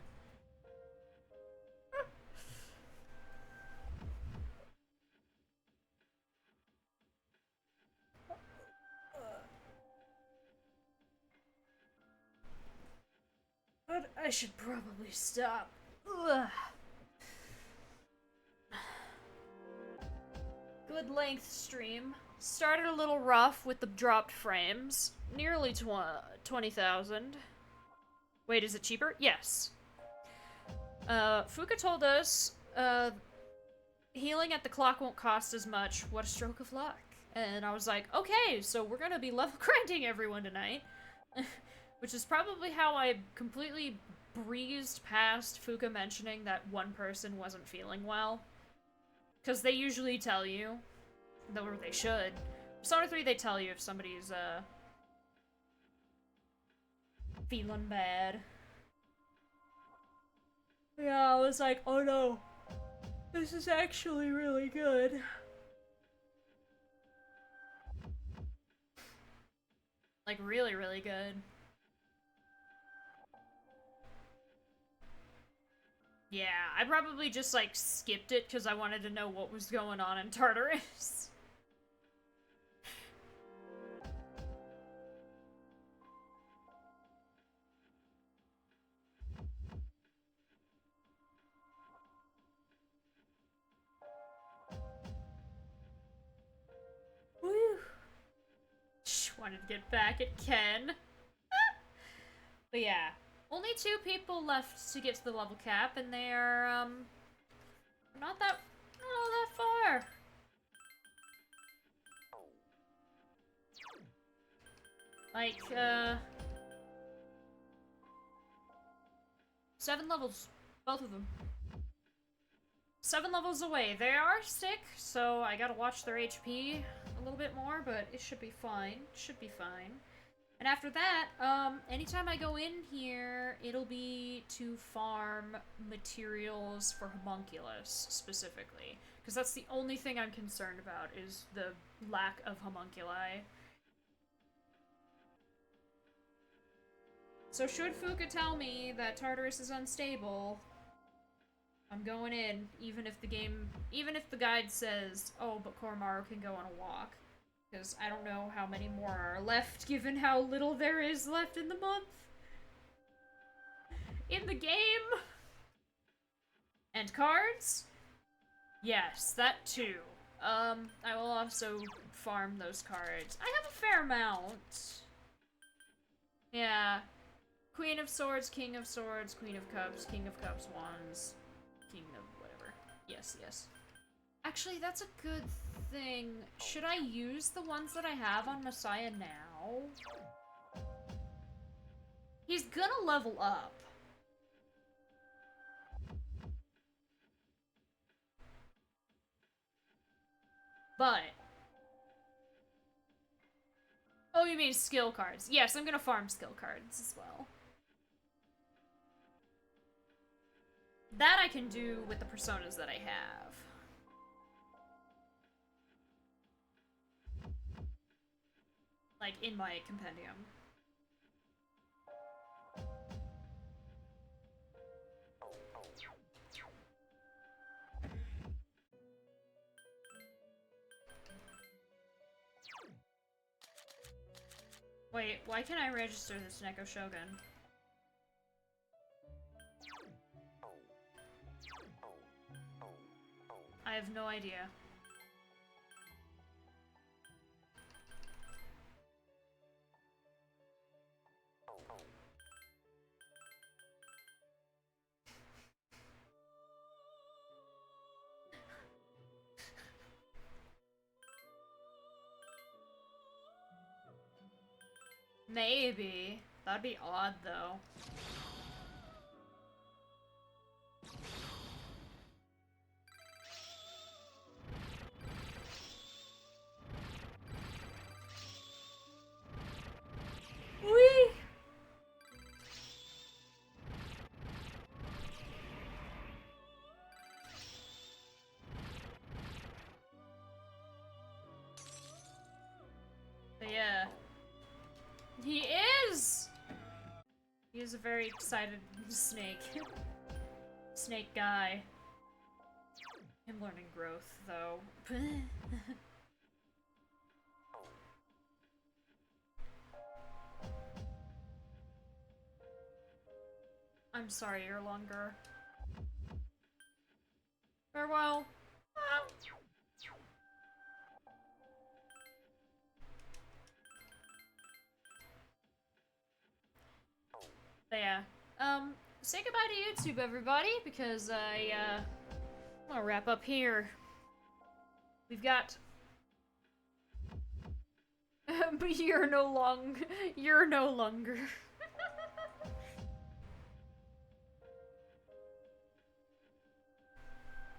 But I should probably stop. Ugh. Good length stream. Started a little rough with the dropped frames. Nearly 20,000. Wait, is it cheaper? Yes. Fuka told us, healing at the clock won't cost as much. What a stroke of luck. And I was like, okay, so we're gonna be level grinding everyone tonight. Which is probably how I completely breezed past Fuka mentioning that one person wasn't feeling well. Because they usually tell you. Or they should. Persona 3, they tell you if somebody's, feeling bad. Yeah, I was like, oh no. This is actually really good. Like, really, really good. Yeah, I probably just, like, skipped it because I wanted to know what was going on in Tartarus. Woo! Wanted to get back at Ken. But yeah, only 2 people left to get to the level cap, and they're, not that far. Like, 7 levels, both of them. 7 levels away. They are sick, so I gotta watch their HP a little bit more, but it should be fine. Should be fine. And after that, anytime I go in here, it'll be to farm materials for Homunculus, specifically. Because that's the only thing I'm concerned about, is the lack of homunculi. So should Fuka tell me that Tartarus is unstable, I'm going in, even if the guide says, oh, but Koromaru can go on a walk. Because I don't know how many more are left, given how little there is left in the month. In the game! And cards? Yes, that too. I will also farm those cards. I have a fair amount. Yeah. Queen of Swords, King of Swords, Queen of Cups, King of Cups, Wands, King of whatever. Yes, yes. Actually, that's a good thing. Should I use the ones that I have on Messiah now? He's gonna level up. But... oh, you mean skill cards. Yes, I'm gonna farm skill cards as well. That I can do with the personas that I have. Like, in my compendium. Wait, why can't I register this Neko Shogun? I have no idea. Maybe. That'd be odd, though. Whee! But yeah. He is! He is a very excited snake. Snake guy. Him learning growth, though. I'm sorry you're longer. Farewell. Ah. But yeah, say goodbye to YouTube, everybody, because I'm gonna wrap up here. We've got... but you're no longer.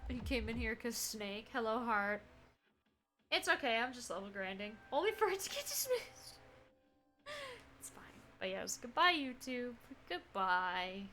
He came in here 'cause Snake. Hello, Heart. It's okay, I'm just level grinding. Only for it to get dismissed. It's fine. But yes, goodbye, YouTube. Goodbye.